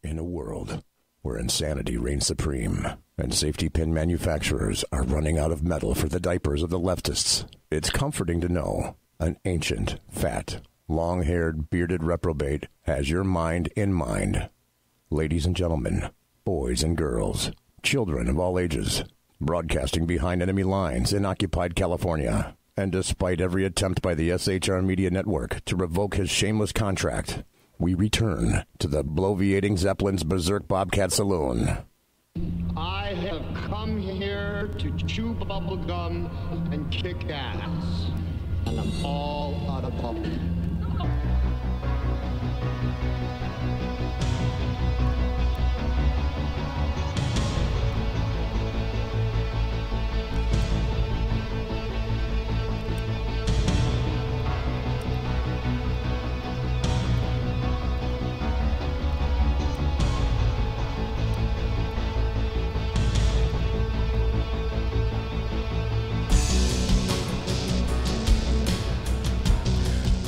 In a world where insanity reigns supreme and safety pin manufacturers are running out of metal for the diapers of the leftists, it's comforting to know an ancient, fat, long-haired, bearded reprobate has your mind in mind. Ladies and gentlemen, boys and girls, children of all ages, broadcasting behind enemy lines in occupied California, and despite every attempt by the SHR Media Network to revoke his shameless contract, we return to the bloviating Zeppelin's Berserk Bobcat Saloon. I have come here to chew bubblegum and kick ass. And I'm all out of bubblegum.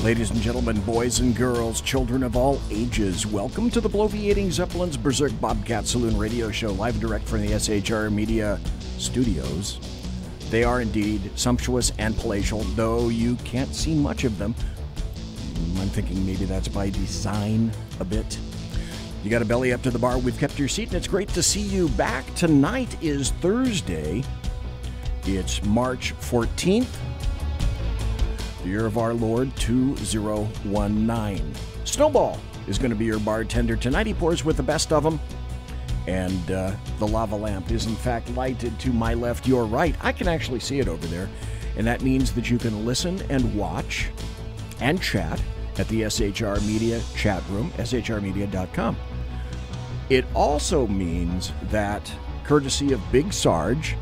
Ladies and gentlemen, boys and girls, children of all ages, welcome to the bloviating Zeppelin's Berserk Bobcat Saloon radio show, live and direct from the SHR Media Studios. They are indeed sumptuous and palatial, though you can't see much of them. I'm thinking maybe that's by design a bit. You got a belly up to the bar, we've kept your seat, and it's great to see you back. Tonight is Thursday. It's March 14th. The year of our Lord, 2019. Snowball is going to be your bartender tonight. He pours with the best of them. And the lava lamp is, in fact, lighted to my left, your right. I can actually see it over there. And that means that you can listen and watch and chat at the SHR Media chat room, shrmedia.com. It also means that, courtesy of Big Sarge,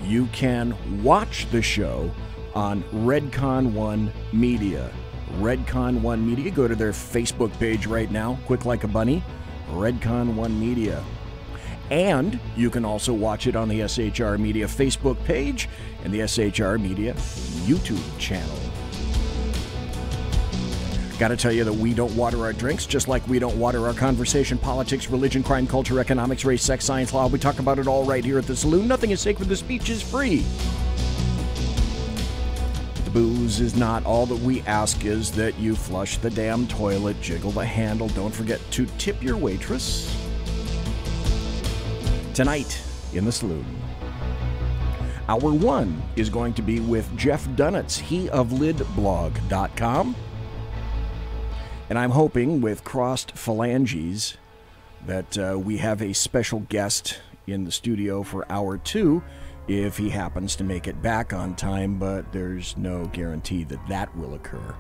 you can watch the show on Redcon 1 Media. Redcon 1 Media, go to their Facebook page right now, quick like a bunny, Redcon 1 Media. And you can also watch it on the SHR Media Facebook page and the SHR Media YouTube channel. Got to tell you that we don't water our drinks, just like we don't water our conversation, politics, religion, crime, culture, economics, race, sex, science, law. We talk about it all right here at the Saloon. Nothing is sacred. The speech is free. The booze is not. All that we ask is that you flush the damn toilet, jiggle the handle. Don't forget to tip your waitress. Tonight in the Saloon, Hour 1 is going to be with Jeff Dunitz, he of lidblog.com. And I'm hoping with crossed phalanges that we have a special guest in the studio for Hour 2 if he happens to make it back on time, but there's no guarantee that that will occur.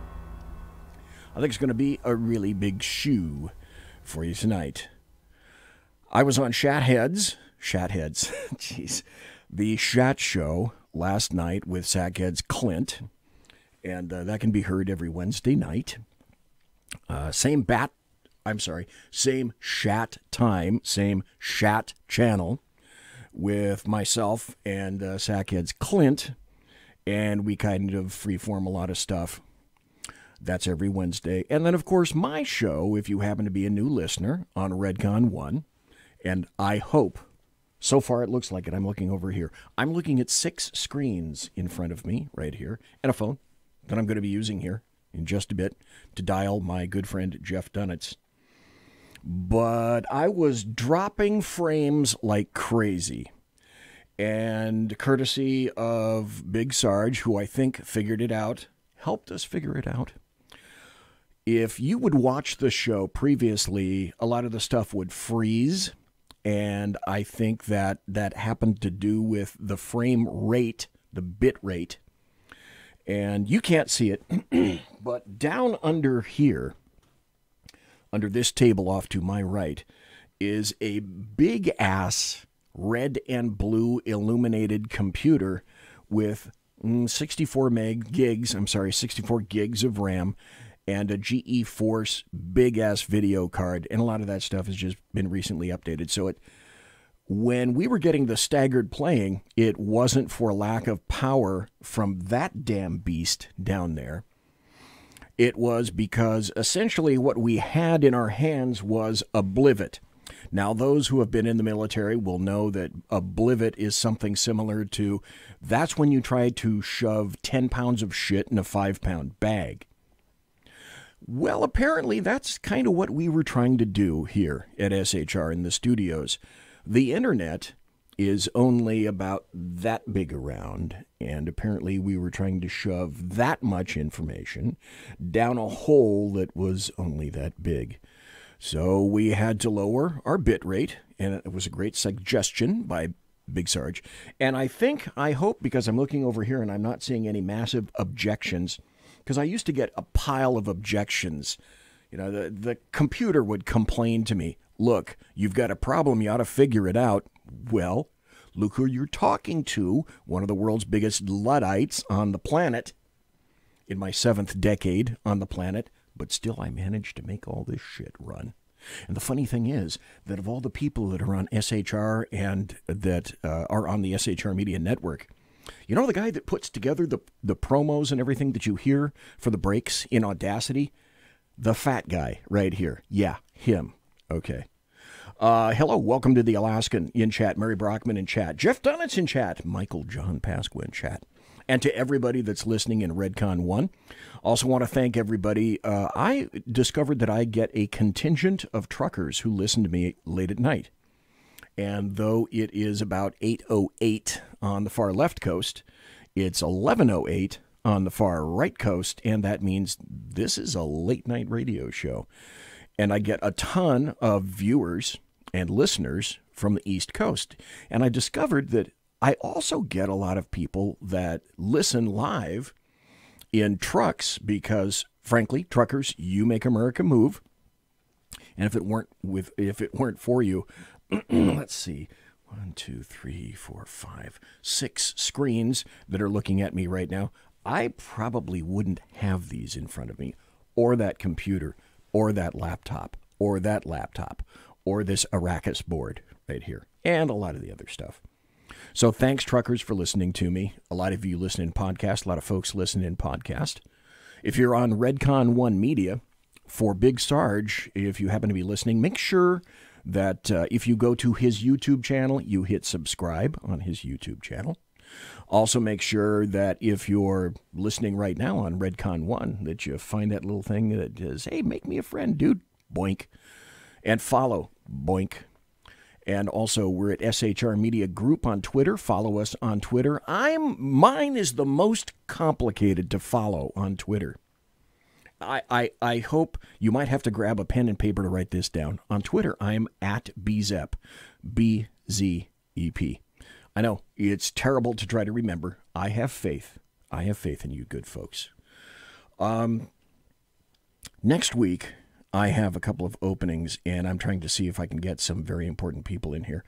I think it's going to be a really big shoe for you tonight. I was on Shatheads, jeez, the Shat Show last night with Sackhead's Clint, and that can be heard every Wednesday night. Same Shat time, same Shat channel, with myself and Sackhead's Clint, and we kind of freeform a lot of stuff. That's every Wednesday. And then, of course, my show, if you happen to be a new listener, on Redcon 1, and I hope, so far it looks like it, I'm looking over here. I'm looking at 6 screens in front of me, right here, and a phone that I'm going to be using here in just a bit to dial my good friend Jeff Dunitz. But I was dropping frames like crazy. And courtesy of Big Sarge, who I think figured it out, helped us figure it out. If you would watch the show previously, a lot of the stuff would freeze. And I think that happened to do with the frame rate, the bit rate. And you can't see it, but down under here, under this table off to my right, is a big-ass red and blue illuminated computer with 64 gigs of RAM and a GeForce big-ass video card. And a lot of that stuff has just been recently updated. So when we were getting the staggered playing, it wasn't for lack of power from that damn beast down there. It was because essentially what we had in our hands was a blivet. Now, those who have been in the military will know that a blivet is something similar to, that's when you try to shove 10 pounds of shit in a 5-pound bag. Well, apparently that's kind of what we were trying to do here at SHR in the studios. The internet is only about that big around, and apparently we were trying to shove that much information down a hole that was only that big. So we had to lower our bit rate, and it was a great suggestion by Big Sarge. And I hope, because I'm looking over here and I'm not seeing any massive objections, because I used to get a pile of objections. You know, the computer would complain to me, look, you've got a problem, you ought to figure it out. Well, look who you're talking to, one of the world's biggest Luddites on the planet, in my 7th decade on the planet, but still I managed to make all this shit run. And the funny thing is that of all the people that are on SHR and that are on the SHR Media Network, you know the guy that puts together the promos and everything that you hear for the breaks in Audacity? The fat guy right here. Yeah, him. Okay. Hello, welcome to the Alaskan in chat. Mary Brockman in chat. Jeff Dunnett's in chat. Michael John Pasqua in chat. And to everybody that's listening in Redcon 1. Also want to thank everybody. I discovered that I get a contingent of truckers who listen to me late at night. And though it is about 8:08 on the far left coast, it's 11:08 on the far right coast, and that means this is a late night radio show. And I get a ton of viewers and listeners from the East Coast. And I discovered that I also get a lot of people that listen live in trucks because, frankly, truckers, you make America move. And if it weren't for you, let's see, 1, 2, 3, 4, 5, 6 screens that are looking at me right now, I probably wouldn't have these in front of me, or that computer, or that laptop, or this Arrakis board right here, and a lot of the other stuff. So thanks, truckers, for listening to me. A lot of you listen in podcast. A lot of folks listen in podcast. If you're on Redcon 1 Media, for Big Sarge, if you happen to be listening, make sure that if you go to his YouTube channel, you hit subscribe on his YouTube channel. Also make sure that if you're listening right now on Redcon 1, that you find that little thing that says, hey, make me a friend, dude. Boink. And follow. Boink. And also, we're at SHR Media Group on Twitter. Follow us on Twitter. Mine is the most complicated to follow on Twitter. I hope you might have to grab a pen and paper to write this down. On Twitter, I'm at BZEP. B-Z-E-P. I know, it's terrible to try to remember. I have faith. I have faith in you good folks. Next week, I have a couple of openings, and I'm trying to see if I can get some very important people in here.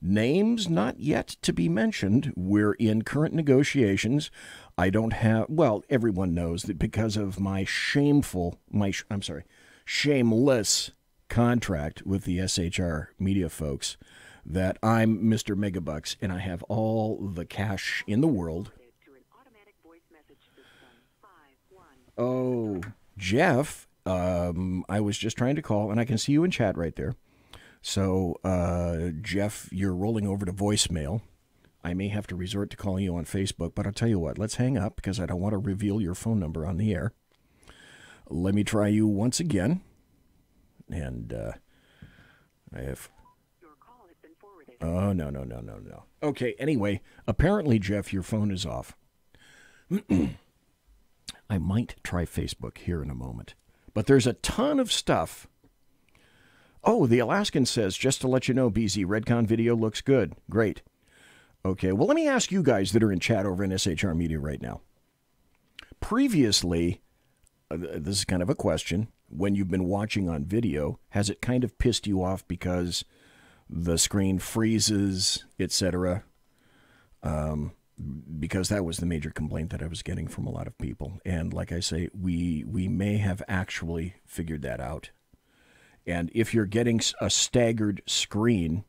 Names not yet to be mentioned. We're in current negotiations. I don't have, well, everyone knows that because of my shameless contract with the SHR Media folks, that I'm Mr. Megabucks, and I have all the cash in the world. Oh, Jeff, I was just trying to call, and I can see you in chat right there. So, Jeff, you're rolling over to voicemail. I may have to resort to calling you on Facebook, but I'll tell you what, let's hang up because I don't want to reveal your phone number on the air. Let me try you once again. And I have... Your call has been forwarded. Oh, no. Okay, anyway, apparently, Jeff, your phone is off. I might try Facebook here in a moment. But there's a ton of stuff. Oh, the Alaskan says, just to let you know, BZ, Redcon video looks good. Great. Okay, well, let me ask you guys that are in chat over in SHR Media right now. Previously, this is kind of a question, when you've been watching on video, has it kind of pissed you off because the screen freezes, etc.? Because that was the major complaint that I was getting from a lot of people. And like I say, we may have actually figured that out. And if you're getting a staggered screen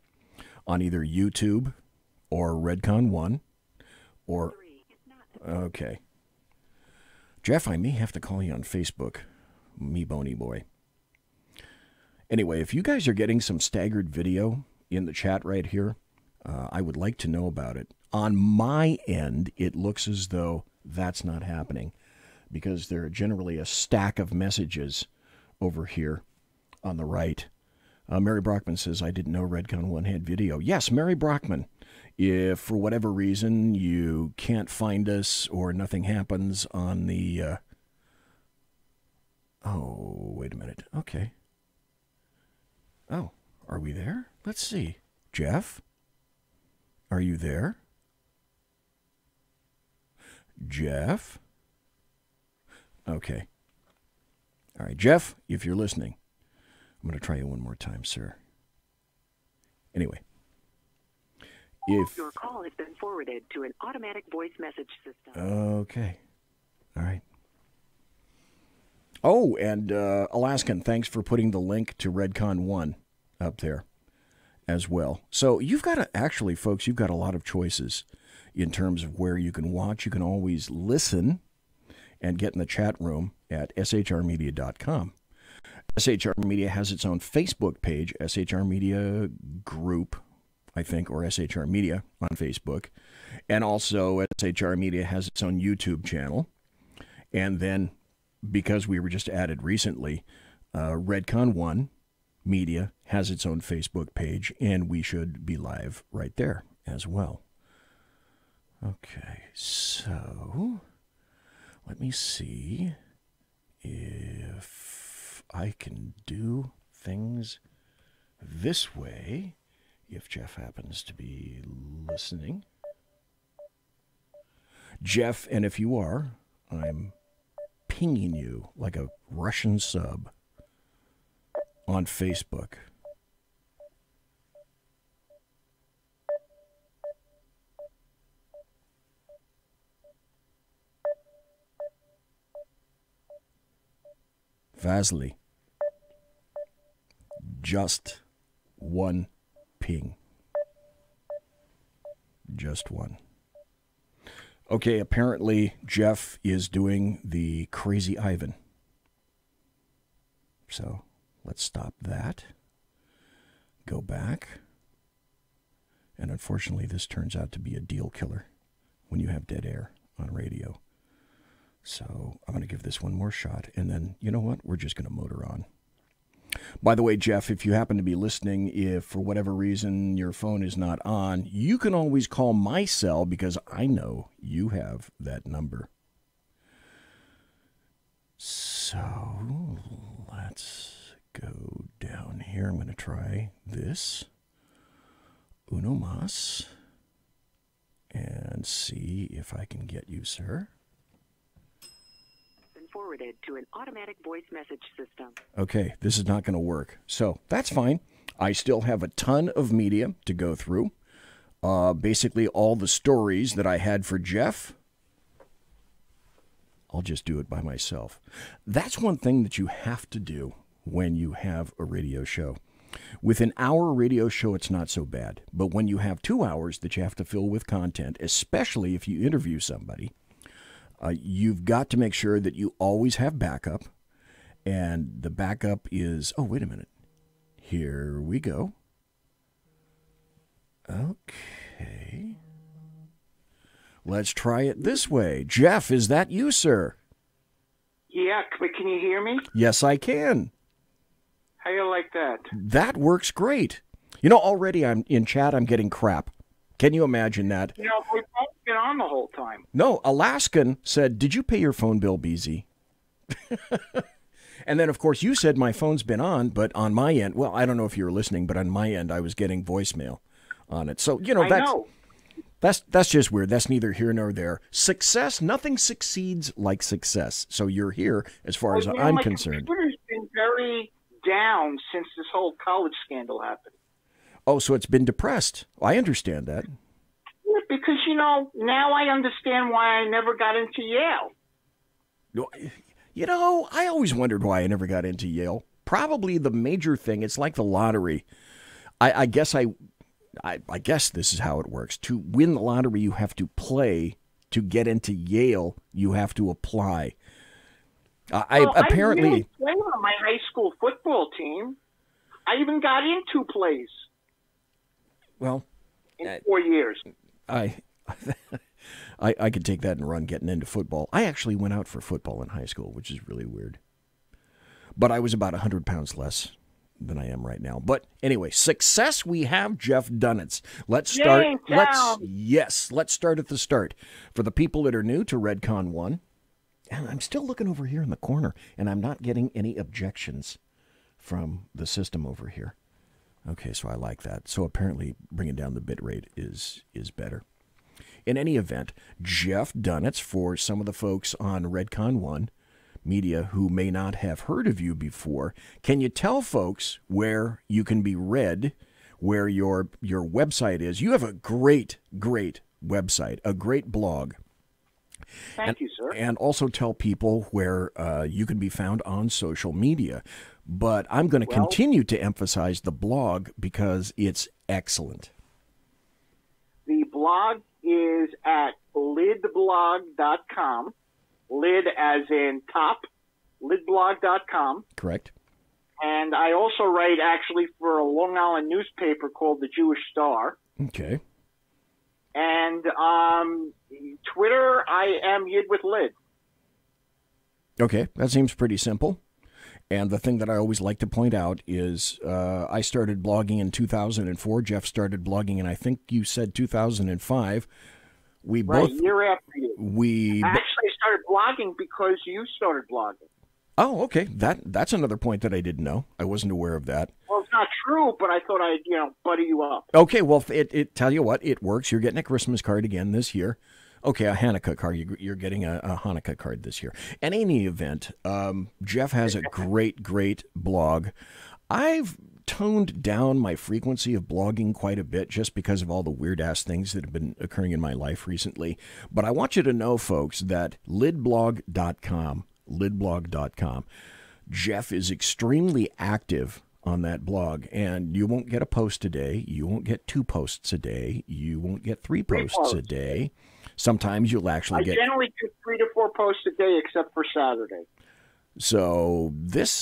on either YouTube or Redcon 1 or... Okay. Jeff, I may have to call you on Facebook, me bony boy. Anyway, if you guys are getting some staggered video in the chat right here, I would like to know about it. On my end, it looks as though that's not happening because there are generally a stack of messages over here on the right. Mary Brockman says, I didn't know Redcon 1 had video. Yes, Mary Brockman. If for whatever reason you can't find us or nothing happens on the... Oh, wait a minute. Okay. Oh, are we there? Let's see. Jeff? Are you there? Jeff? Okay. All right, Jeff, if you're listening, I'm going to try you one more time, sir. Anyway. If your call has been forwarded to an automatic voice message system. Okay. All right. Oh, and Alaskan, thanks for putting the link to Redcon 1 up there as well. So you've got actually, folks, you've got a lot of choices in terms of where you can watch. You can always listen and get in the chat room at shrmedia.com. SHR Media has its own Facebook page, SHR Media Group, I think, or SHR Media on Facebook. And also SHR Media has its own YouTube channel. And then, because we were just added recently, Redcon 1 Media has its own Facebook page, and we should be live right there as well. Okay, so let me see if I can do things this way, if Jeff happens to be listening. Jeff, and if you are, I'm pinging you like a Russian sub on Facebook. Vasily. Just one ping. Just one. Okay, apparently Jeff is doing the Crazy Ivan. So let's stop that. Go back. And unfortunately, this turns out to be a deal killer when you have dead air on radio. So I'm going to give this one more shot. And then, you know what? We're just going to motor on. By the way, Jeff, if you happen to be listening, if for whatever reason your phone is not on, you can always call my cell because I know you have that number. So let's go down here. I'm going to try this. Uno mas. And see if I can get you, sir. Forwarded to an automatic voice message system. Okay, this is not going to work. So that's fine. I still have a ton of media to go through. Basically, all the stories that I had for Jeff, I'll just do it by myself. That's one thing that you have to do when you have a radio show. With an hour radio show, it's not so bad. But when you have 2 hours that you have to fill with content, especially if you interview somebody, you've got to make sure that you always have backup. And the backup is, oh, wait a minute. Here we go. Okay. Let's try it this way. Jeff, is that you, sir? Yeah, but can you hear me? Yes, I can. How you like that? That works great. You know, already I'm in chat, I'm getting crap. Can you imagine that? You know, we've both been on the whole time. No, Alaskan said, did you pay your phone bill, BZ? And then, of course, you said my phone's been on, but on my end, well, I don't know if you were listening, but on my end, I was getting voicemail on it. So, you know, that's just weird. That's neither here nor there. Success, nothing succeeds like success. So you're here as far as I'm concerned. My computer's been very down since this whole college scandal happened. Oh, so it's been depressed. I understand that. Yeah, because, you know, now I understand why I never got into Yale. You know, I always wondered why I never got into Yale. Probably the major thing, it's like the lottery. I guess this is how it works. To win the lottery, you have to play. To get into Yale, you have to apply. I really played on my high school football team. I even got into plays Well, in 4 years. I could take that and run getting into football. I actually went out for football in high school, which is really weird. But I was about 100 pounds less than I am right now. But anyway, success we have, Jeff Dunitz. Let's start. Let's start at the start. For the people that are new to Redcon 1, and I'm still looking over here in the corner, and I'm not getting any objections from the system over here. Okay, so I like that. So apparently bringing down the bit rate is better. In any event, Jeff Dunitz, for some of the folks on Redcon 1 Media who may not have heard of you before, can you tell folks where you can be read, where your website is? You have a great website, a great blog. Thank you, sir. And also tell people where you can be found on social media. But I'm going to continue to emphasize the blog because it's excellent. The blog is at lidblog.com. Lid as in top, lidblog.com. Correct. And I also write actually for a Long Island newspaper called the Jewish Star. Okay. And Twitter, I am Yid with Lid. Okay, that seems pretty simple. And the thing that I always like to point out is I started blogging in 2004. Jeff started blogging in, I think you said 2005. We right, both year after you. We actually started blogging because you started blogging. Oh, okay. That's another point that I didn't know. I wasn't aware of that. Well, it's not true, but I thought I'd buddy you up. Okay, well, it tell you what, it works. You're getting a Christmas card again this year. Okay, a Hanukkah card. You're getting a Hanukkah card this year. In any event, Jeff has a great blog. I've toned down my frequency of blogging quite a bit just because of all the weird-ass things that have been occurring in my life recently. But I want you to know, folks, that lidblog.com, Jeff is extremely active on that blog, and you won't get a post a day. You won't get 2 posts a day. You won't get 3 posts a day. Sometimes you'll actually get... I generally do 3 to 4 posts a day, except for Saturday. So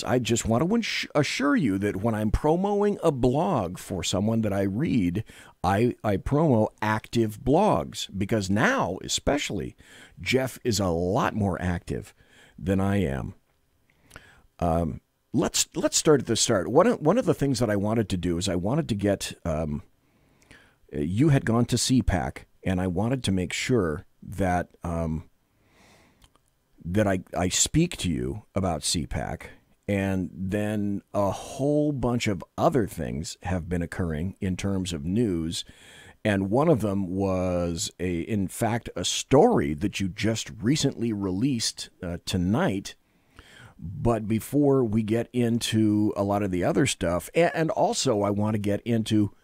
I just want to assure you that when I'm promoting a blog for someone that I read, I promo active blogs, because now, especially, Jeff is a lot more active than I am. Let's start at the start. One of the things that I wanted to do is I wanted to get you had gone to CPAC, and I wanted to make sure that that I speak to you about CPAC, and then a whole bunch of other things have been occurring in terms of news, and one of them was in fact a story that you just recently released tonight. But before we get into a lot of the other stuff, and also I want to get into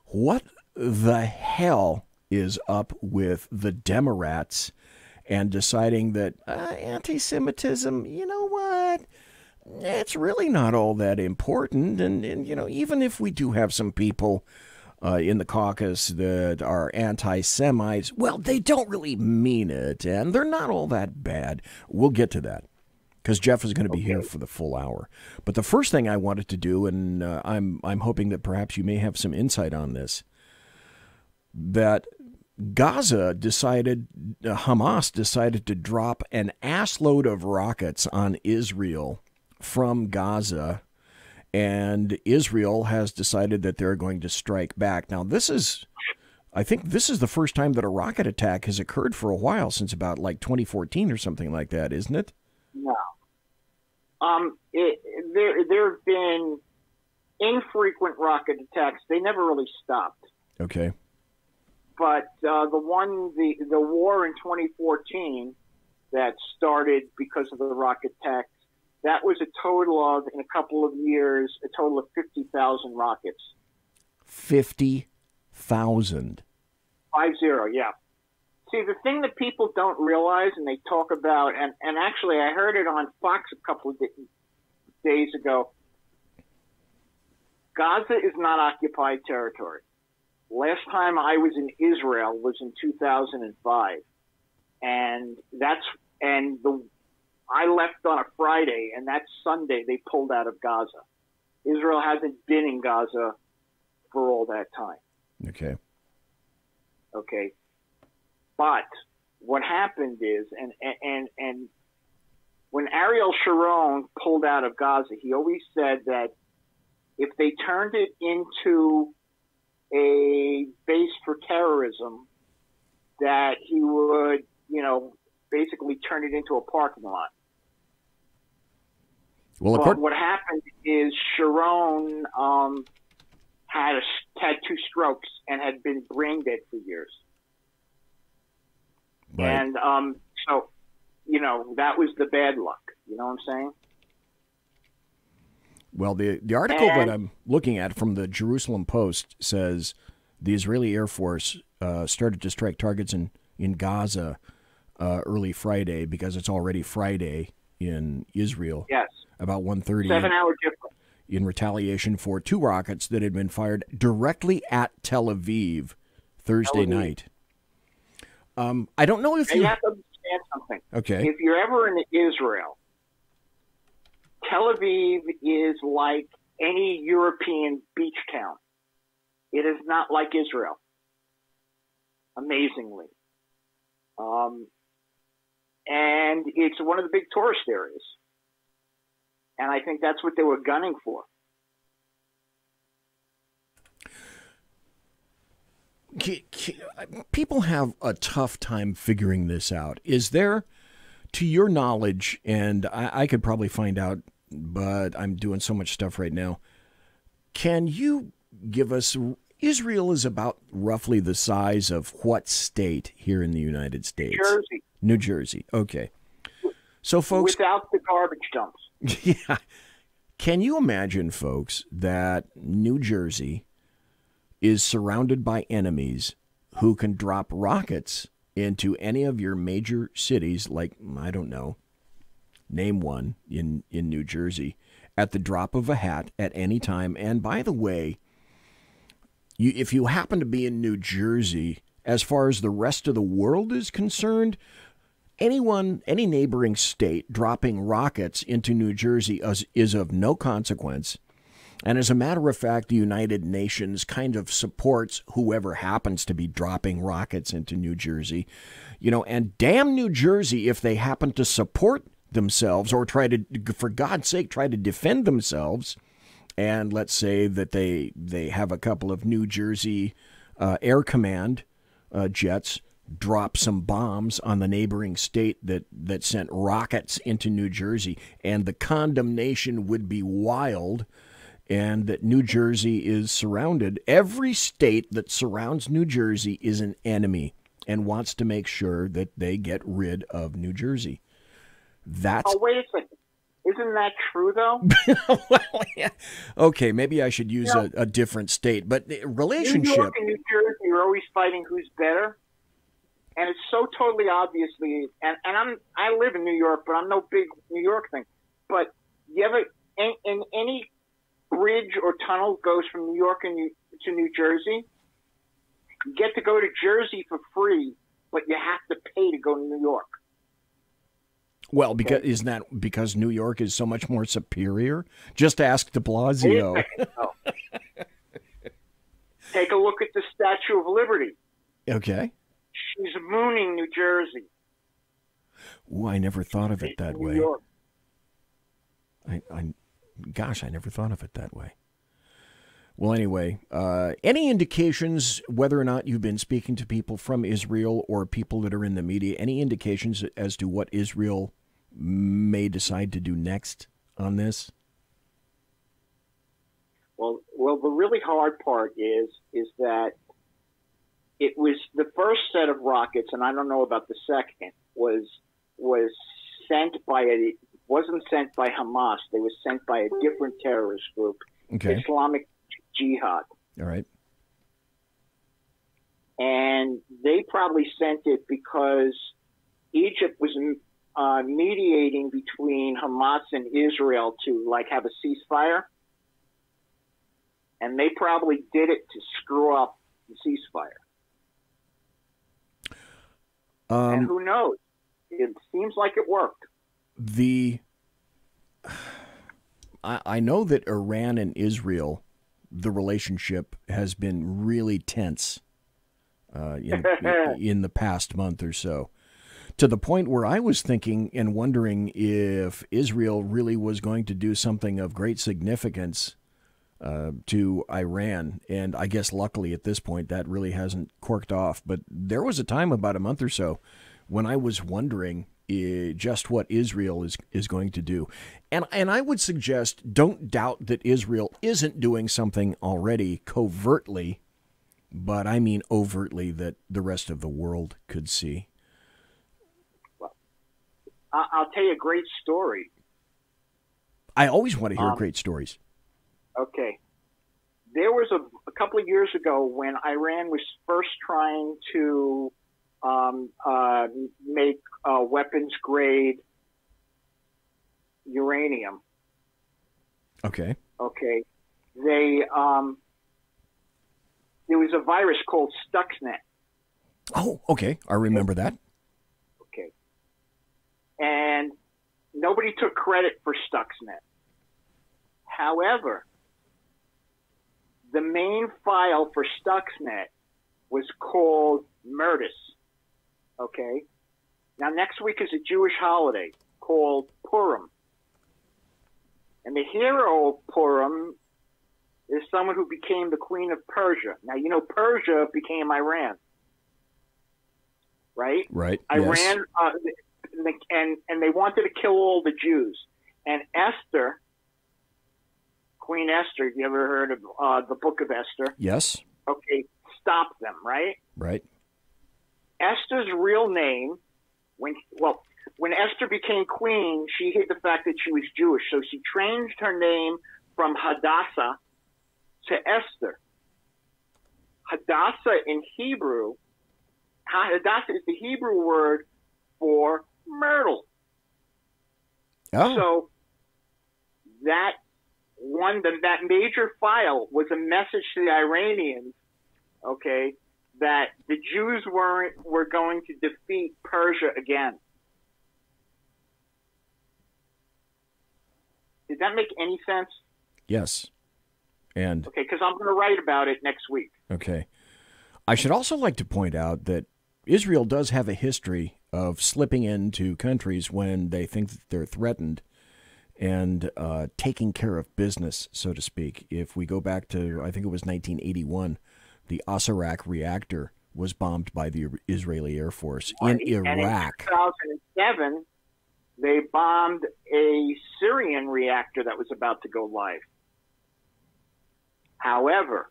what the hell is up with the Democrats and deciding that anti-Semitism, you know what, it's really not all that important. And even if we do have some people in the caucus that are anti-Semites, well, they don't really mean it, and they're not all that bad. We'll get to that, because Jeff is going to be here for the full hour. But the first thing I wanted to do, and I'm hoping that perhaps you may have some insight on this, that Hamas decided to drop an assload of rockets on Israel from Gaza, and Israel has decided that they're going to strike back. Now, I think this is the first time that a rocket attack has occurred for a while, since about like 2014 or something like that, isn't it? No. There have been infrequent rocket attacks. They never really stopped. Okay. But the war in 2014 that started because of the rocket attacks, that was a total of, in a couple of years, a total of 50,000 rockets. 50,000. 50, yeah. See, the thing that people don't realize, and they talk about, and actually I heard it on Fox a couple of days ago, Gaza is not occupied territory. Last time I was in Israel was in 2005, and I left on a Friday, and that Sunday they pulled out of Gaza. Israel hasn't been in Gaza for all that time. Okay. Okay. But what happened is, and when Ariel Sharon pulled out of Gaza, he always said that if they turned it into a base for terrorism, that he would, basically turn it into a parking lot. Well, but what happened is Sharon had 2 strokes and had been brain dead for years. Right. And so, that was the bad luck. You know what I'm saying? Well, the article that I'm looking at from the Jerusalem Post says the Israeli Air Force started to strike targets in Gaza early Friday, because it's already Friday in Israel. Yes. About 1:30. 7-hour difference. In retaliation for 2 rockets that had been fired directly at Tel Aviv Thursday night. I don't know if you have to understand something. Okay. If you're ever in Israel, Tel Aviv is like any European beach town. It is not like Israel, amazingly. And it's one of the big tourist areas. And I think that's what they were gunning for. People have a tough time figuring this out. Is there, to your knowledge, and I could probably find out, but I'm doing so much stuff right now, can you give us, Israel is about roughly the size of what state here in the United States? Jersey. New Jersey. Okay. So, folks. Without the garbage dumps. Yeah. Can you imagine, folks, that New Jersey is surrounded by enemies who can drop rockets into any of your major cities, like, I don't know, name one in New Jersey, at the drop of a hat at any time? And by the way, if you happen to be in New Jersey, as far as the rest of the world is concerned, any neighboring state dropping rockets into New Jersey is of no consequence. And as a matter of fact, the United Nations kind of supports whoever happens to be dropping rockets into New Jersey. And damn New Jersey if they happen to support themselves or try to, for God's sake, try to defend themselves. And let's say that they have a couple of New Jersey Air Command jets drop some bombs on the neighboring state that sent rockets into New Jersey, and the condemnation would be wild, and that New Jersey is surrounded. Every state that surrounds New Jersey is an enemy and wants to make sure that they get rid of New Jersey. That's... Oh, wait a second. Isn't that true, though? Well, yeah. Okay, maybe I should use a different state, but relationship... New York and New Jersey are always fighting who's better. And it's so totally obviously, and I live in New York, but I'm no big New York thing. But you ever, in any bridge or tunnel goes from New York to New Jersey, you get to go to Jersey for free, but you have to pay to go to New York. Well, isn't that because New York is so much more superior? Just ask de Blasio. Take a look at the Statue of Liberty. Okay. She's mooning New Jersey. Ooh, I never thought of it that way. Gosh, I never thought of it that way. Well, anyway, any indications whether or not you've been speaking to people from Israel or people that are in the media, any indications as to what Israel may decide to do next on this? Well, the really hard part is that it was the first set of rockets, and I don't know about the second, was sent by wasn't sent by Hamas. They were sent by a different terrorist group, Islamic Jihad. All right. And they probably sent it because Egypt was mediating between Hamas and Israel to have a ceasefire. And they probably did it to screw up the ceasefire. And who knows? It seems like it worked. I know that Iran and Israel, the relationship has been really tense in the past month or so, to the point where I was thinking and wondering if Israel really was going to do something of great significance to Iran. And I guess luckily at this point that really hasn't corked off. But there was a time about a month or so when I was wondering just what Israel is going to do. And I would suggest don't doubt that Israel isn't doing something already covertly, but I mean overtly, that the rest of the world could see. Well, I'll tell you a great story. I always want to hear great stories. Okay. There was a couple of years ago when Iran was first trying to make weapons-grade uranium. Okay. Okay. There was a virus called Stuxnet. Oh, okay. I remember that. Okay. And nobody took credit for Stuxnet. However, the main file for Stuxnet was called Murtis. Okay? Now, next week is a Jewish holiday called Purim. And the hero of Purim is someone who became the queen of Persia. Now, you know, Persia became Iran. Right? Right. Iran, yes. And they wanted to kill all the Jews. And Esther, Queen Esther, you ever heard of the Book of Esther? Yes. Okay, stop them, right? Right. Esther's real name, when Esther became queen, she hid the fact that she was Jewish, so she changed her name from Hadassah to Esther. Hadassah in Hebrew, Hadassah is the Hebrew word for myrtle. Oh. So that major file was a message to the Iranians, okay, that the Jews were going to defeat Persia again. Did that make any sense? Yes. And okay, because I'm going to write about it next week. Okay. I should also like to point out that Israel does have a history of slipping into countries when they think that they're threatened and taking care of business, so to speak. If we go back to, I think it was 1981, the Osirak reactor was bombed by the Israeli Air Force in Iraq. And in 2007, they bombed a Syrian reactor that was about to go live. However,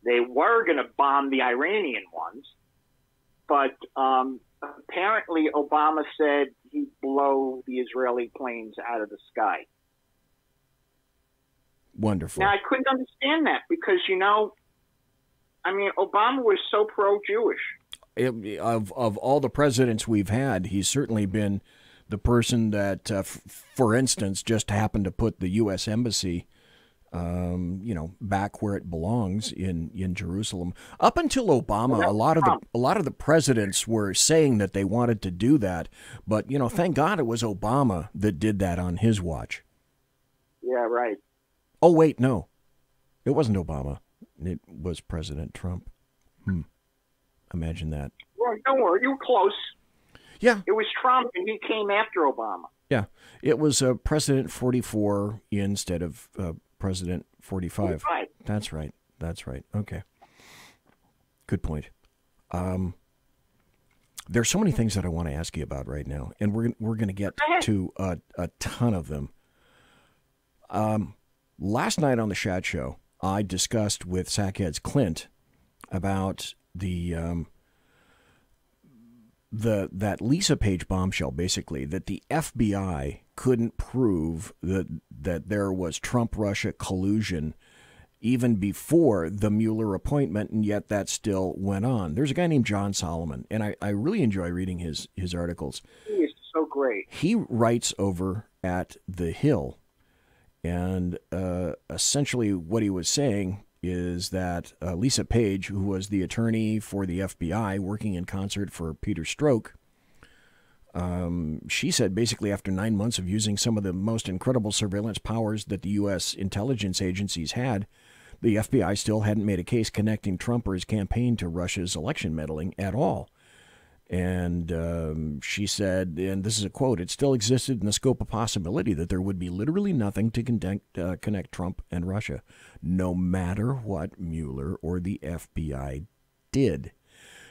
they were going to bomb the Iranian ones, but apparently Obama said he'd blow the Israeli planes out of the sky. Wonderful. Now, I couldn't understand that because, Obama was so pro-Jewish. Of all the presidents we've had, he's certainly been the person that, for instance, just happened to put the U.S. Embassy back where it belongs in Jerusalem. Up until Obama, a lot of the presidents were saying that they wanted to do that, but thank God it was Obama that did that on his watch. Yeah, right. Oh wait, no, it wasn't Obama. It was President Trump. Imagine that. Well, don't worry, you were close. Yeah, it was Trump, and he came after Obama. Yeah, it was President 44 instead of President 45. That's right. Okay. Good point. There's so many things that I want to ask you about right now, and we're going to get to a ton of them. Last night on the Chat Show, I discussed with Sackhead's Clint about that Lisa Page bombshell, basically, that the FBI couldn't prove that there was Trump-Russia collusion even before the Mueller appointment, and yet that still went on. There's a guy named John Solomon, and I really enjoy reading his articles. He is so great. He writes over at The Hill, and essentially what he was saying is that Lisa Page, who was the attorney for the FBI working in concert for Peter Strzok, She said basically after 9 months of using some of the most incredible surveillance powers that the U.S. intelligence agencies had, the FBI still hadn't made a case connecting Trump or his campaign to Russia's election meddling at all. And she said, and this is a quote, it still existed in the scope of possibility that there would be literally nothing to connect Trump and Russia, no matter what Mueller or the FBI did.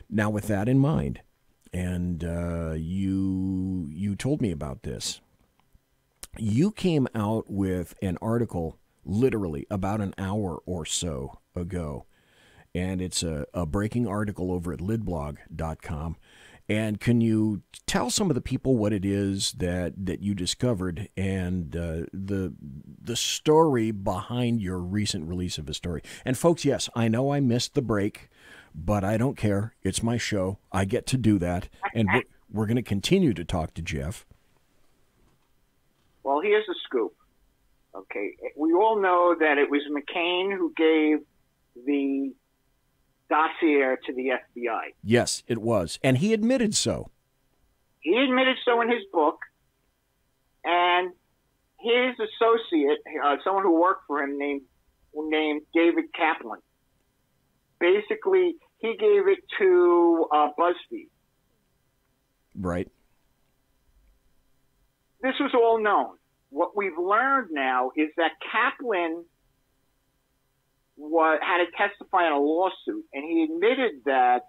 Now, with that in mind, and you told me about this, you came out with an article literally about an hour or so ago, and it's a breaking article over at lidblog.com. And can you tell some of the people what it is that you discovered and the story behind your recent release of a story? And folks, yes, I know I missed the break, but I don't care. It's my show. I get to do that. And we're going to continue to talk to Jeff. Well, here's the scoop. Okay. We all know that it was McCain who gave the dossier to the FBI. Yes, it was. And he admitted so. He admitted so in his book. And his associate, someone who worked for him named David Kaplan, basically he gave it to BuzzFeed. Right. This was all known. What we've learned now is that Kaplan had to testify in a lawsuit, and he admitted that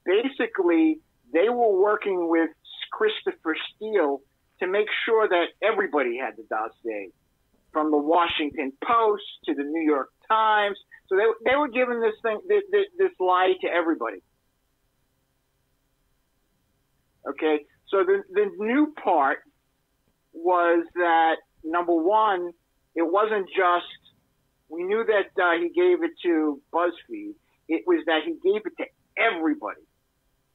basically they were working with Christopher Steele to make sure that everybody had the dossier, from the Washington Post to the New York Times. So they were giving this lie to everybody. Okay, so the new part was that, number one, it wasn't just, we knew that he gave it to BuzzFeed. It was that he gave it to everybody,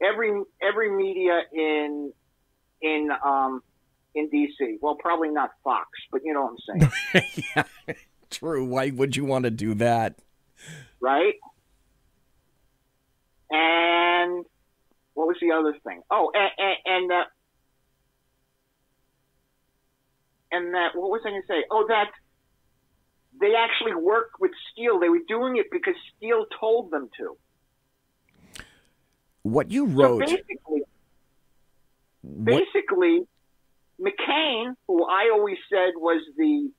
every media in DC. Well, probably not Fox, but you know what I'm saying. Yeah, true. Why would you want to do that? Right. And what was the other thing? Oh, and that, what was I going to say? Oh, that they actually worked with Steele. They were doing it because Steele told them to. What you wrote. So basically, McCain, who I always said was the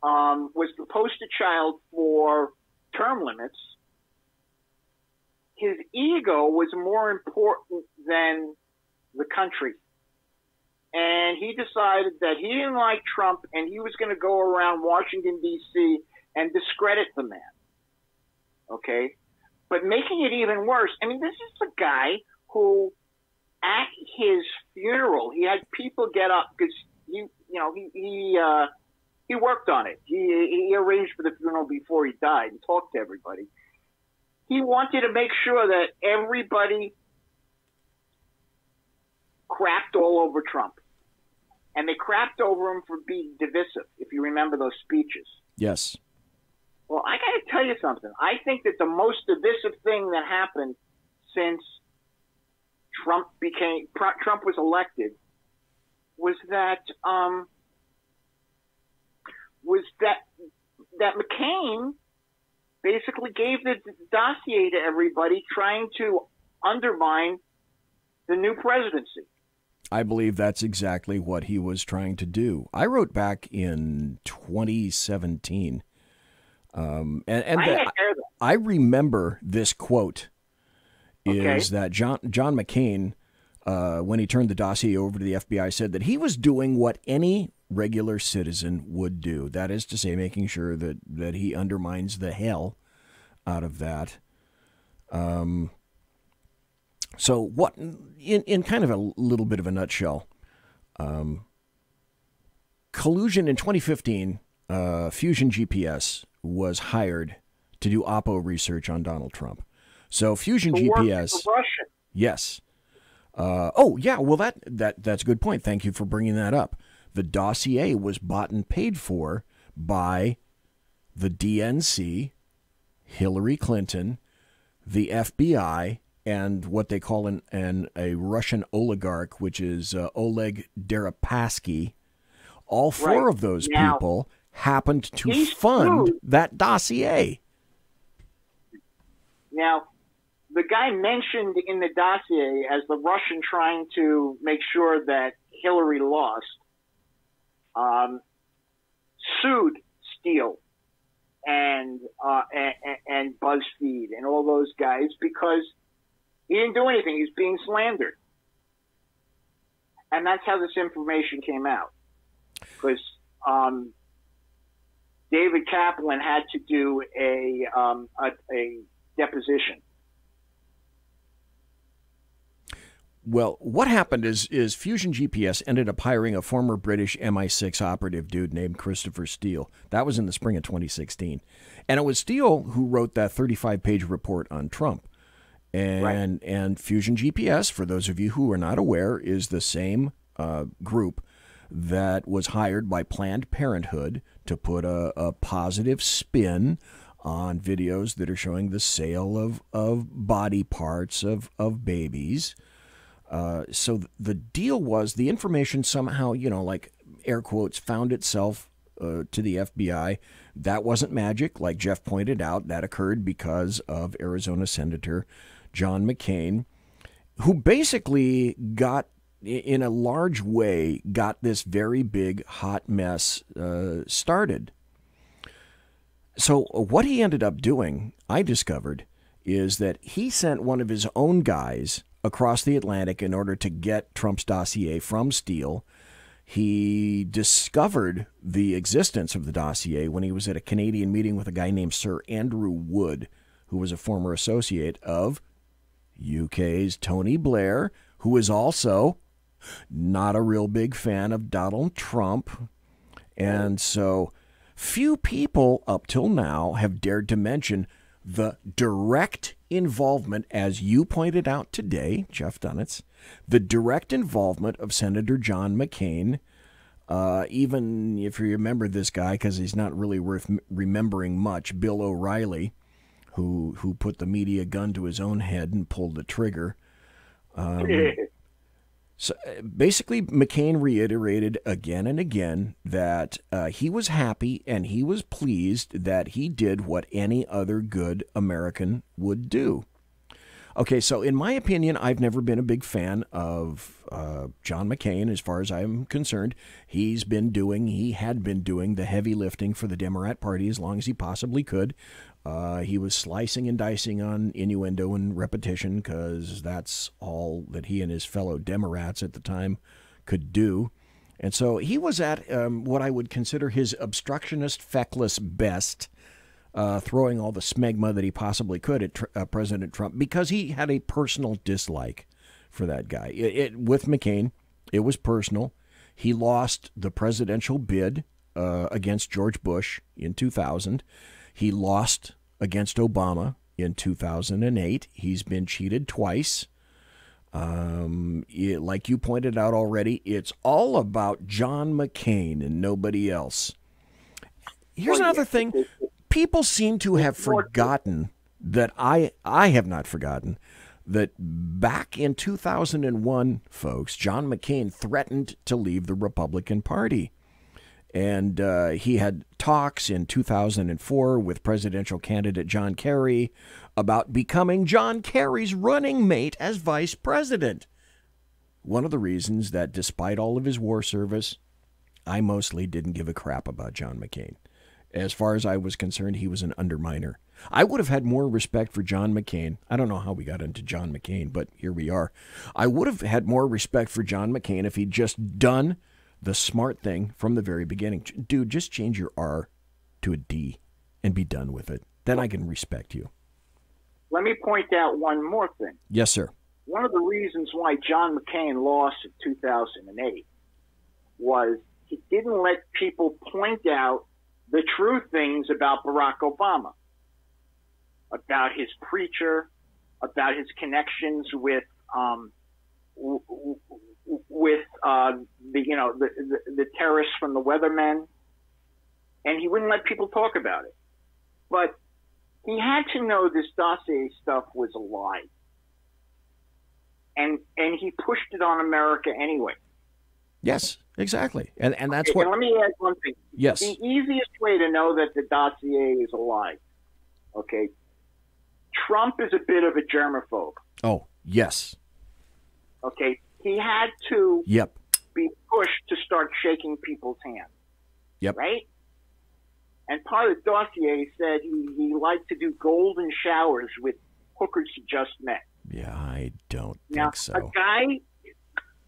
poster child for term limits, his ego was more important than the country. And he decided that he didn't like Trump, and he was going to go around Washington, D.C. and discredit the man. Okay? But making it even worse, I mean, this is the guy who, at his funeral, he had people get up because he worked on it. He arranged for the funeral before he died and talked to everybody. He wanted to make sure that everybody crapped all over Trump. And they crapped over him for being divisive, if you remember those speeches. Yes. Well, I got to tell you something. I think that the most divisive thing that happened since Trump was elected was that McCain basically gave the dossier to everybody, trying to undermine the new presidency. I believe that's exactly what he was trying to do. I wrote back in 2017, I remember this quote is that John McCain, when he turned the dossier over to the FBI, said that he was doing what any regular citizen would do. That is to say, making sure that he undermines the hell out of that. So what, in kind of a little bit of a nutshell, collusion in 2015, Fusion GPS was hired to do Oppo research on Donald Trump. So Fusion GPS, yes. Well, that's a good point. Thank you for bringing that up. The dossier was bought and paid for by the DNC, Hillary Clinton, the FBI, and what they call a Russian oligarch, which is Oleg Deripaski. All four of those people happened to fund that dossier. Now, the guy mentioned in the dossier as the Russian trying to make sure that Hillary lost, sued Steele and BuzzFeed and all those guys because he didn't do anything. He's being slandered. And that's how this information came out. Because David Kaplan had to do a deposition. Well, what happened is Fusion GPS ended up hiring a former British MI6 operative dude named Christopher Steele. That was in the spring of 2016. And it was Steele who wrote that 35-page report on Trump. And Fusion GPS, for those of you who are not aware, is the same group that was hired by Planned Parenthood to put a positive spin on videos that are showing the sale of body parts of babies. So the deal was the information somehow, like air quotes, found itself to the FBI. That wasn't magic. Like Jeff pointed out, that occurred because of Arizona Senator John McCain, who basically in a large way, got this very big hot mess started. So what he ended up doing, I discovered, is that he sent one of his own guys across the Atlantic in order to get Trump's dossier from Steele. He discovered the existence of the dossier when he was at a Canadian meeting with a guy named Sir Andrew Wood, who was a former associate of UK's Tony Blair, who is also not a real big fan of Donald Trump. And so few people up till now have dared to mention the direct involvement, as you pointed out today, Jeff Dunitz, the direct involvement of Senator John McCain, even if you remember this guy, because he's not really worth remembering much, Bill O'Reilly, who put the media gun to his own head and pulled the trigger. So basically, McCain reiterated again and again that he was happy and he was pleased that he did what any other good American would do. Okay, so in my opinion, I've never been a big fan of John McCain as far as I'm concerned. He had been doing the heavy lifting for the Democrat Party as long as he possibly could. He was slicing and dicing on innuendo and repetition because that's all that he and his fellow Democrats at the time could do. And so he was at what I would consider his obstructionist, feckless best, throwing all the smegma that he possibly could at President Trump because he had a personal dislike for that guy. With McCain, it was personal. He lost the presidential bid against George Bush in 2000. He lost against Obama in 2008. He's been cheated twice. Like you pointed out already, it's all about John McCain and nobody else. Here's another thing. People seem to have forgotten that I have not forgotten that back in 2001, folks, John McCain threatened to leave the Republican Party. And he had talks in 2004 with presidential candidate John Kerry about becoming John Kerry's running mate as vice president. One of the reasons that despite all of his war service, I mostly didn't give a crap about John McCain. As far as I was concerned, he was an underminer. I would have had more respect for John McCain. I don't know how we got into John McCain, but here we are. I would have had more respect for John McCain if he'd just done the smart thing from the very beginning. Dude, just change your R to a D and be done with it. Then I can respect you. Let me point out one more thing. Yes, sir. One of the reasons why John McCain lost in 2008 was he didn't let people point out the true things about Barack Obama, about his preacher, about his connections with the terrorists from the Weathermen, and he wouldn't let people talk about it. But he had to know this dossier stuff was a lie. and he pushed it on America anyway. Yes, exactly. And that's okay, what... And let me add one thing. Yes. The easiest way to know that the dossier is a lie, okay, Trump is a bit of a germaphobe. Oh, yes. Okay, he had to Yep. be pushed to start shaking people's hands. Yep. Right? And part of the dossier said he liked to do golden showers with hookers he just met. Yeah, I don't Now, think so. a guy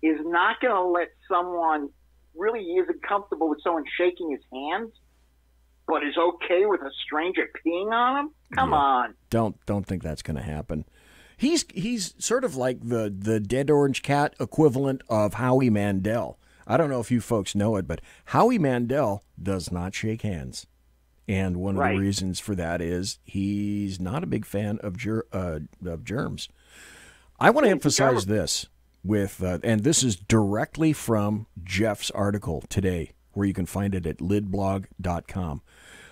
is not going to let someone really isn't comfortable with someone shaking his hands, but is okay with a stranger peeing on him? Come on. Don't think that's going to happen. He's sort of like the dead orange cat equivalent of Howie Mandel. I don't know if you folks know it, but Howie Mandel does not shake hands. And one of the reasons for that is he's not a big fan of germs. I want to emphasize this with, and this is directly from Jeff's article today, where you can find it at lidblog.com.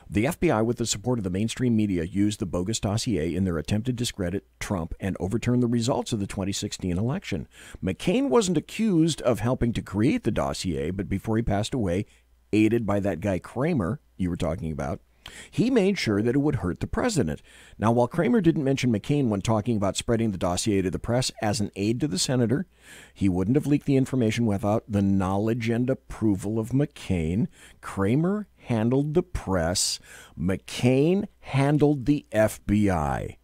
The FBI, with the support of the mainstream media, used the bogus dossier in their attempt to discredit Trump and overturn the results of the 2016 election. McCain wasn't accused of helping to create the dossier, but before he passed away, aided by that guy Kramer you were talking about, he made sure that it would hurt the president. Now, while Kramer didn't mention McCain when talking about spreading the dossier to the press as an aide to the senator, he wouldn't have leaked the information without the knowledge and approval of McCain. Kramer handled the press. McCain handled the FBI.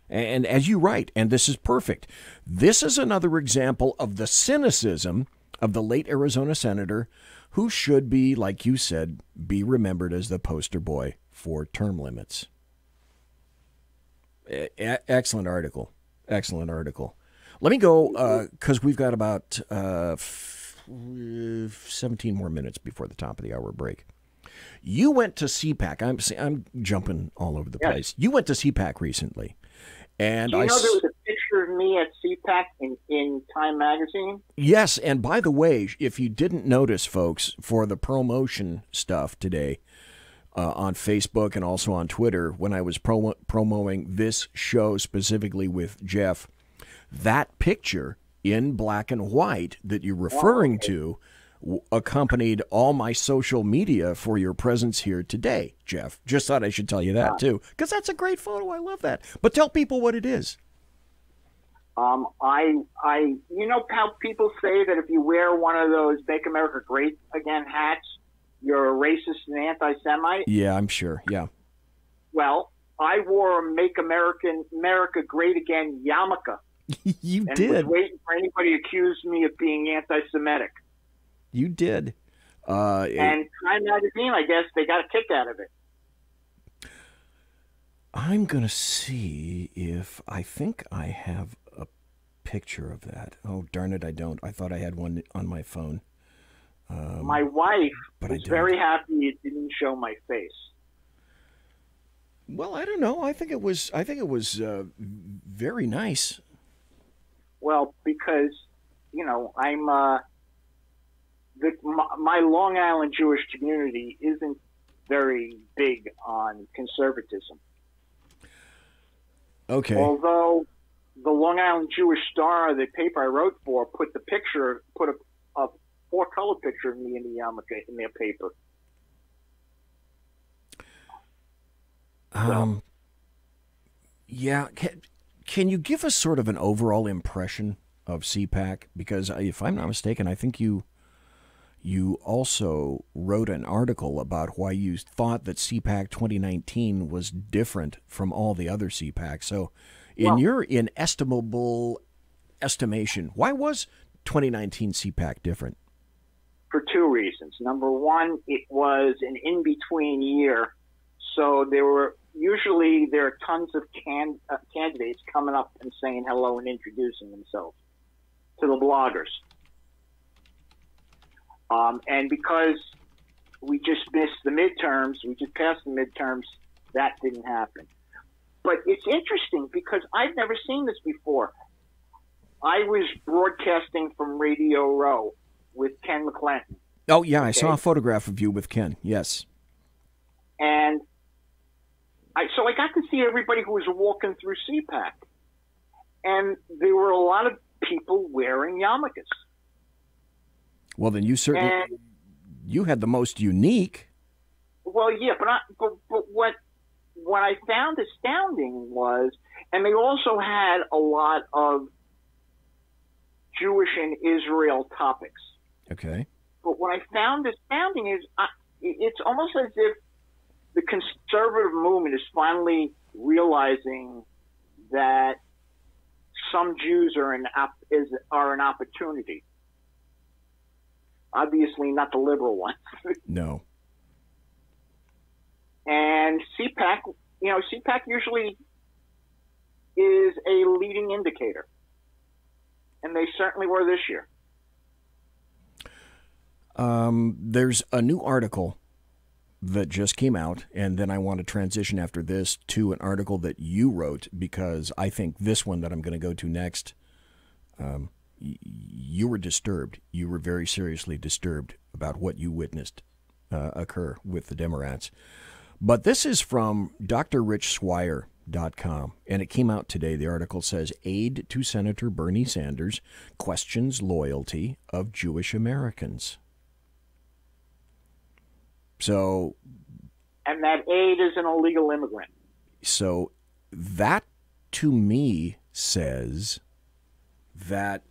And as you write, and this is perfect, this is another example of the cynicism of the late Arizona senator who should be, like you said, be remembered as the poster boy for term limits. Excellent article. Excellent article. Let me go, because we've got about 17 more minutes before the top of the hour break. You went to CPAC. I'm jumping all over the place. You went to CPAC recently. And Do you know there was a picture of me at CPAC in Time Magazine? Yes, and by the way, if you didn't notice, folks, for the promotion stuff today on Facebook and also on Twitter, when I was promoting this show specifically with Jeff, that picture in black and white that you're referring to accompanied all my social media for your presence here today, Jeff. Just thought I should tell you that, too, because that's a great photo. I love that. But tell people what it is. You know how people say that if you wear one of those Make America Great Again hats, you're a racist and anti-Semite? Yeah, I'm sure. Yeah. Well, I wore a Make America Great Again yarmulke. You and did. was waiting for anybody to accuse me of being anti-Semitic. You did. And Time Magazine, I guess, they got a kick out of it. I'm going to see if I think I have a picture of that. Oh, darn it, I don't. I thought I had one on my phone. My wife was very happy it didn't show my face. Well, I don't know. I think it was very nice. Well, because, you know, I'm my Long Island Jewish community isn't very big on conservatism. Okay. Although the Long Island Jewish Star, the paper I wrote for, put a four-color picture of me in the yarmulke in their paper. Yeah. Can you give us sort of an overall impression of CPAC? Because if I'm not mistaken, I think you also wrote an article about why you thought that CPAC 2019 was different from all the other CPACs. So in your inestimable estimation, why was 2019 CPAC different? For two reasons. Number one, it was an in-between year, so there are tons of candidates coming up and saying hello and introducing themselves to the bloggers. And because we just missed the midterms, we just passed the midterms, that didn't happen. But it's interesting because I've never seen this before. I was broadcasting from Radio Row with Ken McClinton. Oh, yeah, I saw a photograph of you with Ken, yes. And so I got to see everybody who was walking through CPAC. And there were a lot of people wearing yarmulkes. Well, then you certainly you had the most unique. Well, yeah, but what I found astounding was, and they also had a lot of Jewish and Israel topics. Okay. But what I found astounding is it's almost as if the conservative movement is finally realizing that some Jews are an opportunity. Obviously, not the liberal ones. No. And CPAC, CPAC usually is a leading indicator, and they certainly were this year. There's a new article that just came out, and then I want to transition after this to an article that you wrote, because I think this one that I'm going to go to next, you were disturbed. You were very seriously disturbed about what you witnessed occur with the Democrats. But this is from drrichswire.com, and it came out today. The article says, Aide to Senator Bernie Sanders questions loyalty of Jewish Americans. So, and that aide is an illegal immigrant. So that, to me, says that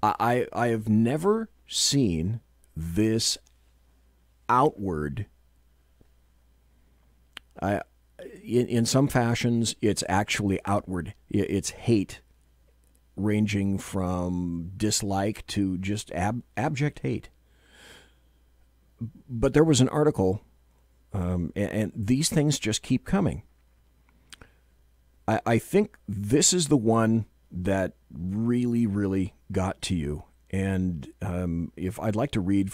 I have never seen this outward. In some fashions, it's actually outward. It's hate, ranging from dislike to just abject hate. But there was an article, and these things just keep coming. I think this is the one that really, really got to you. And if I'd like to read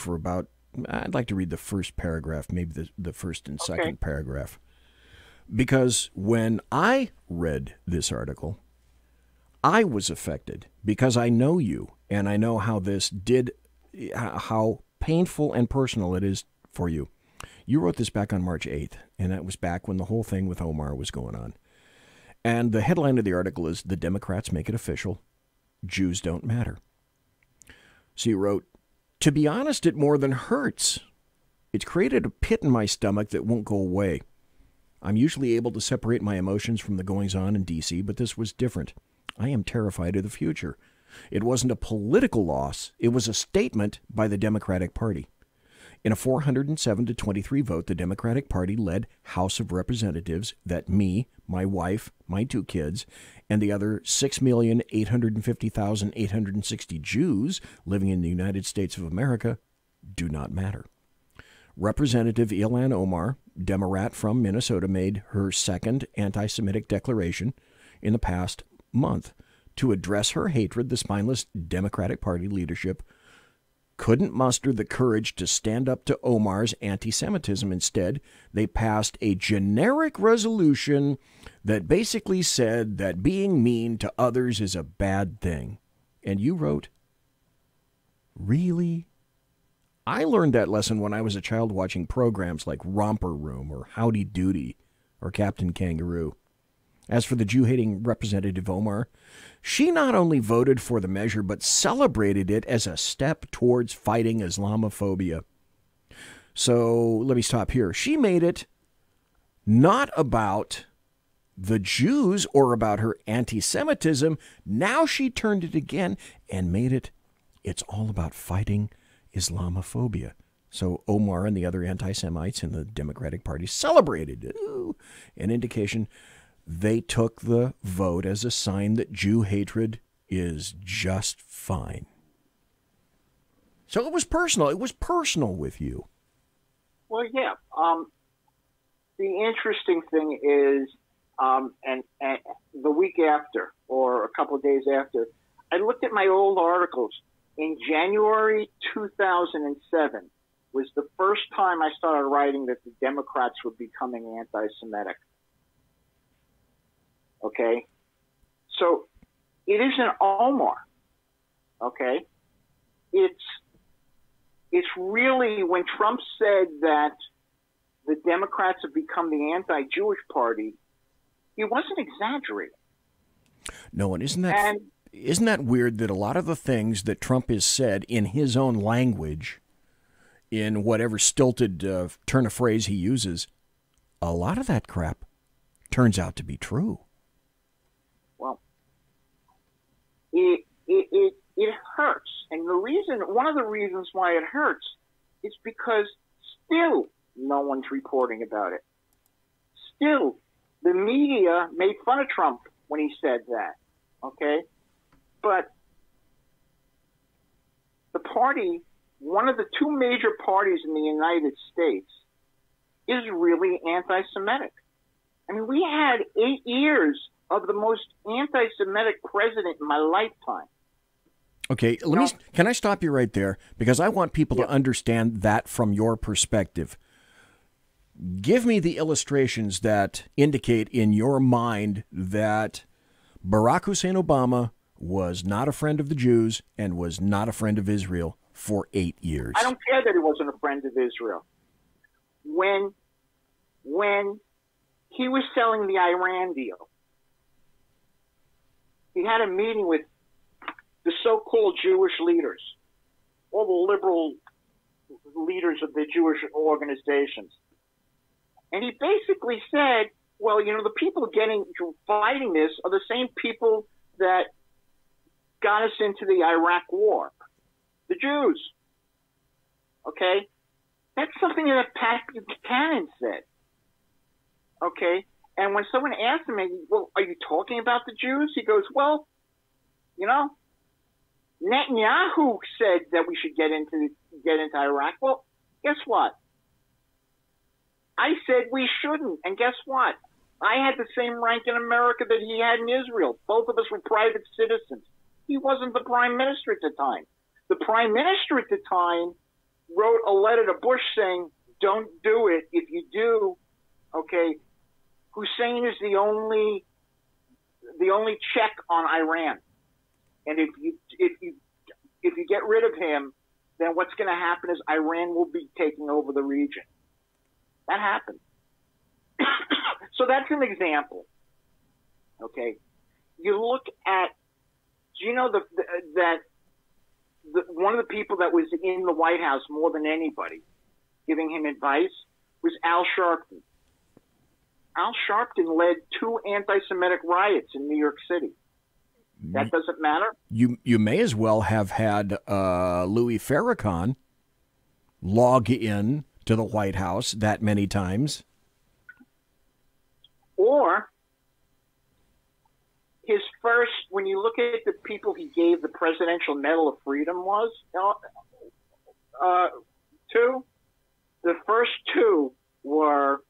I'd like to read the first paragraph, maybe the first and second paragraph. Because when I read this article, I was affected because I know you, and I know how how painful and personal it is for you. You wrote this back on March 8th, and that was back when the whole thing with Omar was going on. And the headline of the article is, "The Democrats Make It Official. Jews Don't Matter." So you wrote, "To be honest, it more than hurts. It's created a pit in my stomach that won't go away. I'm usually able to separate my emotions from the goings-on in D.C., but this was different. I am terrified of the future. It wasn't a political loss. It was a statement by the Democratic Party. In a 407-23 vote, the Democratic Party led House of Representatives that me, my wife, my 2 kids, and the other 6,850,860 Jews living in the United States of America do not matter. Representative Ilhan Omar, Democrat from Minnesota, made her second anti-Semitic declaration in the past month. To address her hatred, the spineless Democratic Party leadership couldn't muster the courage to stand up to Omar's anti-Semitism. Instead, they passed a generic resolution that basically said that being mean to others is a bad thing." And you wrote, "Really? I learned that lesson when I was a child watching programs like Romper Room or Howdy Doody or Captain Kangaroo." As for the Jew-hating Representative Omar, she not only voted for the measure, but celebrated it as a step towards fighting Islamophobia. So let me stop here. She made it not about the Jews or about her anti-Semitism. Now she turned it again and made it's all about fighting Islamophobia. So Omar and the other anti-Semites in the Democratic Party celebrated it. Ooh, an indication they took the vote as a sign that Jew hatred is just fine. So it was personal. It was personal with you. Well, yeah. The interesting thing is, and the week after, or a couple of days after, I looked at my old articles. In January 2007 was the first time I started writing that the Democrats were becoming anti-Semitic. Okay? So it isn't Omar. Okay? It's really when Trump said that the Democrats have become the anti-Jewish party, he wasn't exaggerating. No, and isn't that weird that a lot of the things that Trump has said in his own language, in whatever stilted turn of phrase he uses, a lot of that crap turns out to be true. Well, it hurts, and one of the reasons why it hurts is because still no one's reporting about it. Still, the media made fun of Trump when he said that. Okay, but the party, one of the two major parties in the United States, is really anti-Semitic. I mean, we had 8 years of the most anti-Semitic president in my lifetime. Okay, can I stop you right there? Because I want people to understand that from your perspective. Give me the illustrations that indicate in your mind that Barack Hussein Obama was not a friend of the Jews and was not a friend of Israel for 8 years. I don't care that he wasn't a friend of Israel. When he was selling the Iran deal, he had a meeting with the so-called Jewish leaders, all the liberal leaders of the Jewish organizations. And he basically said, well, you know, the people fighting this are the same people that got us into the Iraq war, the Jews. Okay? That's something that Pat Buchanan said. Okay? And when someone asked him, well, are you talking about the Jews? He goes, well, you know, Netanyahu said that we should get into Iraq. Well, guess what? I said we shouldn't. And guess what? I had the same rank in America that he had in Israel. Both of us were private citizens. He wasn't the prime minister at the time. The prime minister at the time wrote a letter to Bush saying, don't do it. If you do, okay, Hussein is the only check on Iran. And if you get rid of him, then what's going to happen is Iran will be taking over the region. That happened. So that's an example. Okay, you look at. Do you know that one of the people that was in the White House more than anybody, giving him advice, was Al Sharpton. Al Sharpton led 2 anti-Semitic riots in New York City. That doesn't matter. You may as well have had Louis Farrakhan log in to the White House that many times. Or his first, when you look at the people he gave the Presidential Medal of Freedom was, 2. The first 2 were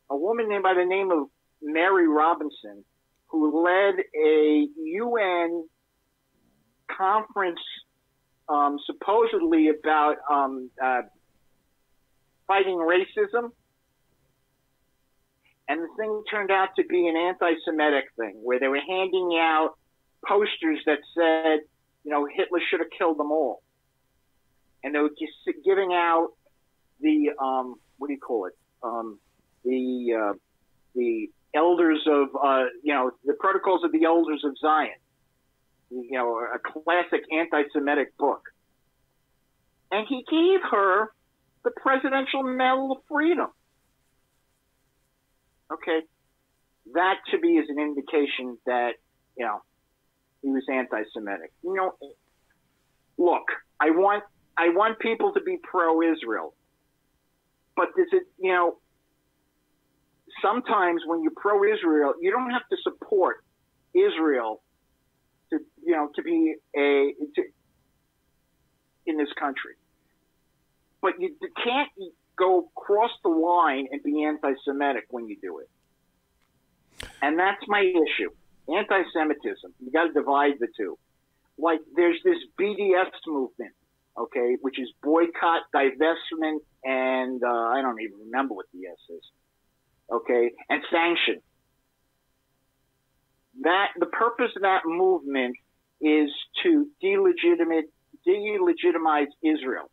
a woman named by the name of Mary Robinson, who led a UN conference supposedly about fighting racism. And the thing turned out to be an anti-Semitic thing, where they were handing out posters that said, you know, Hitler should have killed them all. And they were just giving out the, what do you call it? The elders of, you know, the Protocols of the Elders of Zion. You know, a classic anti-Semitic book. And he gave her the Presidential Medal of Freedom. Okay, that to me is an indication that, you know, he was anti-Semitic. You know, look, I want people to be pro-Israel, but you know, sometimes when you're pro-Israel, you don't have to support Israel to, you know, to be in this country, but you can't go cross the line and be anti-Semitic when you do it. And that's my issue. Anti-Semitism. You got to divide the two. Like, there's this BDS movement, okay, which is boycott, divestment, and I don't even remember what the S is, okay, and sanction. The purpose of that movement is to delegitimize Israel.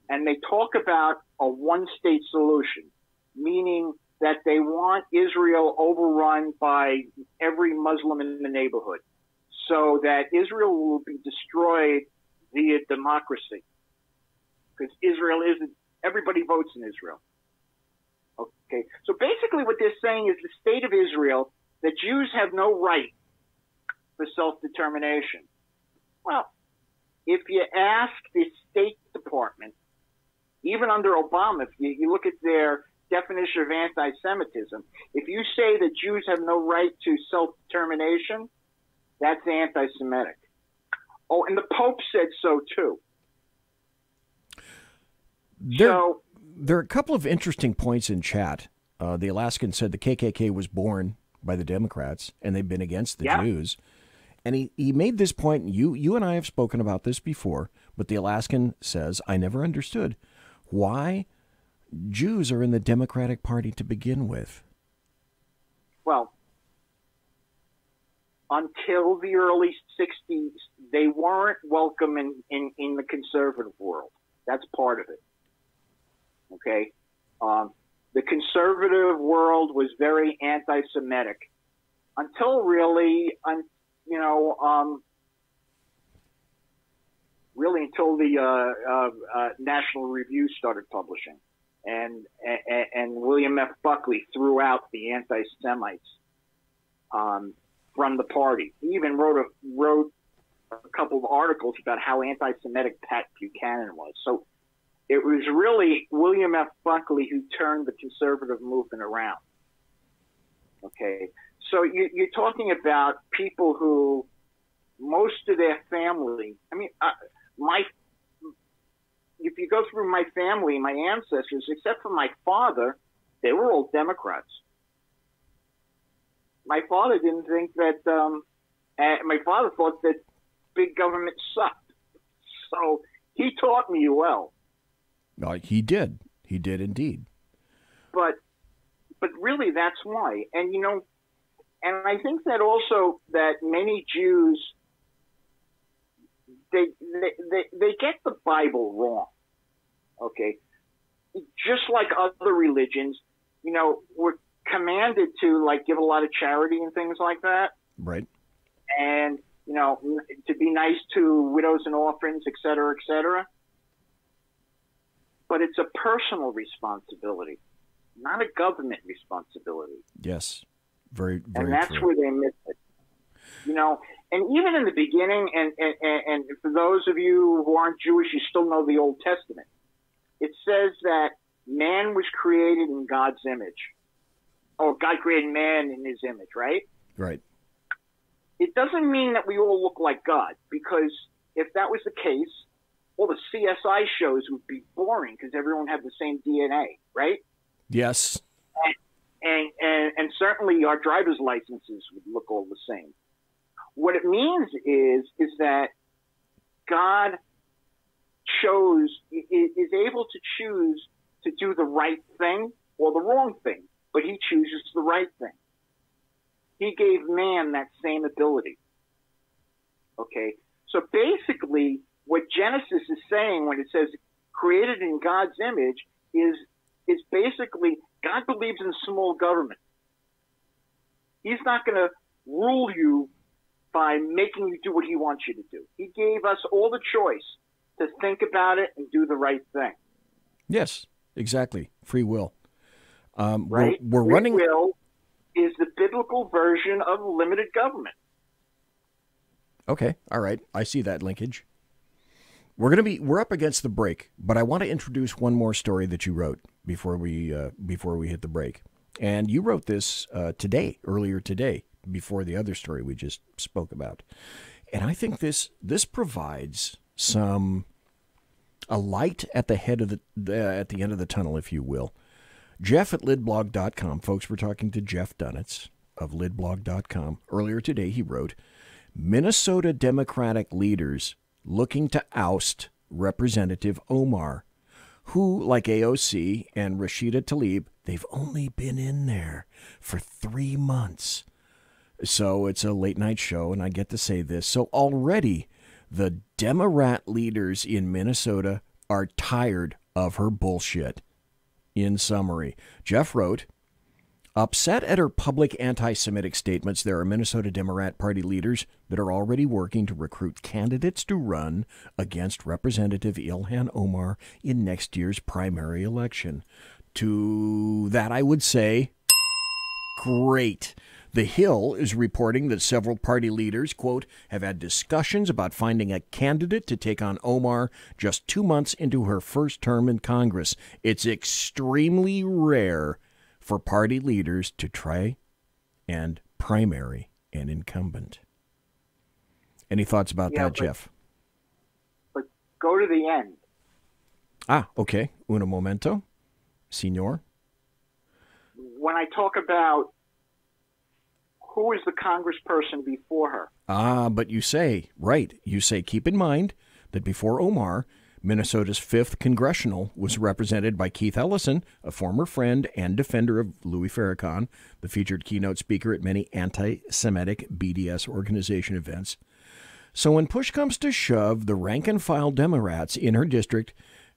And they talk about a one-state solution, meaning that they want Israel overrun by every Muslim in the neighborhood. so that Israel will be destroyed via democracy. Because Israel isn't, everybody votes in Israel. Okay, so basically what they're saying is the state of Israel, that Jews have no right for self-determination. Well, if you ask the State Department, even under Obama, if you look at their definition of anti-Semitism, if you say that Jews have no right to self-determination, that's anti-Semitic. Oh, and the Pope said so too. There are a couple of interesting points in chat. The Alaskan said the KKK was born by the Democrats, and they've been against the Jews. And he made this point, and you and I have spoken about this before, but the Alaskan says, I never understood why Jews are in the Democratic Party to begin with. Well, until the early 60s, they weren't welcome in the conservative world. That's part of it. Okay? The conservative world was very anti-Semitic until really, until the National Review started publishing, and William F. Buckley threw out the anti-Semites from the party. He even wrote a couple of articles about how anti-Semitic Pat Buchanan was. So it was really William F. Buckley who turned the conservative movement around. Okay, so you're talking about people who most of their family. I mean, if you go through my family, my ancestors, except for my father, they were all Democrats. My father didn't think that. My father thought that big government sucked. So he taught me well. He did. He did indeed. But really, that's why. And and I think that also that many Jews they get the Bible wrong. Okay, just like other religions, we're commanded to give a lot of charity and things like that. Right. And to be nice to widows and orphans, et cetera, et cetera. But it's a personal responsibility, not a government responsibility. Yes, very, very and that's true. where they miss it. And even in the beginning, and for those of you who aren't Jewish, you still know the Old Testament. It says that man was created in God's image. Oh, God created man in his image, right? Right. It doesn't mean that we all look like God, because if that was the case, all the CSI shows would be boring because everyone had the same DNA, right? Yes. And certainly our driver's licenses would look all the same. What it means is that God is able to choose to do the right thing or the wrong thing, but he chooses the right thing. He gave man that same ability. Okay? So basically, what Genesis is saying when it says created in God's image is basically God believes in small government. He's not going to rule you by making you do what he wants you to do. He gave us all the choice to think about it and do the right thing. Yes, exactly. Free will. Right? We're Free running. will is the biblical version of limited government. Okay, all right. I see that linkage. We're up against the break, but I want to introduce one more story that you wrote before we hit the break. And you wrote this earlier today, before the other story we just spoke about. And I think this provides a light at the head of at the end of the tunnel, if you will. Jeff at lidblog.com. Folks, we're talking to Jeff Dunitz of lidblog.com. Earlier today, he wrote, Minnesota Democratic leaders looking to oust Representative Omar, who, like AOC and Rashida Tlaib, they've only been in there for 3 months. So it's a late night show, and I get to say this. So already the Democrat leaders in Minnesota are tired of her bullshit. In summary, Jeff wrote, Upset at her public anti-Semitic statements, there are Minnesota Democrat Party leaders that are already working to recruit candidates to run against Representative Ilhan Omar in next year's primary election. To that, I would say, great. The Hill is reporting that several party leaders, quote, have had discussions about finding a candidate to take on Omar just 2 months into her first term in Congress. It's extremely rare for party leaders to try and primary an incumbent. Any thoughts about that, Jeff? But go to the end. Okay. Un momento, senor. When I talk about who is the congressperson before her? But you say, keep in mind that before Omar, Minnesota's 5th Congressional was represented by Keith Ellison, a former friend and defender of Louis Farrakhan, the featured keynote speaker at many anti-Semitic BDS organization events. So when push comes to shove, the rank-and-file Democrats in her district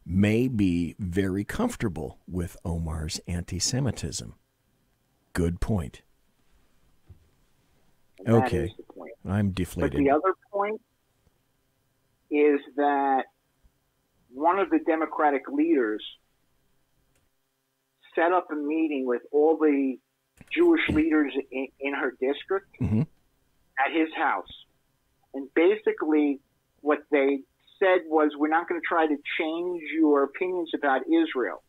may be very comfortable with Omar's anti-Semitism. Good point. Okay, I'm deflated. But the other point is that one of the Democratic leaders set up a meeting with all the Jewish leaders in her district at his house. And basically what they said was, we're not going to try to change your opinions about Israel,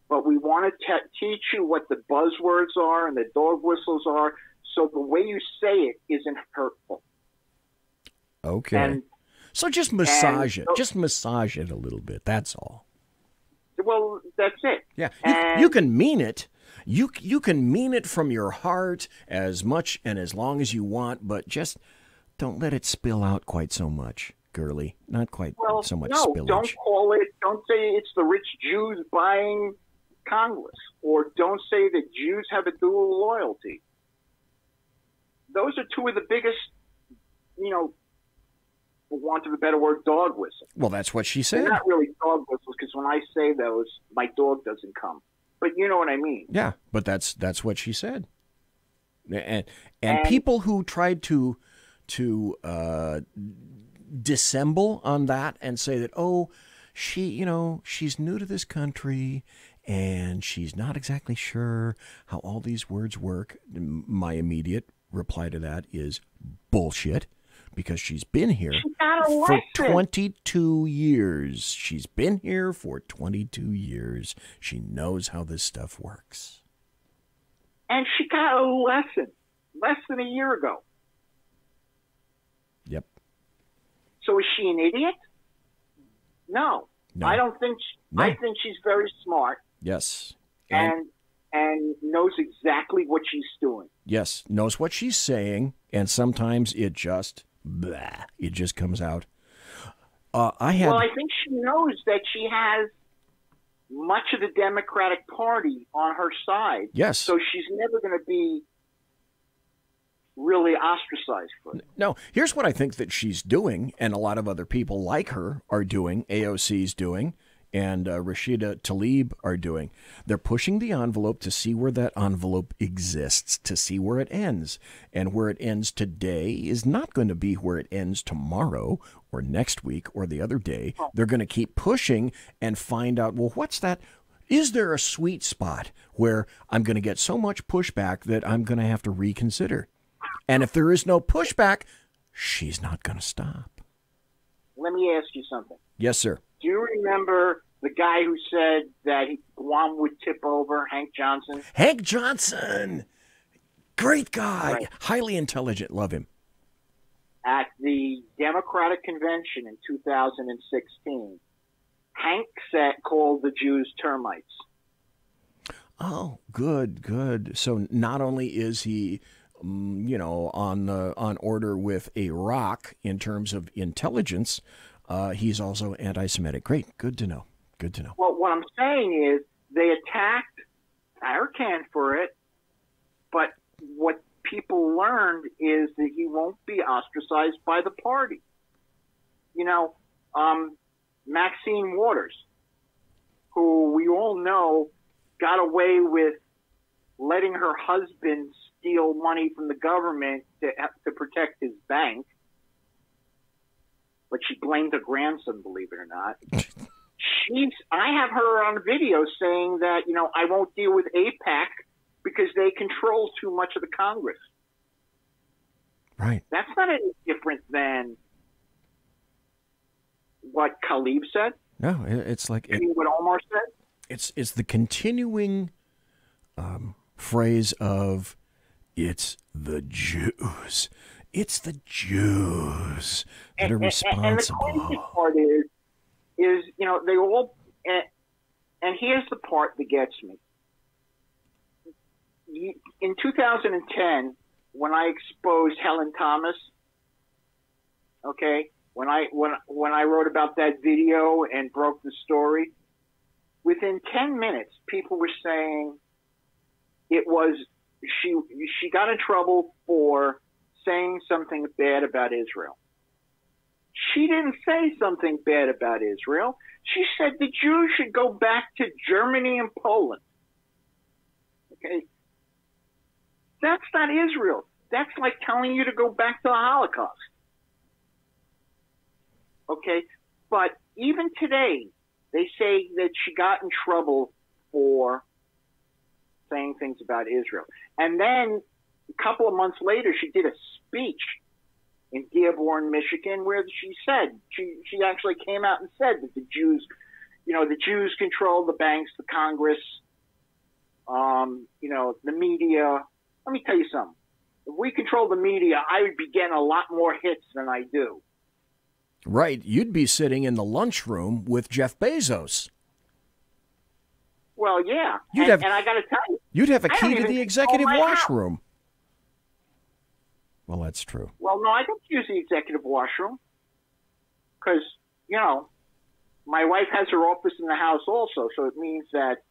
but we want to teach you what the buzzwords are and the dog whistles are, so the way you say it isn't hurtful. Okay. So just massage it. Just massage it a little bit. That's all. Well, that's it. Yeah. You can mean it. You can mean it from your heart as much and as long as you want, but just don't let it spill out quite so much, girly. Not quite so much spillage. Don't say it's the rich Jews buying Congress, or don't say that Jews have a dual loyalty. Those are two of the biggest, for want of a better word, dog whistles. Well, that's what she said. They're not really dog whistles, because when I say those, my dog doesn't come. But you know what I mean. Yeah, but that's what she said. And people who tried to dissemble on that and say that, she's new to this country and she's not exactly sure how all these words work. My immediate reply to that is bullshit, because she's been here for 22 years. She's been here for 22 years. She knows how this stuff works. And she got a lesson less than a year ago. Yep. So is she an idiot? No. I don't think I think she's very smart. Yes. And knows exactly what she's doing. Yes, knows what she's saying, and sometimes it just comes out. Well, I think she knows that she has much of the Democratic Party on her side. Yes. So she's never going to be really ostracized for it. No, here's what I think that she's doing, and a lot of other people like her are doing, AOC's doing, and Rashida Tlaib are doing. They're pushing the envelope to see where that envelope exists, to see where it ends. And where it ends today is not going to be where it ends tomorrow or next week or the other day. They're going to keep pushing and find out, well, what's that? Is there a sweet spot where I'm going to get so much pushback that I'm going to have to reconsider? And if there is no pushback, she's not going to stop. Let me ask you something. Yes, sir. Do you remember the guy who said that Guam would tip over, Hank Johnson? Hank Johnson! Great guy. Right. Highly intelligent. Love him. At the Democratic Convention in 2016, Hank called the Jews termites. Oh, good. So not only is he, on order with a rock in terms of intelligence, he's also anti-Semitic. Great. Good to know. Well, what I'm saying is they attacked Farrakhan for it, but what people learned is that he won't be ostracized by the party. Maxine Waters, who we all know got away with letting her husband steal money from the government to protect his bank. But she blamed her grandson, believe it or not. I have her on video saying that, I won't deal with AIPAC because they control too much of the Congress. Right. That's not any different than what Khalib said. No, it's like what Omar said. It's the continuing phrase of it's the Jews. It's the Jews that are responsible. And the crazy part is they all. And here's the part that gets me. In 2010, when I exposed Helen Thomas, okay, when I wrote about that video and broke the story, within 10 minutes, people were saying it was she got in trouble for saying something bad about Israel. She didn't say something bad about Israel. She said the Jews should go back to Germany and Poland. Okay? That's not Israel. That's like telling you to go back to the Holocaust. Okay? But even today, they say that she got in trouble for saying things about Israel. And then a couple of months later, she did a speech in Dearborn, Michigan, where she said, she actually came out and said that the Jews control the banks, the Congress, the media. Let me tell you something. If we control the media, I would be getting a lot more hits than I do. Right. You'd be sitting in the lunchroom with Jeff Bezos. Well, yeah. And I got to tell you. You'd have a key to the executive washroom. Well, that's true. Well, no, I don't use the executive washroom because, my wife has her office in the house also, so it means that,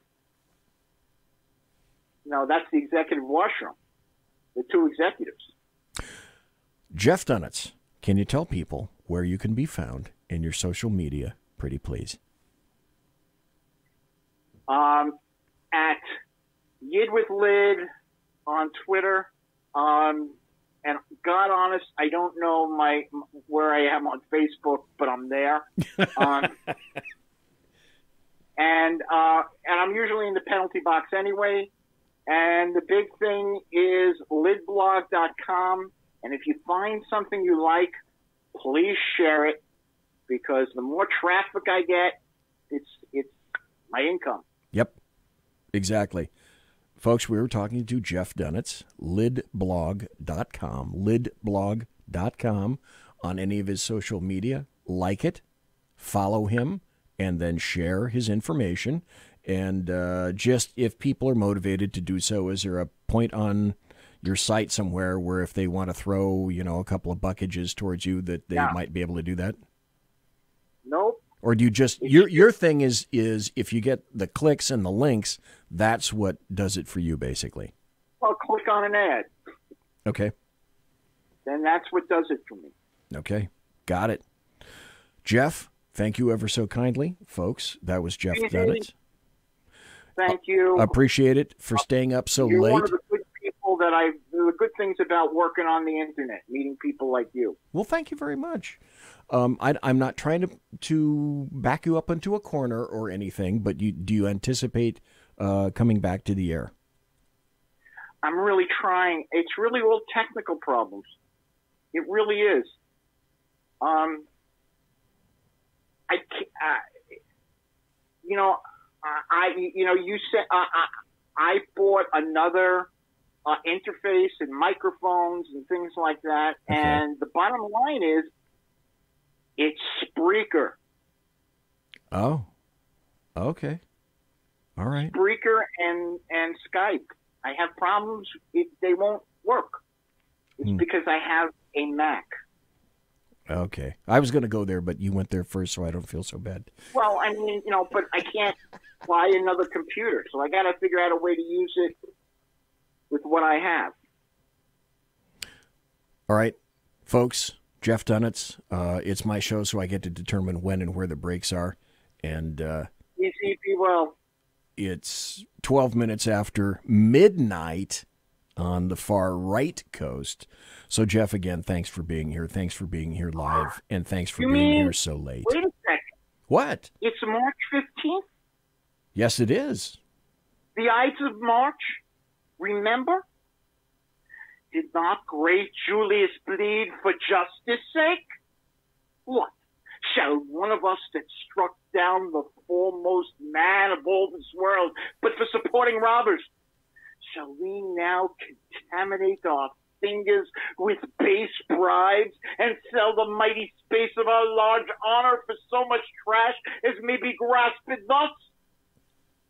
that's the executive washroom, the two executives. Jeff Dunitz, can you tell people where you can be found in your social media, pretty please? At Yid with Lid on Twitter. And God honest, I don't know where I am on Facebook, but I'm there. And I'm usually in the penalty box anyway. And the big thing is lidblog.com. And if you find something you like, please share it, because the more traffic I get, it's my income. Yep, exactly. Folks, we were talking to Jeff Dunitz, lidblog.com, lidblog.com, on any of his social media. Like it, follow him, and then share his information. And just if people are motivated to do so, is there a point on your site somewhere where if they want to throw, a couple of buckages towards you that they might be able to do that? Nope. Or do you just, your thing is if you get the clicks and the links, that's what does it for you, basically? Well, click on an ad. Okay. Then that's what does it for me. Okay. Got it. Jeff, thank you ever so kindly. Folks, that was Jeff Dunitz. Thank you. Appreciate it for staying up so You're late. One of the good people the good things about working on the internet, meeting people like you. Well, thank you very much. I'm not trying to back you up into a corner or anything, but do you anticipate coming back to the air? I'm really trying. It's really all technical problems. It really is. You said I bought another interface and microphones and things like that, okay. And the bottom line is, it's Spreaker. Oh, okay. All right. Spreaker and Skype. I have problems. They won't work. It's because I have a Mac. Okay. I was going to go there, but you went there first, so I don't feel so bad. Well, I mean, but I can't buy another computer, so I got to figure out a way to use it with what I have. All right, folks. Jeff Dunitz. It's my show, so I get to determine when and where the breaks are. And easy, be well. It's 12 minutes after midnight on the far right coast. So, Jeff, again, thanks for being here. Thanks for being here live, and thanks for being here so late. Wait a second. What? It's March 15th? Yes, it is. The Ides of March? Remember? Did not great Julius bleed for justice' sake? What? Shall one of us that struck down the foremost man of all this world, but for supporting robbers, shall we now contaminate our fingers with base bribes and sell the mighty space of our large honor for so much trash as may be grasped thus?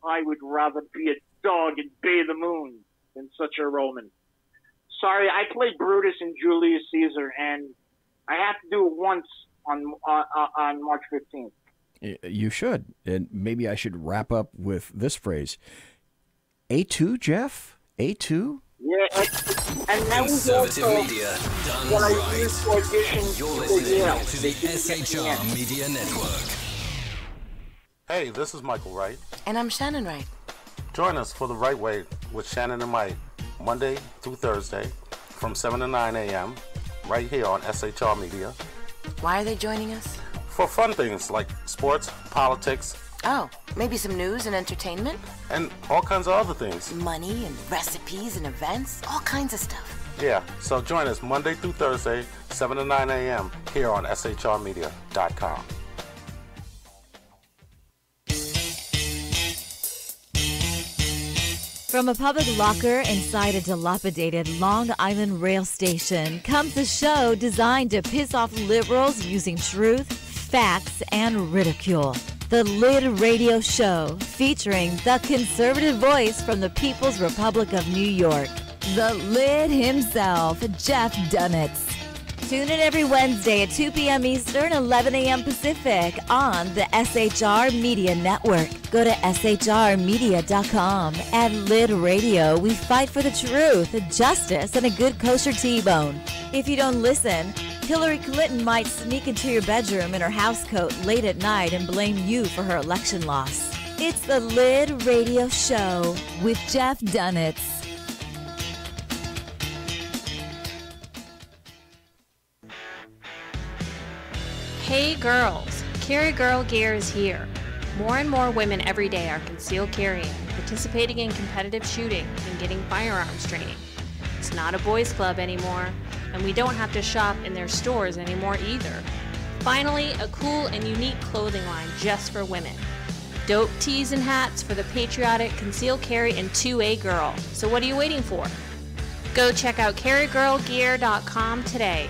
I would rather be a dog and bay the moon than such a Roman. Sorry, I played Brutus and Julius Caesar, and I have to do it once on March 15th. You should, and maybe I should wrap up with this phrase. A2, Jeff? A2? Yeah, and that was Conservative also media done what I right. used to audition You're for listening Yale. to the SHR Media Network. Hey, this is Michael Wright. And I'm Shannon Wright. Join us for The Right Way with Shannon and Mike, Monday through Thursday from 7 to 9 a.m. right here on SHR Media. Why are they joining us? For fun things like sports, politics, Oh, maybe some news and entertainment? and all kinds of other things. Money and recipes and events? All kinds of stuff. Yeah, so join us Monday through Thursday, 7 to 9 a.m. here on shrmedia.com. From a public locker inside a dilapidated Long Island rail station comes a show designed to piss off liberals using truth, facts, and ridicule. The Lid Radio Show, featuring the conservative voice from the People's Republic of New York, the Lid himself, Jeff Dunitz. Tune in every Wednesday at 2 p.m. Eastern, 11 a.m. Pacific on the SHR Media Network. Go to shrmedia.com. At Lid Radio, we fight for the truth, justice, and a good kosher T-bone. If you don't listen, Hillary Clinton might sneak into your bedroom in her housecoat late at night and blame you for her election loss. It's the Lid Radio Show with Jeff Dunitz. Hey girls, Carry Girl Gear is here. More and more women every day are concealed carrying, participating in competitive shooting, and getting firearms training. It's not a boys' club anymore, and we don't have to shop in their stores anymore either. Finally, a cool and unique clothing line just for women. Dope tees and hats for the patriotic concealed carry and 2A girl. So what are you waiting for? Go check out carrygirlgear.com today.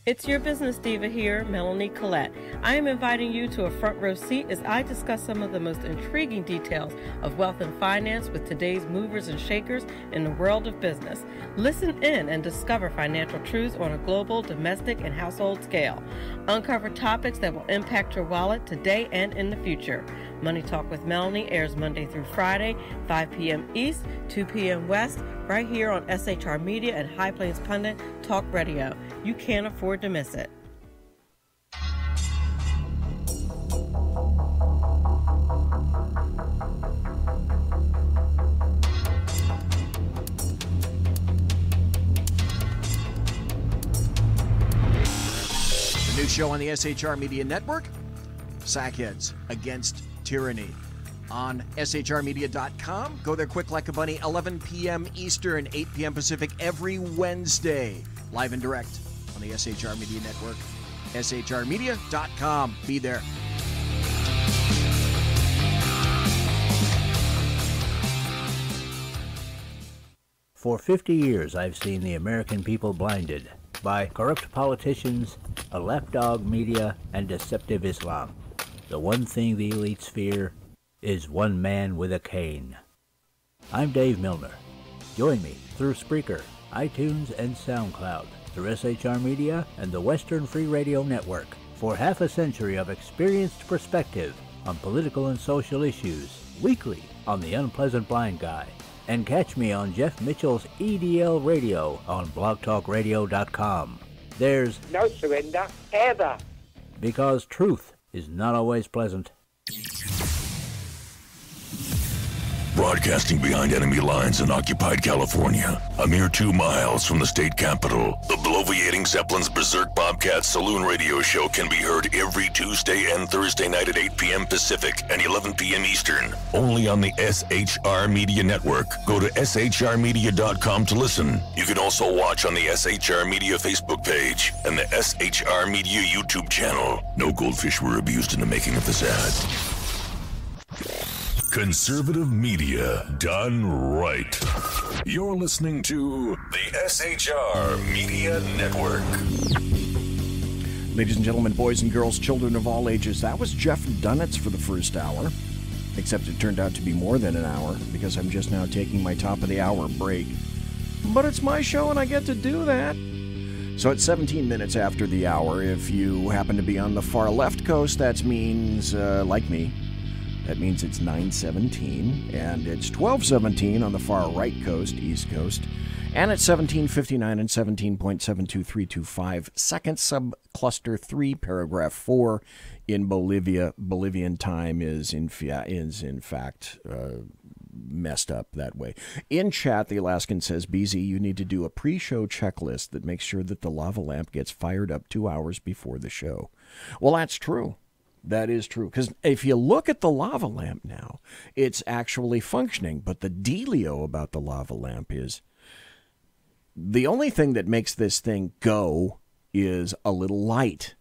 It's your business diva here, Melanie Collette. I am inviting you to a front row seat as I discuss some of the most intriguing details of wealth and finance with today's movers and shakers in the world of business. Listen in and discover financial truths on a global, domestic, and household scale. Uncover topics that will impact your wallet today and in the future. Money Talk with Melanie airs Monday through Friday, 5 p.m. East, 2 p.m. West, right here on SHR Media and High Plains Pundit Talk Radio. You can't afford to miss it. The new show on the SHR Media Network, Sackheads Against Tyranny. On shrmedia.com. Go there quick like a bunny, 11 p.m. Eastern, 8 p.m. Pacific every Wednesday. Live and direct on the SHR Media Network. shrmedia.com. Be there. For 50 years, I've seen the American people blinded by corrupt politicians, a lapdog media, and deceptive Islam. The one thing the elites fear is one man with a cane. I'm Dave Milner. Join me through Spreaker, iTunes, and SoundCloud, through SHR Media and the Western Free Radio Network, for half a century of experienced perspective on political and social issues, weekly on The Unpleasant Blind Guy. And catch me on Jeff Mitchell's EDL Radio on blogtalkradio.com. There's no surrender, ever. Because truth is not always pleasant. Broadcasting behind enemy lines in occupied California, a mere 2 miles from the state capital, the bloviating Zeppelin's Berserk Bobcat Saloon radio show can be heard every Tuesday and Thursday night at 8 p.m. Pacific and 11 p.m. Eastern, only on the SHR Media Network. Go to shrmedia.com to listen. You can also watch on the SHR Media Facebook page and the SHR Media YouTube channel. No goldfish were abused in the making of this ad. Conservative media done right. You're listening to the SHR Media Network. Ladies and gentlemen, boys and girls, children of all ages, that was Jeff Dunitz for the first hour. Except it turned out to be more than an hour, because I'm just now taking my top of the hour break. But it's my show and I get to do that. So it's 17 minutes after the hour. If you happen to be on the far left coast, that means, like me, that means it's 9:17, and it's 12:17 on the far right coast, east coast, and it's 17:59 and 17.72325 seconds, subcluster 3, paragraph 4 in Bolivia. Bolivian time is in fact messed up that way. In chat, the Alaskan says, BZ, you need to do a pre-show checklist that makes sure that the lava lamp gets fired up 2 hours before the show. Well, that's true. That is true. Because if you look at the lava lamp now, it's actually functioning. But the dealio about the lava lamp is the only thing that makes this thing go is a little light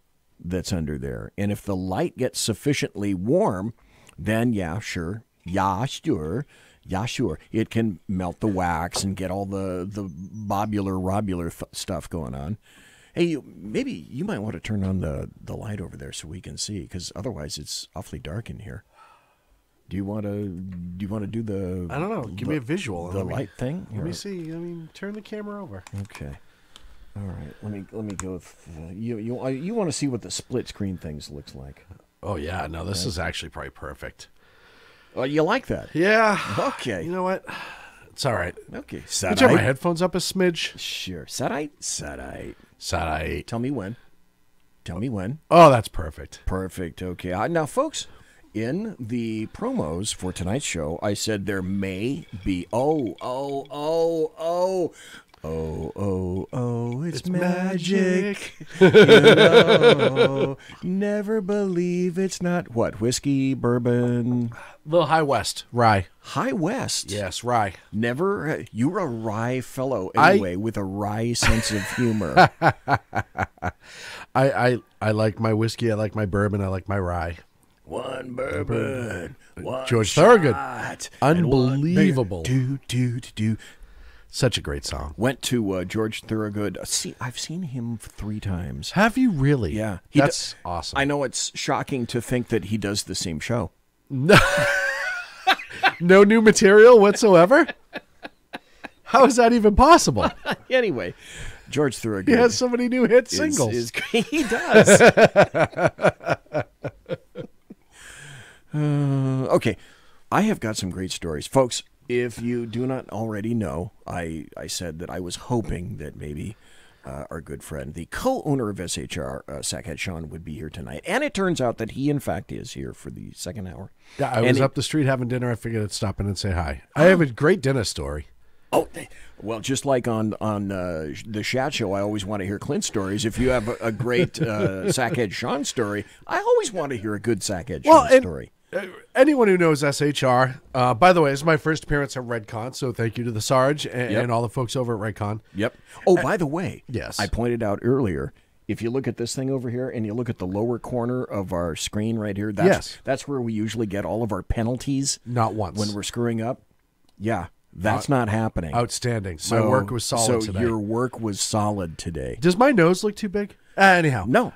that's under there. And if the light gets sufficiently warm, then yeah, sure. It can melt the wax and get all the robular stuff going on. Hey, maybe you might want to turn on the light over there so we can see, because otherwise it's awfully dark in here. Do you want to do the? I don't know. Give me a visual. The light thing. Let me see. I mean, turn the camera over. Okay. All right. Let me go. You want to see what the split screen things looks like? Oh yeah. No, this is actually probably perfect. Oh, you like that? Yeah. Okay. You know what? It's all right. Okay. Can you turn my headphones up a smidge? Sure. Sadite. Tell me when. Oh, that's perfect. Perfect. Okay. Now, folks, in the promos for tonight's show, I said there may be. It's magic. Never believe it's not what? Whiskey, bourbon, little High West rye. High West. Yes, rye. Never. You're a rye fellow anyway, with a wry sense of humor. I like my whiskey. I like my bourbon. I like my rye. One bourbon. One George Thorogood. Shot, unbelievable. Do. Such a great song. Went to George Thorogood. See, I've seen him 3 times. Have you really? Yeah. That's awesome. I know it's shocking to think that he does the same show. No, no new material whatsoever? How is that even possible? Anyway, George Thorogood. He has so many new hit singles. He does. Okay. I have got some great stories. Folks, if you do not already know, I said that I was hoping that maybe our good friend, the co-owner of SHR, Sackhead Sean, would be here tonight. And it turns out that he, in fact, is here for the second hour. Yeah, I was up the street having dinner. I figured I'd stop in and say hi. I have a great dinner story. Oh, well, just like on the Shat Show, I always want to hear Clint stories. If you have a great Sackhead Sean story, I always want to hear a good Sackhead Sean story. Anyone who knows SHR, by the way, it's my first appearance at RedCon, so thank you to the Sarge and all the folks over at RedCon. Yep. Oh, by the way, yes, I pointed out earlier, if you look at this thing over here and you look at the lower corner of our screen right here, that's where we usually get all of our penalties. Not once. When we're screwing up. Yeah, that's not happening. Outstanding. My work was solid today. So your work was solid today. Does my nose look too big? Anyhow. No.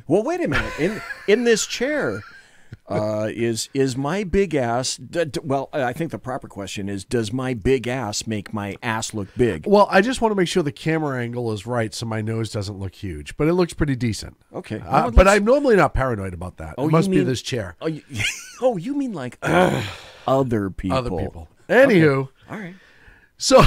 Well, wait a minute. In this chair... is my big ass? Well, I think the proper question is: does my big ass make my ass look big? Well, I just want to make sure the camera angle is right, so my nose doesn't look huge, but it looks pretty decent. Okay, but I'm normally not paranoid about that. It must be this chair. You mean like other people? Other people. Anywho, okay. All right. So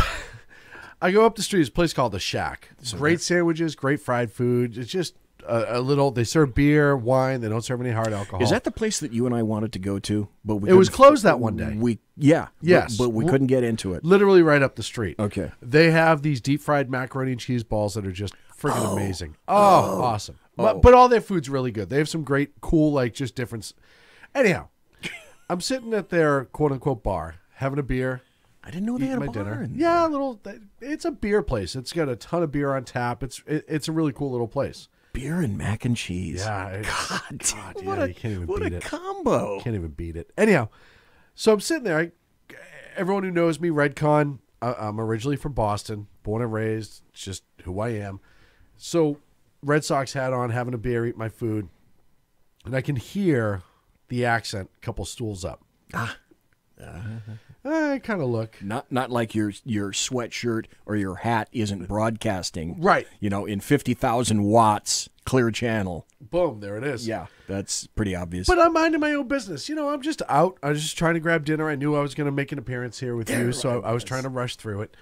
I go up the street. It's a place called the Shack. Great sandwiches, great fried food. It's just a little. They serve beer, wine. They don't serve any hard alcohol. Is that the place that you and I wanted to go to? But it was closed that one day. Yes, but we couldn't get into it. Literally right up the street. Okay. They have these deep fried macaroni and cheese balls that are just freaking amazing. Awesome. But all their food's really good. They have some great, cool, like just different. Anyhow, I'm sitting at their quote unquote bar, having a beer. I didn't know they had a bar dinner. in there. Yeah, a little. It's a beer place. It's got a ton of beer on tap. It's a really cool little place. Beer and mac and cheese. Yeah. God, you can't even what beat a it. combo. Can't even beat it. Anyhow, so I'm sitting there. Everyone who knows me, Redcon, I'm originally from Boston, born and raised. It's just who I am. So Red Sox hat on, having a beer, eat my food, and I can hear the accent a couple stools up. I kind of look. Not like your sweatshirt or your hat isn't broadcasting. Right. In 50,000 watts, clear channel. Boom, there it is. Yeah, that's pretty obvious. But I'm minding my own business. I'm just out. I was just trying to grab dinner. I knew I was going to make an appearance here with you, so I was trying to rush through it.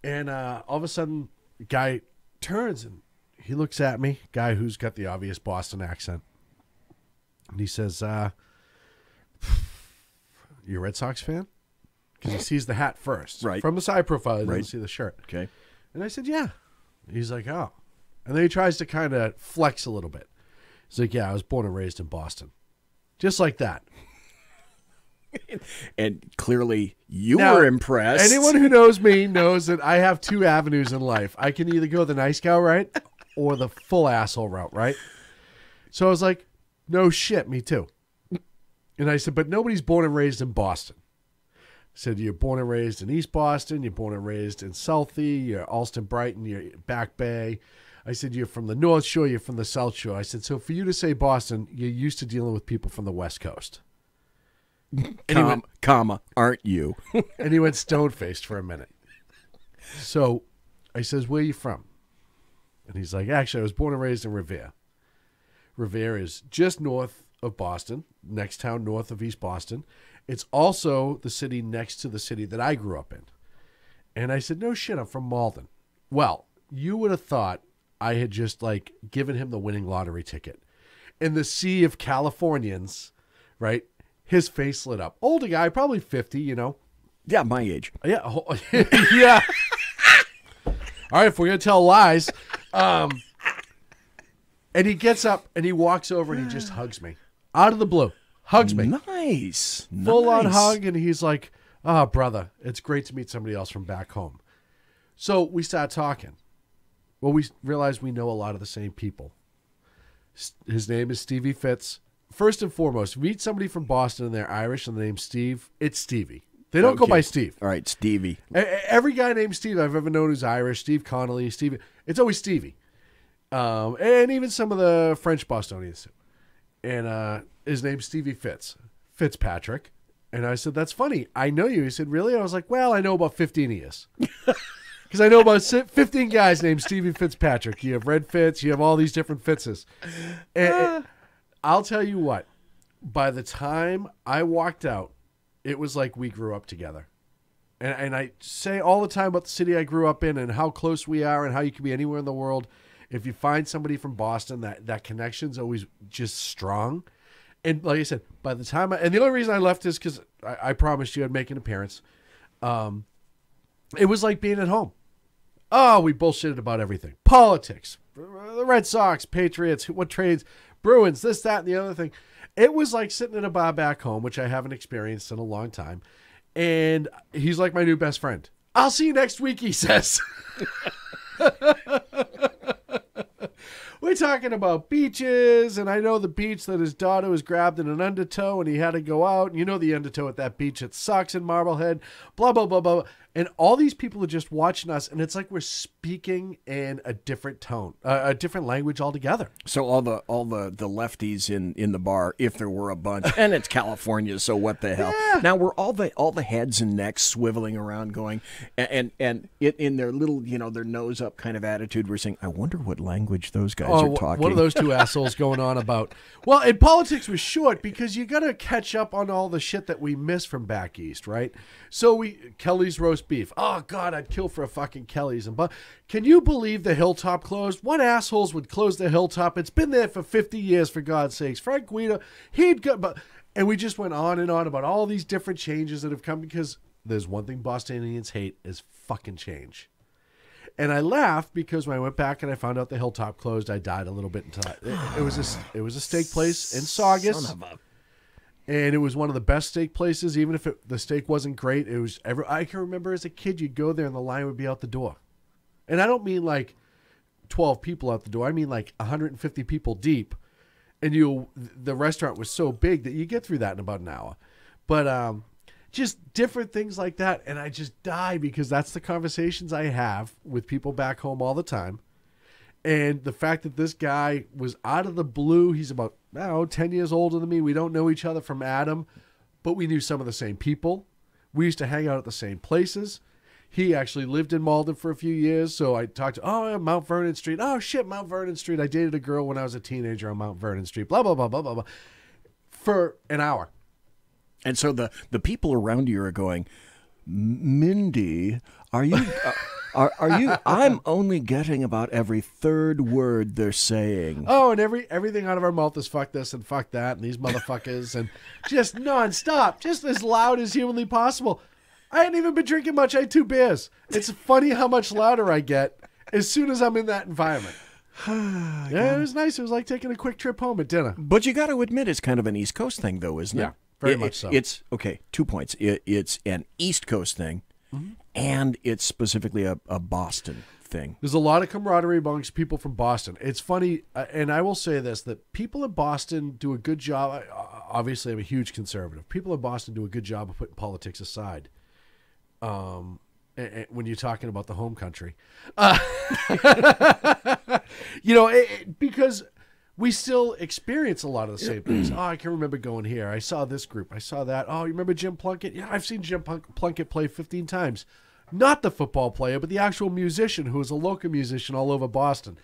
And all of a sudden, a guy turns and he looks at me, guy who's got the obvious Boston accent. And he says, you a Red Sox fan? Because he sees the hat first. Right. From the side profile, he doesn't Right. see the shirt. Okay. And I said, yeah. He's like, oh. And then he tries to kind of flex a little bit. He's like, yeah, I was born and raised in Boston. Just like that. And clearly you Now, were impressed. Anyone who knows me knows that I have two avenues in life. I can either go the nice guy route or the full asshole route, right? So I was like, no shit, me too. And I said, but nobody's born and raised in Boston. I said, you're born and raised in East Boston, you're born and raised in Southie, you're Alston Brighton, you're Back Bay. I said, you're from the North Shore, you're from the South Shore. I said, so for you to say Boston, you're used to dealing with people from the West Coast. Aren't you? And he went stone-faced for a minute. So I says, where are you from? And he's like, actually, I was born and raised in Revere. Revere is just north of Boston, next town north of East Boston. It's also the city next to the city that I grew up in. And I said, no shit, I'm from Malden. Well, you would have thought I had just given him the winning lottery ticket. In the sea of Californians, right? His face lit up. Older guy, probably 50, Yeah, my age. Yeah. Yeah. All right, if we're going to tell lies. And he gets up and he walks over and he just hugs me. Out of the blue. Hugs me. Nice. Full on hug. And he's like, oh, brother, it's great to meet somebody else from back home. So we start talking. Well, we realize we know a lot of the same people. His name is Stevie Fitz. First and foremost, meet somebody from Boston and they're Irish and the name's Steve, it's Stevie. They don't go by Steve. All right, Stevie. Every guy named Steve I've ever known who's Irish, Steve Connolly, Stevie, it's always Stevie. And even some of the French Bostonians. And his name's Stevie Fitzpatrick. And I said, that's funny. I know you. He said, really? I was like, well, I know about 15 of you. Because I know about 15 guys named Stevie Fitzpatrick. You have Red Fitz. You have all these different Fitzes. And I'll tell you what. By the time I walked out, it was like we grew up together. And I say all the time about the city I grew up in and how close we are and how you can be anywhere in the world. If you find somebody from Boston, that connection's always just strong. And like I said, by the time and the only reason I left is because I promised you I'd make an appearance. It was like being at home. Oh, we bullshitted about everything. Politics, the Red Sox, Patriots, what trades, Bruins, this, that, and the other thing. It was like sitting in a bar back home, which I haven't experienced in a long time. And he's like my new best friend. I'll see you next week, he says. We're talking about beaches, and I know the beach that his daughter was grabbed in an undertow, and he had to go out. And you know the undertow at that beach, it sucks in Marblehead, blah, blah, blah, blah. And all these people are just watching us, and it's like we're speaking in a different tone, a different language altogether. So all the lefties in the bar, if there were a bunch, and it's California, so what the hell? Yeah. Now were all the heads and necks swiveling around, going, and it in their little their nose up kind of attitude, we're saying, I wonder what language those guys you're talking. One of those two assholes going on about. Well, and politics was short because you got to catch up on all the shit that we missed from back east, right? So Kelly's roast beef. Oh God, I'd kill for a fucking Kelly's. Can you believe the Hilltop closed? What assholes would close the Hilltop? It's been there for 50 years, for God's sakes. Frank Guido, and we just went on and on about all these different changes that have come, because there's one thing Bostonians hate is fucking change. And I laughed because when I went back and I found out the Hilltop closed, I died a little bit until it was a steak place in Saugus, and it was one of the best steak places. Even if the steak wasn't great, I can remember as a kid you'd go there and the line would be out the door, and I don't mean like 12 people out the door. I mean like 150 people deep, and the restaurant was so big that you get through that in about an hour, but just different things like that. And I just die because that's the conversations I have with people back home all the time. And the fact that this guy was out of the blue, he's about 10 years older than me. We don't know each other from Adam, but we knew some of the same people. We used to hang out at the same places. He actually lived in Malden for a few years. So I talked to, Mount Vernon Street. Oh shit, Mount Vernon Street. I dated a girl when I was a teenager on Mount Vernon Street, blah, blah, blah, blah, blah, blah, for an hour. And so the people around you are going, Mindy, are you, are you, I'm only getting about every third word they're saying. Oh, and everything out of our mouth is fuck this and fuck that and these motherfuckers and just nonstop, just as loud as humanly possible. I hadn't even been drinking much. I had 2 beers. It's funny how much louder I get as soon as I'm in that environment. Yeah, it was nice. It was like taking a quick trip home at dinner. But you got to admit, it's kind of an East Coast thing, though, isn't it? Yeah. Very much so. It's, okay, 2 points. It's an East Coast thing, and it's specifically a Boston thing. There's a lot of camaraderie amongst people from Boston. It's funny, and I will say this, that people in Boston do a good job. Obviously, I'm a huge conservative. People in Boston do a good job of putting politics aside when you're talking about the home country. Because we still experience a lot of the same things. Oh, I can remember going here. I saw this group. I saw that. Oh, you remember Jim Plunkett? Yeah, I've seen Jim Plunkett play 15 times. Not the football player, but the actual musician who was a local musician all over Boston.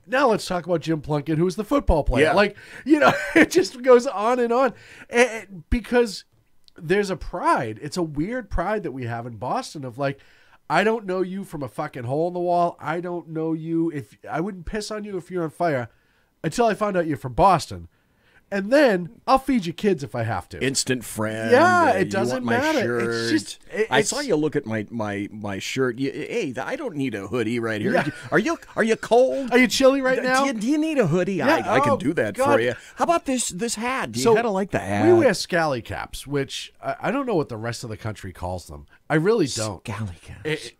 Now let's talk about Jim Plunkett, who was the football player. Yeah. It just goes on and on. Because there's a pride. It's a weird pride that we have in Boston of like, I don't know you from a fucking hole in the wall. I don't know you. I wouldn't piss on you if you're on fire. Until I found out you're from Boston. And then I'll feed you kids if I have to. Instant friend. Yeah, it doesn't you want my matter. Shirt. It's just, I saw you look at my shirt. Hey, I don't need a hoodie right here. Yeah. Are you cold? Are you chilly right now? Do you need a hoodie? Yeah, I can do that God. for you. How about this hat? Do you kind of like the hat? We wear scally caps, which I don't know what the rest of the country calls them. I really don't. Scally caps.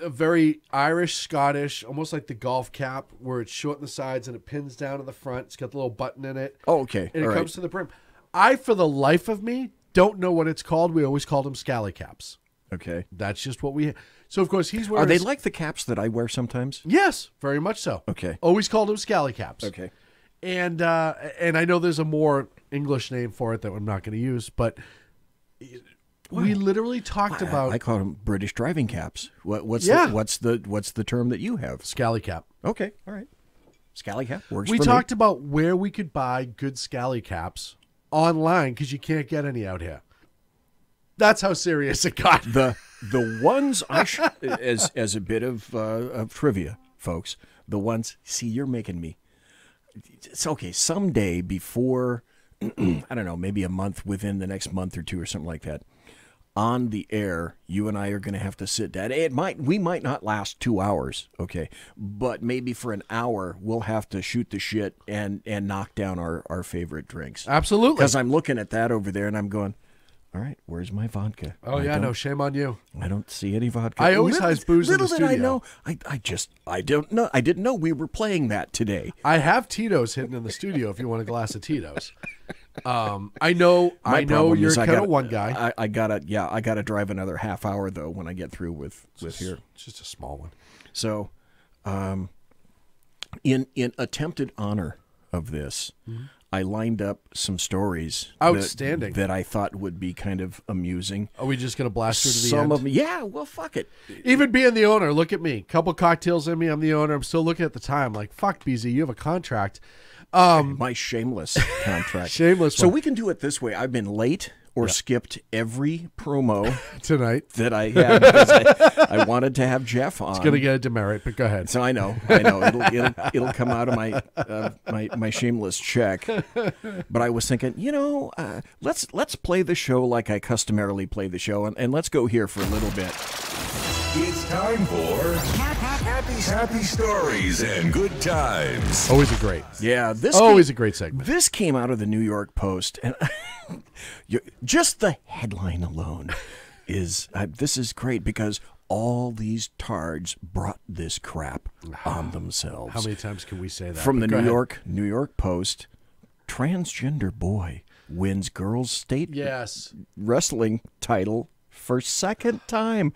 A very Irish, Scottish, almost like the golf cap, where it's short in the sides and it pins down in the front. It's got the little button in it. Oh, okay. And it All comes right. to the brim. I, for the life of me, don't know what it's called. We always called them scally caps. Okay. That's just what we... So, of course, he's wearing... Are they like the caps that I wear sometimes? Yes, very much so. Okay. Always called them scally caps. Okay. And I know there's a more English name for it that I'm not going to use, but... We literally talked about... I call them British driving caps. What's the term that you have? Scally cap. Okay, all right. Scally cap works We for talked about where we could buy good scally caps online because you can't get any out here. That's how serious it got. The ones as a bit of trivia, folks. The ones. See, you're making me. It's okay. Someday before, I don't know, maybe a month within the next month or two or something like that. On the air, you and I are going to have to sit down. We might not last 2 hours, okay, but maybe for an hour we'll have to shoot the shit and knock down our favorite drinks. Absolutely. Because I'm looking at that over there and I'm going, all right, where's my vodka? Oh, no, shame on you. I don't see any vodka. I always hide booze in the studio. Little did I know. I don't know. I didn't know we were playing that today. I have Tito's hidden in the studio if you want a glass of Tito's. I know you're kind of one guy. I gotta drive another half hour though when I get through with here. Just a small one. So, in attempted honor of this, I lined up some stories Outstanding. that I thought would be kind of amusing. Are we just going to blast through to the Some end? of them, yeah, well, fuck it. Even being the owner, look at me. Couple cocktails in me, I'm the owner. I'm still looking at the time like, fuck, BZ, you have a contract. My shameless contract. Shameless So one. we can do it this way. I've been late or skipped every promo tonight that I had because I wanted to have Jeff on. It's going to get a demerit, but go ahead. So I know. It'll come out of my shameless check. But I was thinking, let's play the show like I customarily play the show, and let's go here for a little bit. It's time for happy stories and good times. Always a great. Yeah, a great segment. This came out of the New York Post, and just the headline alone is this is great because all these tards brought this crap on themselves. How many times can we say that? From the Go New York Post, transgender boy wins girls' state wrestling title for second time.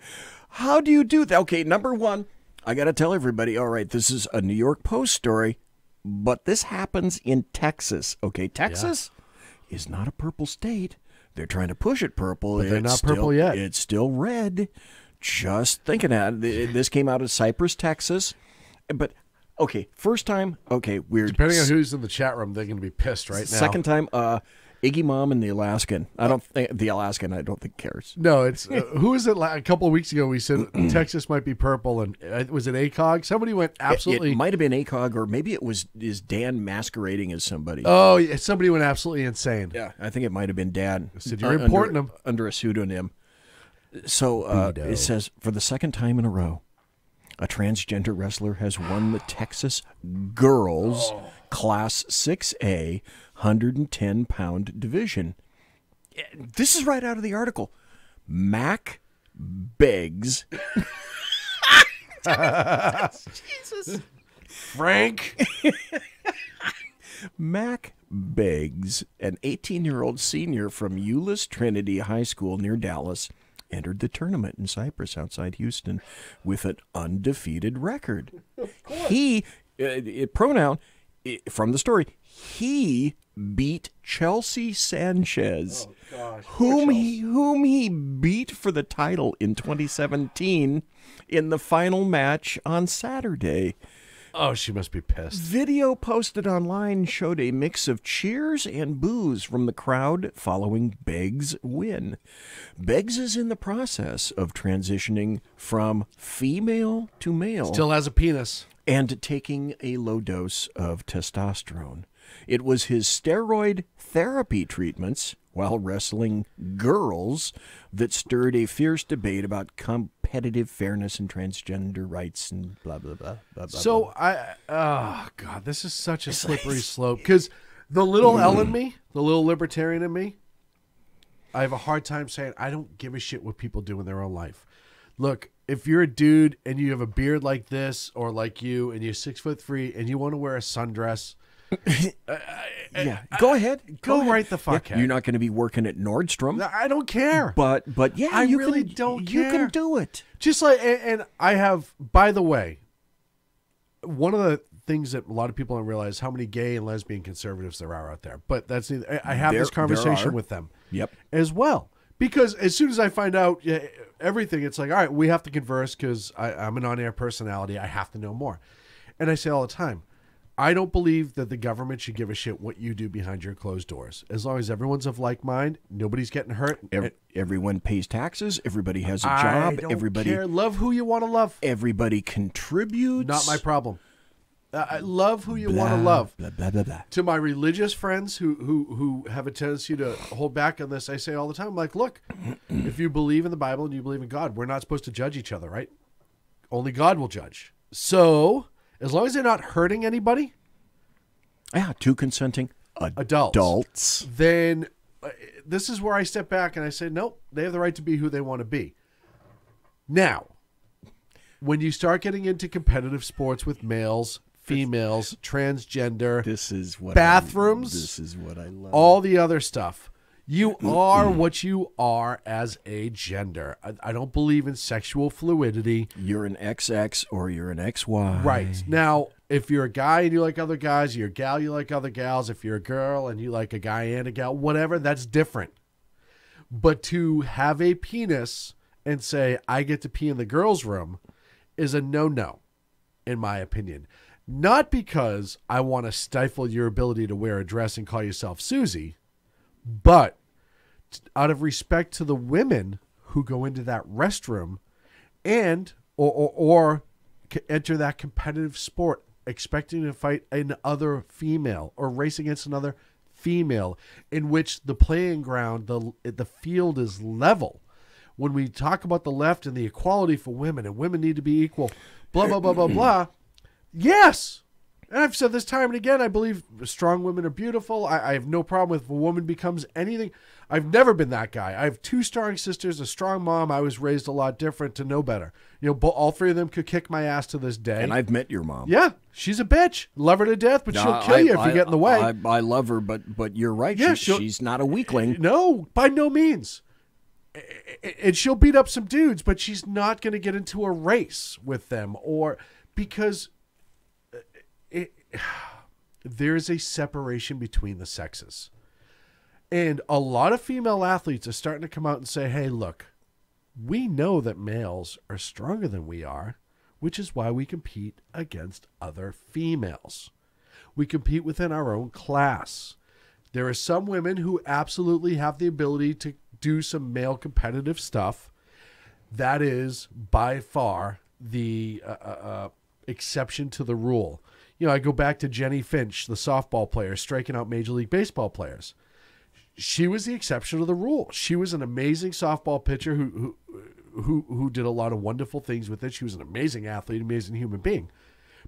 How do you do that? Okay, number one, I got to tell everybody, all right, this is a New York Post story, but this happens in Texas. Okay, Texas is not a purple state. They're trying to push it purple. But they're not purple yet. It's still red. Just thinking that. This came out of Cypress, Texas. But, okay, first time, okay, weird. Depending on who's in the chat room, they're going to be pissed right now. Second time, Iggy Mom and the Alaskan. I don't think cares. No, it's who is it? A couple of weeks ago, we said Texas might be purple, and was it ACOG? Somebody went absolutely. It might have been ACOG, or maybe it was Dan masquerading as somebody. Oh, yeah, somebody went absolutely insane. Yeah, I think it might have been Dan. Said you're importing them under a pseudonym. So it says for the second time in a row, a transgender wrestler has won the Texas Girls Class 6A 110-pound division. This is right out of the article. Mac Beggs. Jesus. Frank. Mac Beggs, an 18-year-old senior from Euless Trinity High School near Dallas, entered the tournament in Cypress outside Houston with an undefeated record. He, pronoun, from the story, he beat Chelsea Sanchez, whom he beat for the title in 2017 in the final match on Saturday. Oh, she must be pissed. Video posted online showed a mix of cheers and boos from the crowd following Beggs' win. Beggs is in the process of transitioning from female to male. Still has a penis. And taking a low dose of testosterone. It was his steroid therapy treatments while wrestling girls that stirred a fierce debate about competitive fairness and transgender rights and blah, blah, blah, blah, blah. So, God, this is such a slippery slope. Because the little L in me, the little libertarian in me, I have a hard time saying I don't give a shit what people do in their own life. Look, if you're a dude and you have a beard like this or like you and you're 6'3" and you want to wear a sundress, go ahead. Go right the fuck ahead. You're not going to be working at Nordstrom. I don't care. But yeah, I you really can, don't care. You can do it. Just like, and I have, by the way, one of the things that a lot of people don't realize how many gay and lesbian conservatives there are out there. But that's I have this conversation with them. Yep. As well. Because as soon as I find out everything, it's like, all right, we have to converse because I'm an on-air personality. I have to know more. And I say all the time, I don't believe that the government should give a shit what you do behind your closed doors. As long as everyone's of like mind, nobody's getting hurt. Everyone pays taxes. Everybody has a job. I don't care. Love who you want to love. Everybody contributes. Not my problem. I love who you want to love. Blah, blah, blah, blah. To my religious friends who have a tendency to hold back on this, I say all the time, like, look, if you believe in the Bible and you believe in God, we're not supposed to judge each other, right? Only God will judge. So, as long as they're not hurting anybody. Yeah, two consenting adults. Then this is where I step back and I say, nope, they have the right to be who they want to be. Now, when you start getting into competitive sports with males, females, transgender, this is what bathrooms, this is what I love. All the other stuff. You are what you are as a gender. I don't believe in sexual fluidity. You're an XX or you're an XY. Right. Now, if you're a guy and you like other guys, you're a gal, you like other gals. If you're a girl and you like a guy and a gal, whatever, that's different. But to have a penis and say, I get to pee in the girls' room is a no-no, in my opinion. Not because I want to stifle your ability to wear a dress and call yourself Susie, but out of respect to the women who go into that restroom and or enter that competitive sport expecting to fight another female or race against another female, in which the playing ground, the field is level. When we talk about the left and the equality for women and women need to be equal, blah, blah, blah, blah, blah. Yes. And I've said this time and again, I believe strong women are beautiful. I have no problem with if a woman becomes anything. I've never been that guy. I have two strong sisters, a strong mom. I was raised a lot different to know better. You know, all three of them could kick my ass to this day. And I've met your mom. Yeah, she's a bitch. Love her to death, but she'll kill you if you get in the way. I love her, but you're right. Yeah, she's not a weakling. No, by no means. And she'll beat up some dudes, but she's not going to get into a race with them, or because there's a separation between the sexes. And a lot of female athletes are starting to come out and say, hey, look, we know that males are stronger than we are, which is why we compete against other females. We compete within our own class. There are some women who absolutely have the ability to do some male competitive stuff. That is by far the exception to the rule. You know, I go back to Jenny Finch, the softball player, striking out Major League Baseball players. She was the exception to the rule. She was an amazing softball pitcher who did a lot of wonderful things with it. She was an amazing athlete, amazing human being.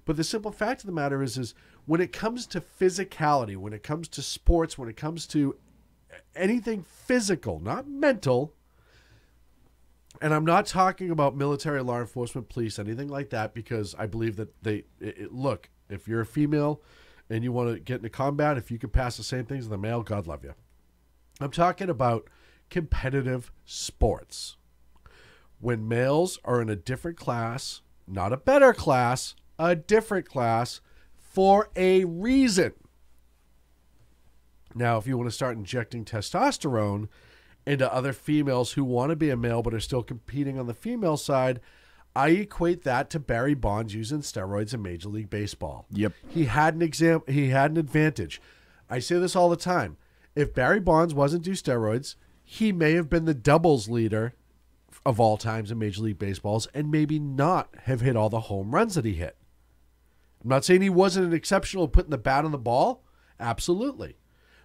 But the simple fact of the matter is when it comes to physicality, when it comes to sports, when it comes to anything physical, not mental, and I'm not talking about military, law enforcement, police, anything like that, because I believe that look, if you're a female and you want to get into combat, if you can pass the same things as the male, God love you. I'm talking about competitive sports. When males are in a different class, not a better class, a different class, for a reason. Now, if you want to start injecting testosterone into other females who want to be a male but are still competing on the female side, I equate that to Barry Bonds using steroids in Major League Baseball. Yep. He had an advantage. I say this all the time. If Barry Bonds wasn't do steroids, he may have been the doubles leader of all times in Major League Baseballs and maybe not have hit all the home runs that he hit. I'm not saying he wasn't an exceptional at putting the bat on the ball. Absolutely.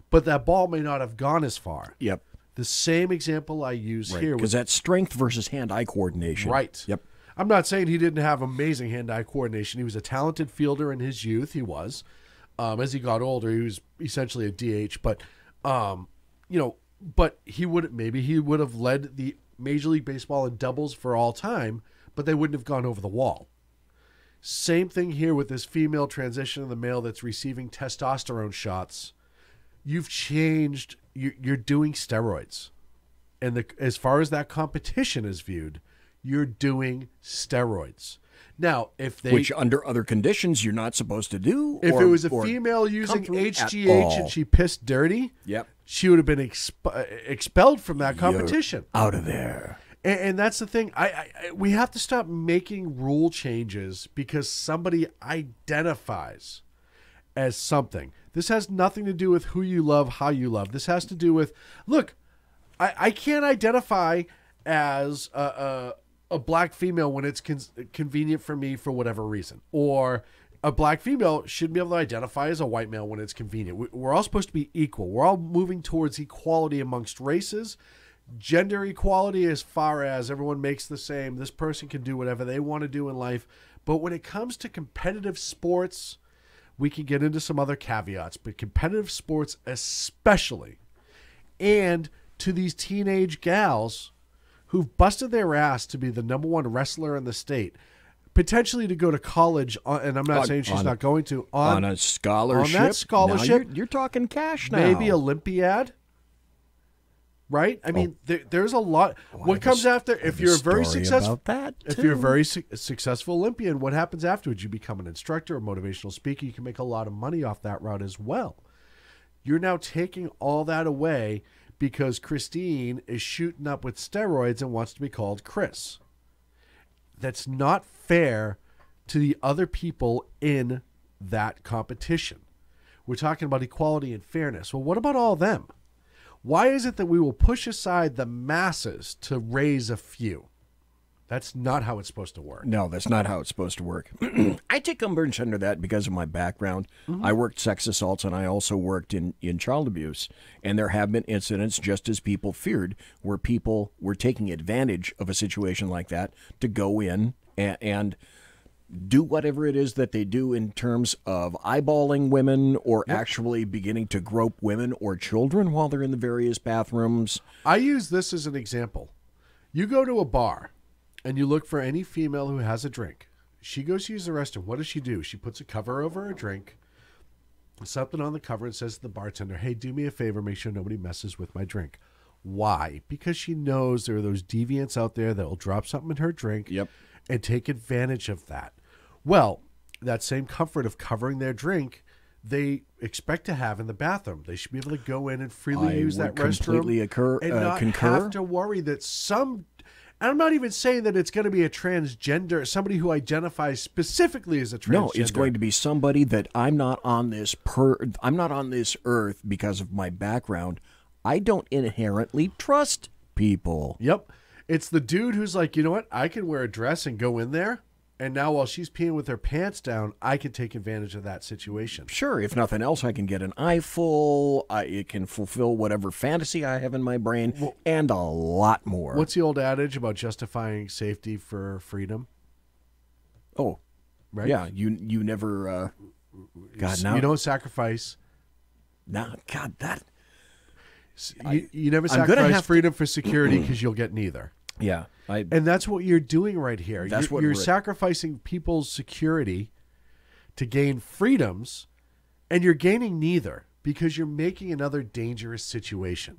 But that ball may not have gone as far. Yep. The same example I use here. Because that's strength versus hand-eye coordination. Right. Yep. I'm not saying he didn't have amazing hand-eye coordination. He was a talented fielder in his youth. He was. As he got older, he was essentially a DH. But, but he would have led the Major League Baseball in doubles for all time, but they wouldn't have gone over the wall. Same thing here with this female transition of the male that's receiving testosterone shots. You've changed. You're doing steroids, and as far as that competition is viewed, you're doing steroids. Now, which under other conditions you're not supposed to do. If it was a female using HGH and she pissed dirty, yep, she would have been expelled from that competition. You're out of there. And that's the thing. We have to stop making rule changes because somebody identifies as something. This has nothing to do with who you love, how you love. This has to do with, look, I can't identify as a black female when it's convenient for me for whatever reason. Or a black female should be able to identify as a white male when it's convenient. We're all supposed to be equal. We're all moving towards equality amongst races. Gender equality as far as everyone makes the same. This person can do whatever they want to do in life. But when it comes to competitive sports, we can get into some other caveats, but competitive sports especially, and to these teenage gals who've busted their ass to be the #1 wrestler in the state, potentially to go to college, and I'm not saying she's not going to, on a scholarship. On that scholarship. Now you're talking cash now. Maybe Olympiad. right? I mean, there's a lot. What comes after? If you're a very successful, if you're a very successful Olympian, what happens afterwards? You become an instructor, a motivational speaker. You can make a lot of money off that route as well. You're now taking all that away because Christine is shooting up with steroids and wants to be called Chris. That's not fair to the other people in that competition. We're talking about equality and fairness. Well, what about all them? Why is it that we will push aside the masses to raise a few? That's not how it's supposed to work. No, that's not how it's supposed to work. I take umbrage under that because of my background. I worked sex assaults, and I also worked in child abuse. And there have been incidents, just as people feared, where people were taking advantage of a situation like that to go in and do whatever it is that they do in terms of eyeballing women or actually beginning to grope women or children while they're in the various bathrooms. I use this as an example. You go to a bar and you look for any female who has a drink. She goes to use the restroom. What does she do? She puts a cover over her drink, something on the cover, and says to the bartender, hey, do me a favor, make sure nobody messes with my drink. Why? Because she knows there are those deviants out there that will drop something in her drink and take advantage of that. Well, that same comfort of covering their drink, they expect to have in the bathroom. They should be able to go in and freely use that restroom and not have to worry that some... And I'm not even saying that it's going to be a transgender, somebody who identifies specifically as a transgender. No, it's going to be somebody that I'm not on this earth because of my background. I don't inherently trust people. Yep. It's the dude who's like, you know what? I can wear a dress and go in there. And now while she's peeing with her pants down, I can take advantage of that situation. Sure, if nothing else, I can get an eyeful. It can fulfill whatever fantasy I have in my brain, and a lot more. What's the old adage about justifying safety for freedom? Oh, right. Yeah, you never. You don't sacrifice. No, God, that. You never sacrifice freedom for security because you'll get neither. Yeah. And that's what you're doing right here. You're sacrificing people's security to gain freedoms, and you're gaining neither because you're making another dangerous situation.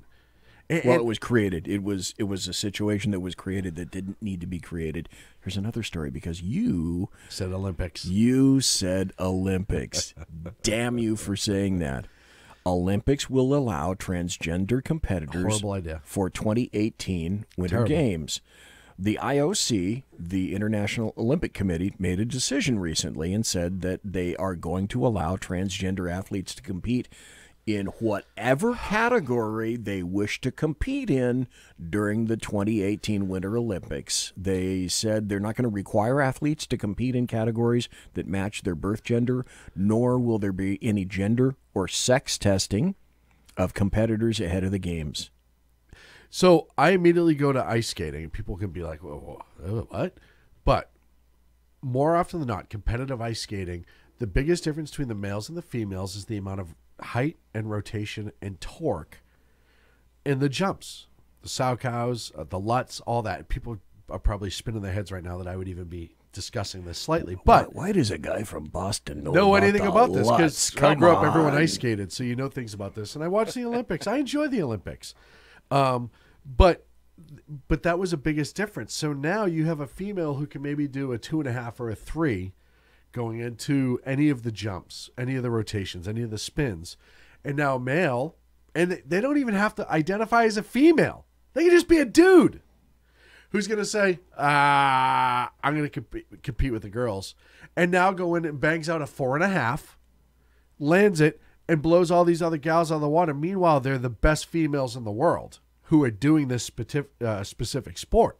It was created. It was a situation that was created that didn't need to be created. Here's another story because you said Olympics. You said Olympics. Damn you for saying that. Olympics will allow transgender competitors horrible idea. For 2018 Winter Games. The IOC, the International Olympic Committee, made a decision recently and said that they are going to allow transgender athletes to compete in whatever category they wish to compete in during the 2018 Winter Olympics. They said they're not going to require athletes to compete in categories that match their birth gender, nor will there be any gender or sex testing of competitors ahead of the games. So I immediately go to ice skating. People can be like, whoa, what? But more often than not, competitive ice skating, the biggest difference between the males and the females is the amount of height and rotation and torque in the jumps. The sow cows, the Lutz, all that. People are probably spinning their heads right now that I would even be discussing this slightly. But why does a guy from Boston know anything about this? Because I grew up, everyone ice skated, so you know things about this. And I watch the Olympics. I enjoy the Olympics. But that was the biggest difference. So now you have a female who can maybe do a 2.5 or a 3 going into any of the jumps, any of the rotations, any of the spins. And now male, and they don't even have to identify as a female. They can just be a dude who's going to say, I'm going to compete with the girls. And now go in and bangs out a 4.5, lands it, and blows all these other gals out of the water. Meanwhile, they're the best females in the world who are doing this specific sport.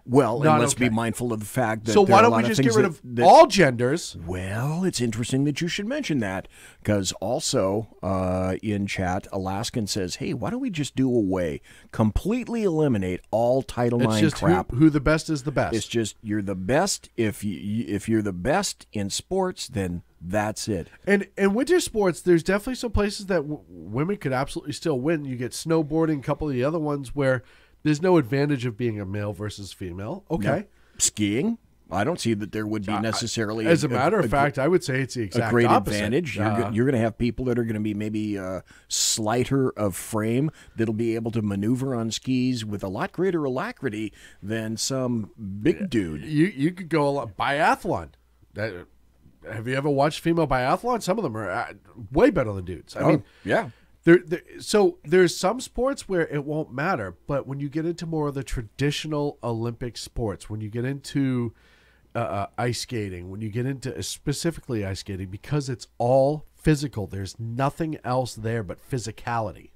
Well, and let's be mindful of the fact that so why don't we just get rid of all genders? Well, it's interesting that you should mention that because also in chat, Alaskan says, hey, why don't we just do away, completely eliminate all Title IX just crap? Who the best is the best. It's just you're the best. If you're the best in sports, then that's it. And winter sports, there's definitely some places that women could absolutely still win. You get snowboarding, a couple of the other ones where there's no advantage of being a male versus female. Okay. No. Skiing? I don't see that there would be necessarily. As a matter of fact, I would say it's the exact a great opposite. advantage. You're going to have people that are going to be maybe slighter of frame that'll be able to maneuver on skis with a lot greater alacrity than some big dude. You could go a lot biathlon. Have you ever watched female biathlon? Some of them are way better than dudes. I mean, yeah. So there's some sports where it won't matter, but when you get into more of the traditional Olympic sports, when you get into ice skating, when you get into specifically ice skating, because it's all physical, there's nothing else there but physicality.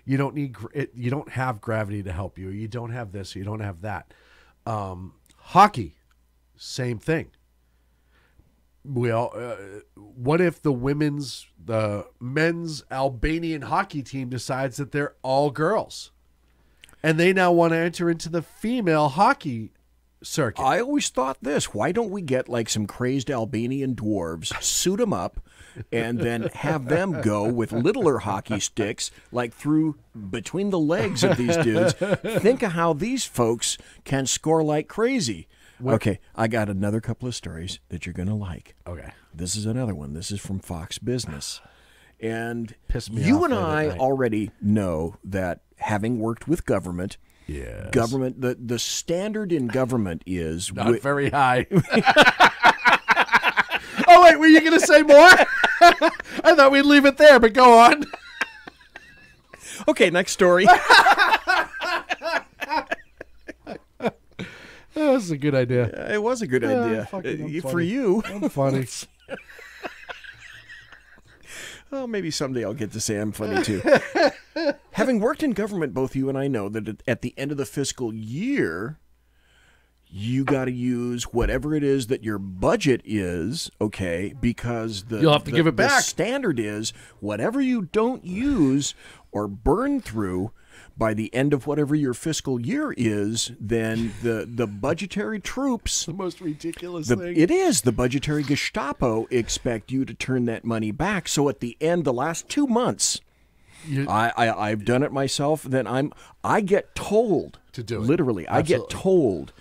You don't need you don't have gravity to help you. You don't have this. You don't have that. Hockey, same thing. What if the men's Albanian hockey team decides that they're all girls, and they now want to enter into the female hockey circuit? I always thought this: why don't we get like some crazed Albanian dwarves, suit them up, and then have them go with littler hockey sticks, like through between the legs of these dudes? Think of how these folks can score like crazy. Okay, I got another couple of stories that you're going to like. Okay. This is another one. This is from Fox Business. And Piss me you off and late at I night. already know that having worked with government, government the standard in government is not very high. Oh, wait, were you going to say more? I thought we'd leave it there, but go on. Okay, next story. That was a good idea. It was a good idea. Fuck it, I'm For funny. you. I'm funny. Well, maybe someday I'll get to say I'm funny too. Having worked in government, both you and I know that at the end of the fiscal year, you got to use whatever it is that your budget is, okay? Because You'll have to give it back. The standard is whatever you don't use or burn through by the end of whatever your fiscal year is, then the budgetary troops... The most ridiculous thing. It is. The budgetary Gestapo expect you to turn that money back. So at the end, the last 2 months, I've done it myself, then I get told... To do it. Literally, Absolutely. I get told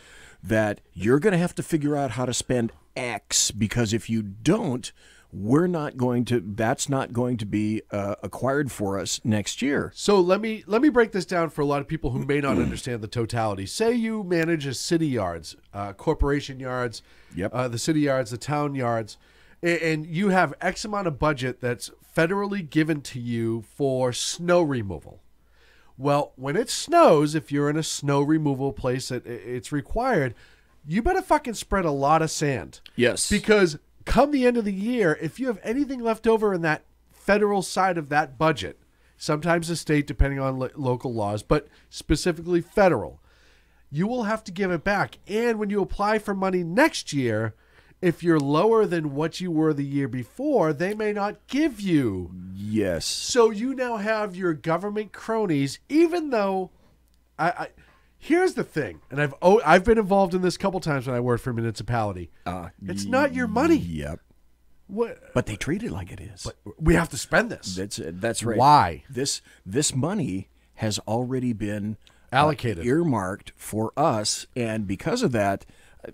that you're going to have to figure out how to spend X, because if you don't... that's not going to be acquired for us next year. So let me break this down for a lot of people who may not understand the totality. Say you manage a city yards, corporation yards, the city yards, the town yards, and you have X amount of budget that's federally given to you for snow removal. Well, when it snows, if you're in a snow removal place that it's required, you better fucking spread a lot of sand. Yes. Because come the end of the year, if you have anything left over in that federal side of that budget, sometimes the state, depending on local laws, but specifically federal, you will have to give it back. And when you apply for money next year, if you're lower than what you were the year before, they may not give you. Yes. So you now have your government cronies, even though here's the thing, and I've been involved in this a couple times when I worked for a municipality. It's not your money. Yep. What? But they treat it like it is. But we have to spend this. That's right. Why? This money has already been allocated, earmarked for us, and because of that,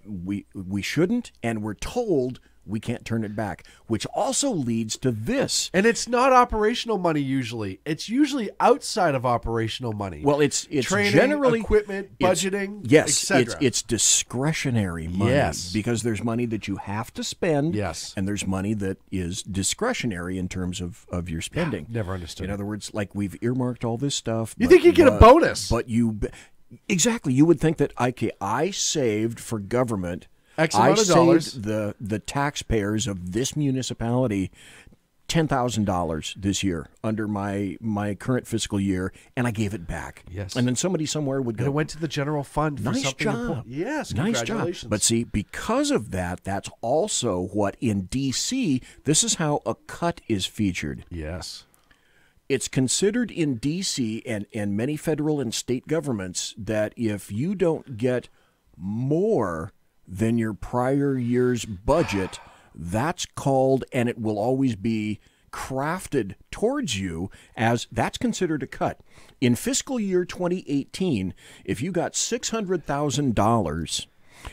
we shouldn't, and we're told we can't turn it back, which also leads to this. And it's not operational money usually. It's usually outside of operational money. Well, it's training, generally equipment, budgeting, yes, etc. it's discretionary money. Yes. Because there's money that you have to spend. Yes. And there's money that is discretionary in terms of your spending. Yeah, never understood. In other words, like we've earmarked all this stuff. You think you get a bonus. But exactly, you would think that, okay, I saved for government X amount of dollars. The taxpayers of this municipality $10,000 this year under my current fiscal year, and I gave it back. Yes. And then somebody somewhere would go, and it went to the general fund for nice something job. important. Yes, nice congratulations. job. But see, because of that, that's also what in D.C., this is how a cut is featured. Yes. It's considered in D.C. and many federal and state governments that if you don't get more than your prior year's budget, that's called, and it will always be crafted towards you as, that's considered a cut. In fiscal year 2018, if you got $600,000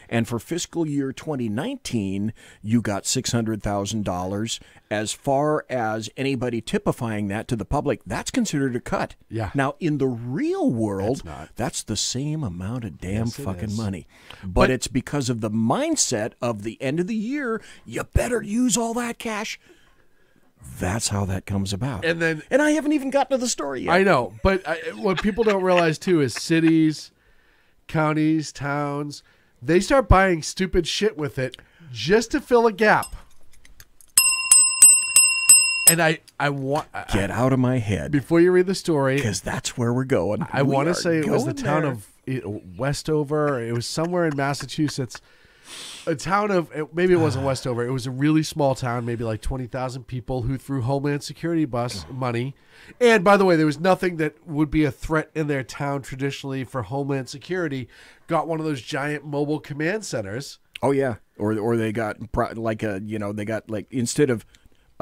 And for fiscal year 2019, you got $600,000. As far as anybody typifying that to the public, that's considered a cut. Yeah. Now, in the real world, that's the same amount of damn fucking money. But it's because of the mindset of the end of the year, you better use all that cash. That's how that comes about. And I haven't even gotten to the story yet. I know, but what people don't realize too is cities, counties, towns, they start buying stupid shit with it just to fill a gap. And I want get out of my head before you read the story, because that's where we're going. I want to say it was the town of Westover. It was somewhere in Massachusetts. A town of, maybe it wasn't Westover. It was a really small town, maybe like 20,000 people, who threw Homeland Security money. And by the way, there was nothing that would be a threat in their town traditionally for Homeland Security. Got one of those giant mobile command centers. Oh yeah, or they got they got like instead of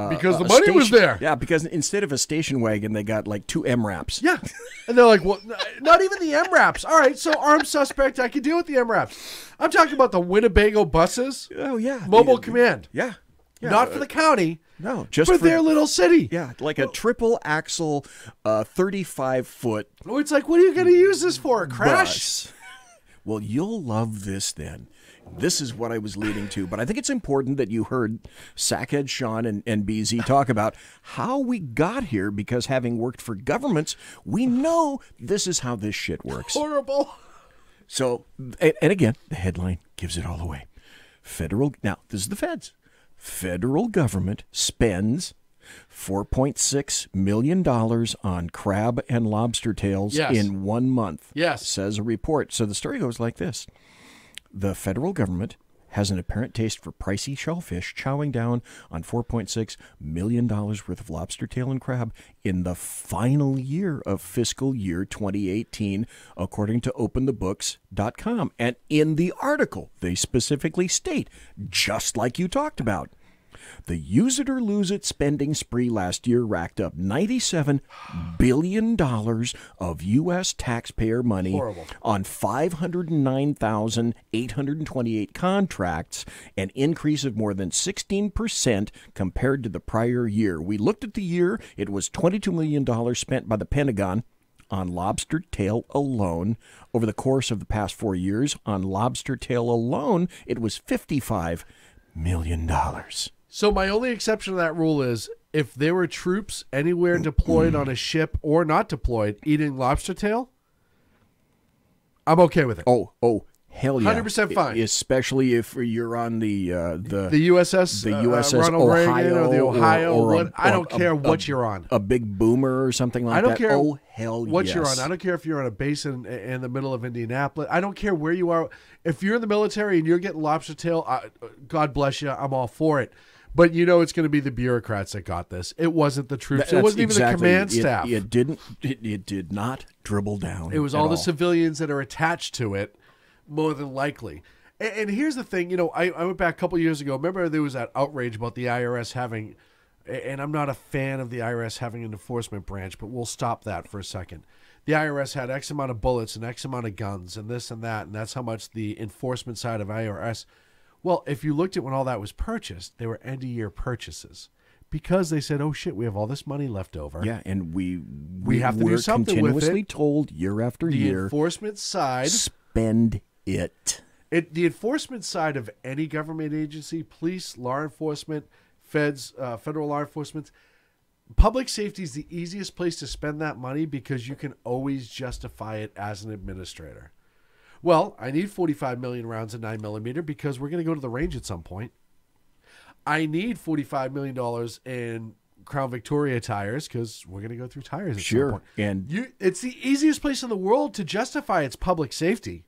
because the money was there. Yeah, because instead of a station wagon, they got like 2 MRAPs. Yeah, and they're like, well, not even the MRAPs. All right, so armed suspect, I can deal with the MRAPs. I'm talking about the Winnebago buses. Oh yeah, mobile command. Yeah, not for the county. No, just for their little city. Yeah, like a triple axle, 35-foot. Oh, it's like, what are you going to use this for? A crash? Bus. Well, you'll love this then. This is what I was leading to, but I think it's important that you heard Sackhead Sean and BZ talk about how we got here, because having worked for governments, we know this is how this shit works. Horrible. So, and again, the headline gives it all away. Now, this is the feds. Federal government spends $4.6 million on crab and lobster tails in 1 month. Yes. Says a report. So the story goes like this. The federal government has an apparent taste for pricey shellfish, chowing down on $4.6 million worth of lobster tail and crab in the final year of fiscal year 2018, according to OpenTheBooks.com. And in the article, they specifically state, just like you talked about, the use it or lose it spending spree last year racked up $97 billion of U.S. taxpayer money on 509,828 contracts, an increase of more than 16% compared to the prior year. We looked at the year. It was $22 million spent by the Pentagon on lobster tail alone. Over the course of the past 4 years, on lobster tail alone, it was $55 million. So my only exception to that rule is if there were troops anywhere deployed on a ship or not deployed eating lobster tail, I'm okay with it. Oh, hell yeah. 100% fine. Especially if you're on the USS, the USS Ronald Ohio, Reagan or the Ohio. I don't care what you're on. A big boomer or something like that. I don't care what you're on. I don't care if you're on a base in the middle of Indianapolis. I don't care where you are. If you're in the military and you're getting lobster tail, God bless you. I'm all for it. But you know it's going to be the bureaucrats that got this. It wasn't the troops. It wasn't even the command staff. It did not dribble down. It was all the civilians that are attached to it, more than likely. And here's the thing. You know, I went back a couple years ago. Remember there was that outrage about the IRS having, and I'm not a fan of the IRS having an enforcement branch, but we'll stop that for a second. The IRS had X amount of bullets and X amount of guns and this and that, and that's how much the enforcement side of IRS. Well, if you looked at when all that was purchased, they were end-of-year purchases because they said, "Oh shit, we have all this money left over." Yeah, and we have to do something with it. Continuously told year after year. The enforcement side, spend it. The enforcement side of any government agency, police, law enforcement, feds, federal law enforcement, public safety is the easiest place to spend that money because you can always justify it as an administrator. Well, I need 45 million rounds of 9mm because we're going to go to the range at some point. I need $45 million in Crown Victoria tires because we're going to go through tires at some point. And it's the easiest place in the world to justify its public safety.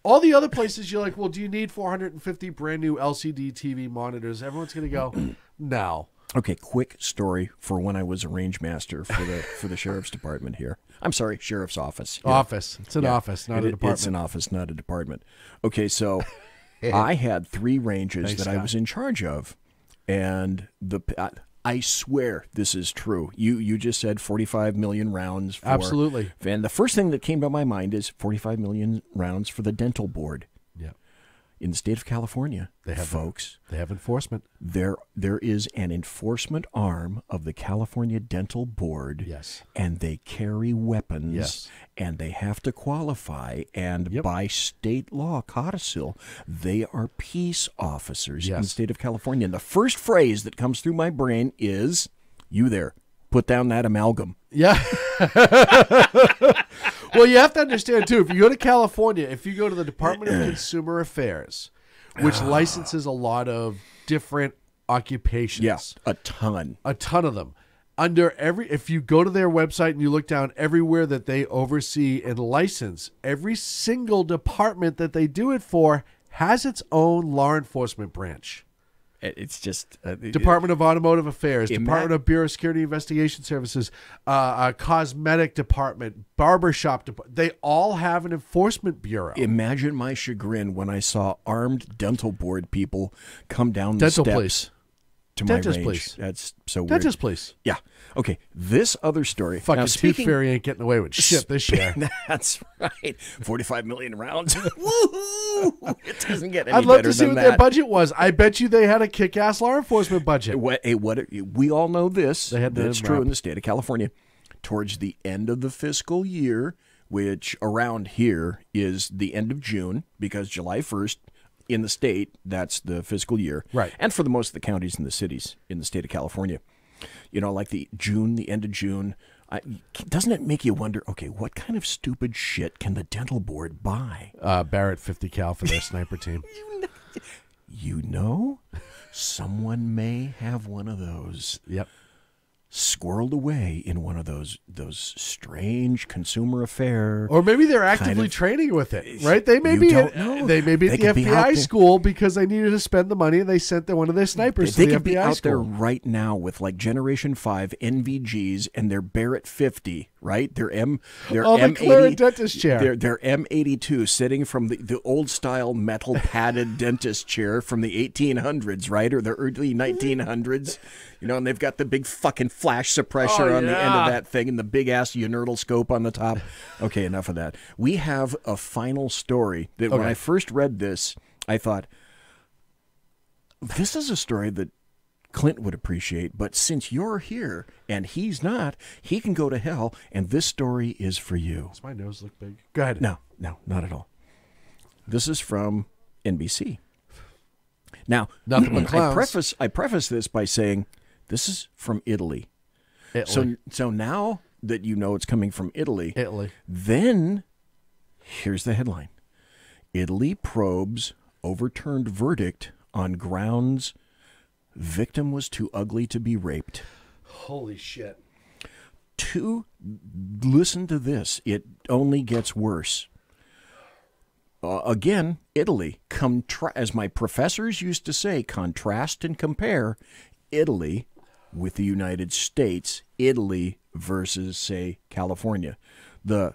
All the other places you're like, well, do you need 450 brand new LCD TV monitors? Everyone's going to go, no. Okay, quick story for when I was a range master for the sheriff's department here. I'm sorry, sheriff's office. Yeah. Office. It's an office, not a department. It's an office, not a department. Okay, so I had 3 ranges that I was in charge of, and I swear this is true. You just said 45 million rounds. For, absolutely. And the first thing that came to my mind is 45 million rounds for the dental board. Yeah. in the state of California, They have folks. They have enforcement. There is an enforcement arm of the California Dental Board. Yes. And they carry weapons. Yes. And they have to qualify. And by state law, codicil, they are peace officers in the state of California. And the first phrase that comes through my brain is, "You there, put down that amalgam." Yeah. Well, you have to understand, too, if you go to California, if you go to the Department of Consumer Affairs, which licenses a lot of different occupations. Yes, a ton. A ton of them. If you go to their website and you look down everywhere that they oversee and license, every single department that they do it for has its own law enforcement branch. It's just Department of Automotive Affairs, Department of Bureau of Security Investigation Services, Cosmetic Department, Barbershop Department. They all have an enforcement bureau. Imagine my chagrin when I saw armed dental board people come down the Dental steps place. to Dentist my range. place. That's so weird. Dentist place. Yeah. Okay. This other story. Fucking now, Tooth Fairy ain't getting away with shit this year. That's right. 45 million rounds. Woohoo! It doesn't get any I'd love better to see than what that. their budget was. I bet you they had a kick-ass law enforcement budget. We all know this. They had the That's true wrap. in the state of California. Towards the end of the fiscal year, which around here is the end of June, because July 1st in the state, that's the fiscal year. Right. And for the most of the counties and the cities in the state of California. You know, like the end of June, doesn't it make you wonder, okay, what kind of stupid shit can the dental board buy? Barrett 50 cal for their sniper team. You know, someone may have one of those. Yep. Squirreled away in one of those strange consumer affair. Or maybe they're actively kind of- training with it, right? They may You be don't at, know. they may be at They the could be out FBI there. school because they needed to spend the money and they sent one of their snipers They to the could be FBI out school. there right now with like Generation 5 NVGs and their Barrett 50, right? Their the M80 Clarent dentist chair. Their M82 sitting from the old style metal padded dentist chair from the 1800s, right? Or the early 1900s. You know, and they've got the big fucking flash suppressor on the end of that thing and the big ass unerdal scope on the top. Okay, enough of that. We have a final story that when I first read this, I thought, this is a story that Clint would appreciate, but since you're here and he's not, he can go to hell, and this story is for you. Does my nose look big? Go ahead. No, not at all. This is from NBC. Now, Nothing but clowns. I preface this by saying this is from Italy. So now that you know it's coming from Italy, then here's the headline. Italy probes overturned verdict on grounds victim was too ugly to be raped. Holy shit. Listen to this. It only gets worse. Again, Italy. As my professors used to say, contrast and compare Italy with the United States, Italy versus, say, California. The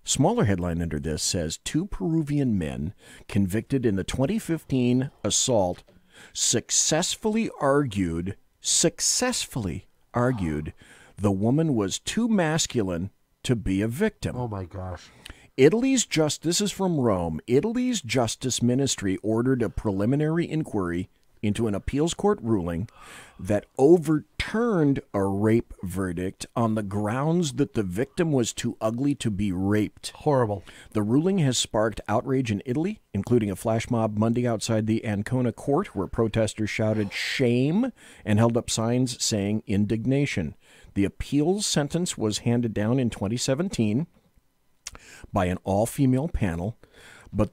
smaller headline under this says, 2 Peruvian men convicted in the 2015 assault successfully argued the woman was too masculine to be a victim. Oh, my gosh. This is from Rome. Italy's Justice Ministry ordered a preliminary inquiry into an appeals court ruling that overturned a rape verdict on the grounds that the victim was too ugly to be raped. Horrible. The ruling has sparked outrage in Italy, including a flash mob Monday outside the Ancona court where protesters shouted shame and held up signs saying indignation. The appeals sentence was handed down in 2017 by an all-female panel, but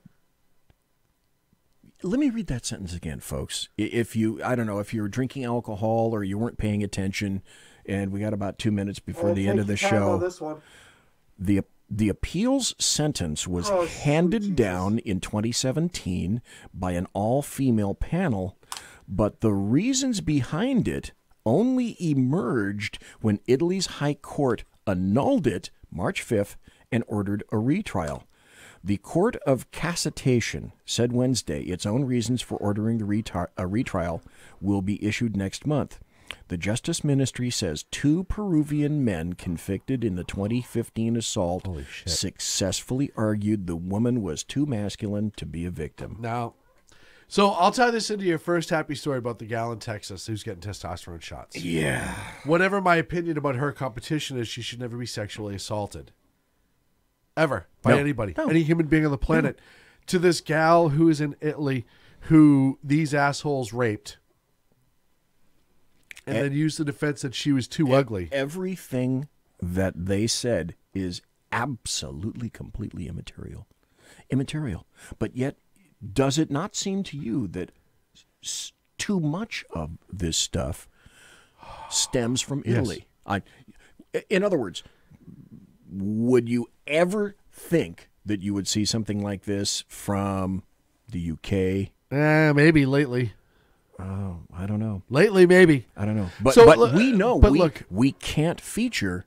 let me read that sentence again, folks. If you were drinking alcohol or you weren't paying attention, and we got about 2 minutes before the end of the show. This one. The appeals sentence was handed down in 2017 by an all-female panel, but the reasons behind it only emerged when Italy's High Court annulled it March 5th and ordered a retrial. The Court of Cassation said Wednesday its own reasons for ordering a retrial will be issued next month. The Justice Ministry says 2 Peruvian men convicted in the 2015 assault successfully argued the woman was too masculine to be a victim. Now, So I'll tie this into your first happy story about the gal in Texas who's getting testosterone shots. Yeah. Whatever my opinion about her competition is, she should never be sexually assaulted. Ever. By anybody. No. Any human being on the planet. To this gal who is in Italy who these assholes raped. And then used the defense that she was too ugly. Everything that they said is absolutely, completely immaterial. Immaterial. But yet, does it not seem to you that too much of this stuff stems from Italy? Yes. In other words, would you ever think that you would see something like this from the UK? Maybe lately. Oh, I don't know. Lately, maybe. I don't know. But, So, but we know but look, we can't feature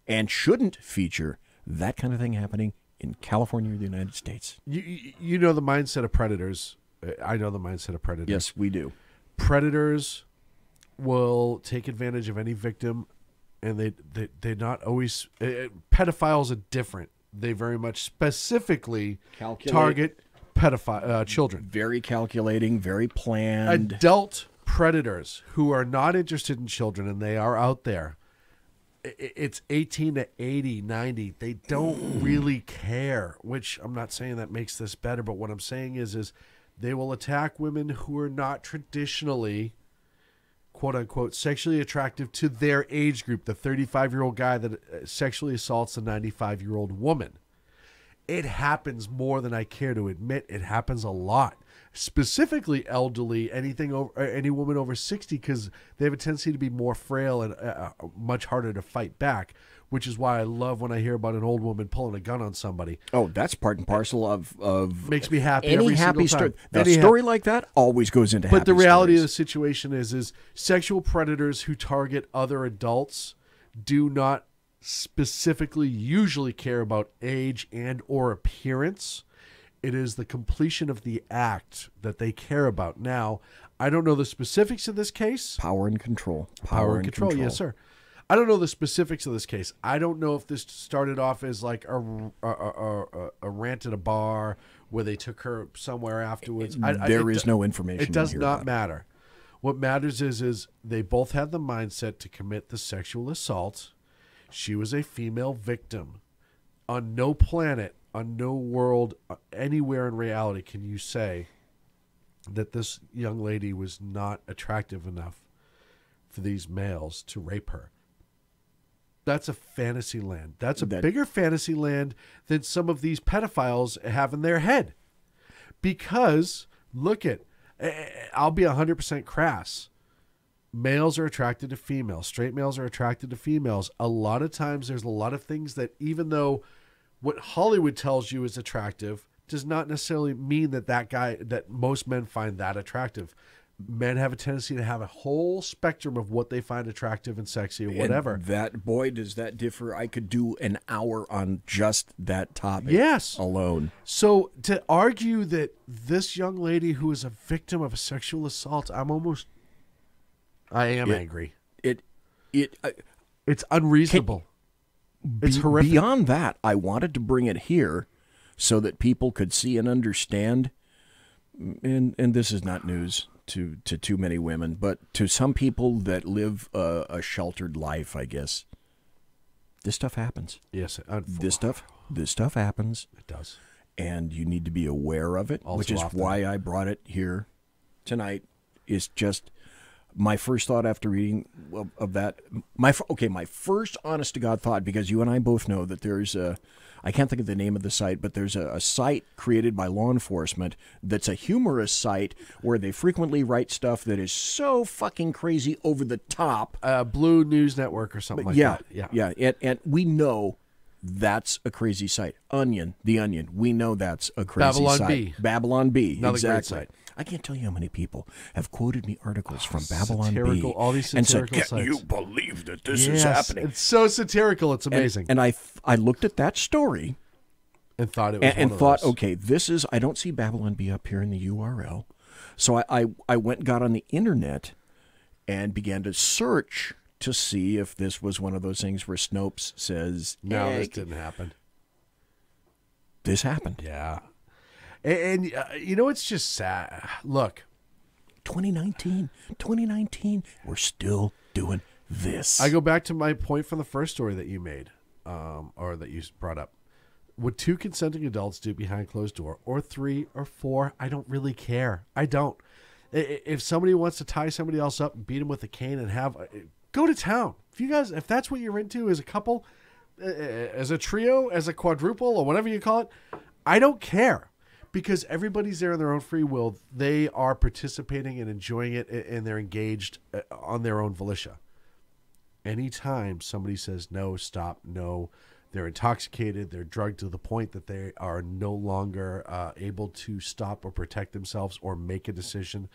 and shouldn't feature that kind of thing happening in California or the United States. You know the mindset of predators. I know the mindset of predators. Yes, we do. Predators will take advantage of any victim, and they're not always. Pedophiles are different. They very much specifically target children. Very calculating, very planned. Adult predators who are not interested in children, and they are out there. It's 18 to 80, 90. They don't really care, which I'm not saying that makes this better, but what I'm saying is they will attack women who are not traditionally, quote unquote, sexually attractive to their age group, the 35-year-old guy that sexually assaults a 95-year-old woman. It happens more than I care to admit. It happens a lot. Specifically elderly, any woman over 60, because they have a tendency to be more frail and much harder to fight back, which is why I love when I hear about an old woman pulling a gun on somebody. Oh, that's part and parcel of makes me happy any every happy single time. story. A story like that always goes into happy But the reality stories. of the situation is sexual predators who target other adults do not specifically usually care about age and or appearance. It is the completion of the act that they care about. Now, I don't know the specifics of this case. Power and control. Power and control, yes, sir. I don't know the specifics of this case. I don't know if this started off as like a rant at a bar where they took her somewhere afterwards. There is no information. It does here not about it. matter. What matters is they both had the mindset to commit the sexual assault. She was a female victim. On no planet, on no world, anywhere in reality can you say that this young lady was not attractive enough for these males to rape her. That's a fantasy land. That's a bigger fantasy land than some of these pedophiles have in their head. Because, look at, I'll be 100% crass. Males are attracted to females. Straight males are attracted to females. A lot of times there's a lot of things that even though what Hollywood tells you is attractive does not necessarily mean that most men find that attractive. Men have a tendency to have a whole spectrum of what they find attractive and sexy or whatever. And does that differ. I could do an hour on just that topic. Yes. Alone. So to argue that this young lady who is a victim of a sexual assault, I am angry. It's unreasonable. It's horrific. Beyond that, I wanted to bring it here so that people could see and understand, and this is not news to too many women, but to some people that live a sheltered life, I guess. This stuff happens. Yes. This stuff happens. It does. And you need to be aware of it, which is why I brought it here tonight. Is just my first thought after reading of that. My first honest to God thought, because you and I both know that there's I can't think of the name of the site, but there's a site created by law enforcement that's a humorous site where they frequently write stuff that is so fucking crazy over the top. Blue News Network or something like that. Yeah. And we know that's a crazy site. The Onion. We know that's a crazy site. Babylon Bee. Another exactly. great site. I can't tell you how many people have quoted me articles from Babylon Satirical, Bee all these and said, satirical "Can you sites. believe that this is happening?" It's so satirical. It's amazing. And I looked at that story and thought it was and one of thought, those. okay, this is. I don't see Babylon Bee up here in the URL, so I went and got on the internet and began to search to see if this was one of those things where Snopes says, No, "Hey, this didn't happen. This happened." Yeah. And you know, it's just sad. Look, 2019, we're still doing this. I go back to my point from the first story that you made, or that you brought up. What 2 consenting adults do behind closed door, or 3 or 4, I don't really care. I don't. If somebody wants to tie somebody else up and beat them with a cane and go to town. If that's what you're into as a couple, as a trio, as a quadruple, or whatever you call it, I don't care. Because everybody's there on their own free will. They are participating and enjoying it, and they're engaged on their own volition. Anytime somebody says no, stop, no, they're intoxicated, they're drugged to the point that they are no longer able to stop or protect themselves or make a decision,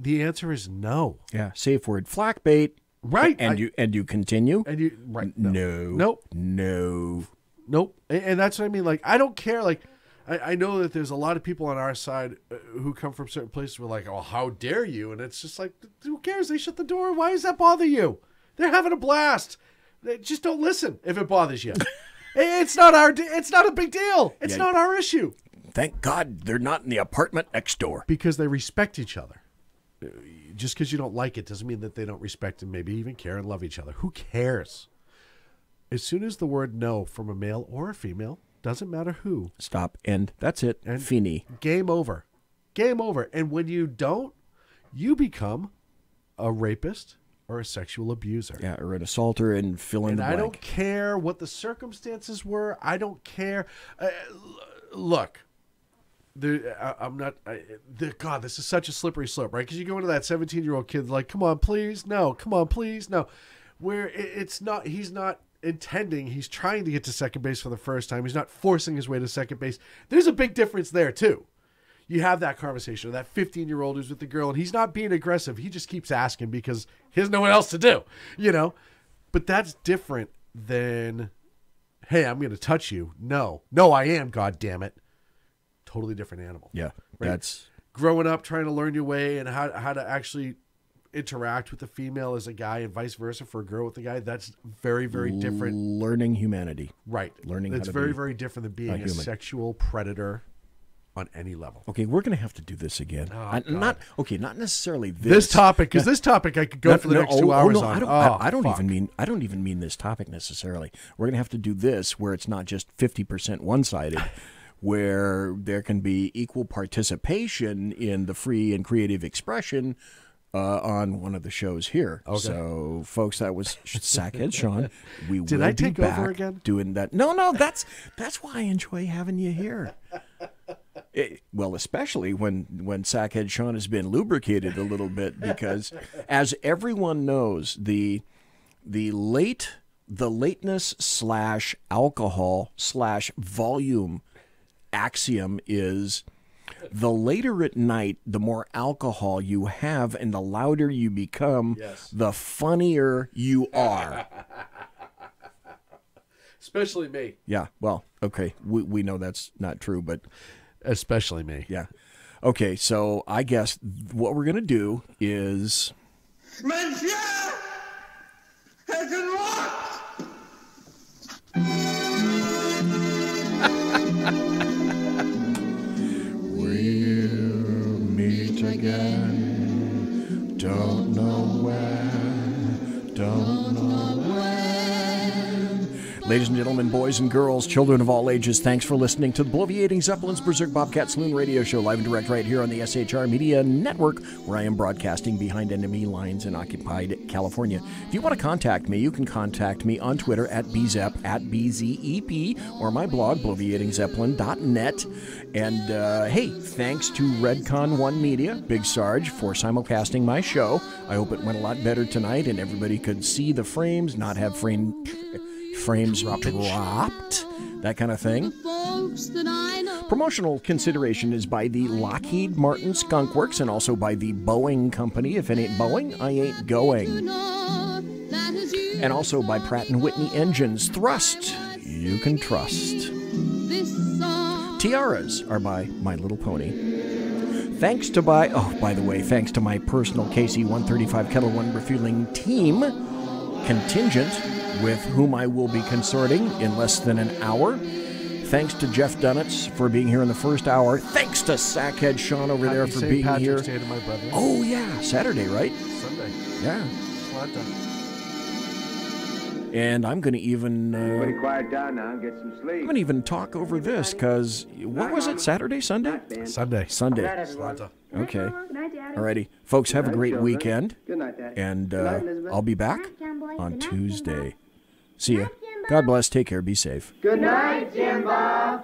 the answer is no. Yeah, safe word, flak bait. Right. And you continue? And you right. No. Nope. Nope. And that's what I mean. Like, I don't care. Like, I know that there's a lot of people on our side who come from certain places who are like, oh, how dare you? And it's just like, who cares? They shut the door. Why does that bother you? They're having a blast. Just don't listen if it bothers you. It's not a big deal. It's not our issue. Thank God they're not in the apartment next door. Because they respect each other. Just because you don't like it doesn't mean that they don't respect and maybe even care and love each other. Who cares? As soon as the word no from a male or a female, doesn't matter who. Stop. End. That's it. And Fini. Game over. Game over. And when you don't, you become a rapist or a sexual abuser. Yeah, or an assaulter, and fill in the blank. I don't care what the circumstances were. I don't care. Look, God, this is such a slippery slope, right? Because you go into that 17-year-old kid like, come on, please, no. Come on, please, no. Where it's not, he's not intending, he's trying to get to second base for the first time. He's not forcing his way to second base. There's a big difference there, too. You have that conversation, that 15-year-old who's with the girl, and he's not being aggressive. He just keeps asking because he has no one else to do, you know? But that's different than, hey, I'm going to touch you. No, I am, God damn it. Totally different animal. Yeah, right? That's growing up, trying to learn your way and how to actually interact with a female as a guy and vice versa for a girl with a guy. That's very, very different. Learning humanity. Right. It's very, very different than being a sexual predator on any level. Okay, we're going to have to do this again. Not necessarily this topic, because this topic I could go for the next 2 hours on. I don't even mean this topic necessarily. We're going to have to do this where it's not just 50% one-sided, where there can be equal participation in the free and creative expression on one of the shows here. Okay. So, folks, that was Sackhead Sean. Did I take over again? Doing that? No. That's why I enjoy having you here. Well, especially when Sackhead Sean has been lubricated a little bit, because as everyone knows, the lateness / alcohol / volume axiom is the later at night, the more alcohol you have and the louder you become, the funnier you are. Especially me. Yeah, well, okay. We know that's not true, but... Especially me. Yeah. Okay, so I guess what we're going to do is... Monsieur has unlocked! We'll meet again. Don't know when. Don't know when. Ladies and gentlemen, boys and girls, children of all ages, thanks for listening to the Bloviating Zeppelin's Berserk Bobcat Saloon radio show, live and direct right here on the SHR Media Network, where I am broadcasting behind enemy lines in occupied California. If you want to contact me, you can contact me on Twitter at BZEP, at BZEP, or my blog, bloviatingzeppelin.net. And, hey, thanks to Redcon One Media, Big Sarge, for simulcasting my show. I hope it went a lot better tonight and everybody could see the frames, not have frames dropped, that kind of thing. Promotional consideration is by the Lockheed Martin Skunk Works and also by the Boeing Company. If it ain't Boeing, I ain't going. And also by Pratt & Whitney Engines. Thrust, you can trust. Tiaras are by My Little Pony. Thanks to by the my personal KC-135 Kettle One refueling team contingent, with whom I will be consorting in less than an hour. Thanks to Jeff Dunitz for being here in the first hour. Thanks to Sackhead Sean over there for St. being Patrick's here. Day to my brother. Oh, yeah. Saturday, right? Sunday. Yeah. Slanta. And I'm going to even... Everybody quiet down now. Get some sleep. I'm going to even talk over this, because... What was it? Saturday? Sunday? Sunday. Sunday. Slanta. Okay. Alrighty. Folks, have a great weekend. Good night, Dad. And Good night, Elizabeth. I'll be back on Tuesday. See ya. God bless. Take care. Be safe. Good night, Jimbo.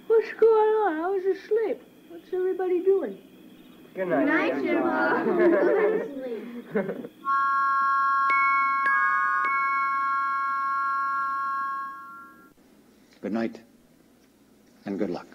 What's going on? I was asleep. What's everybody doing? Good night, Jimbo. Good night, and good luck.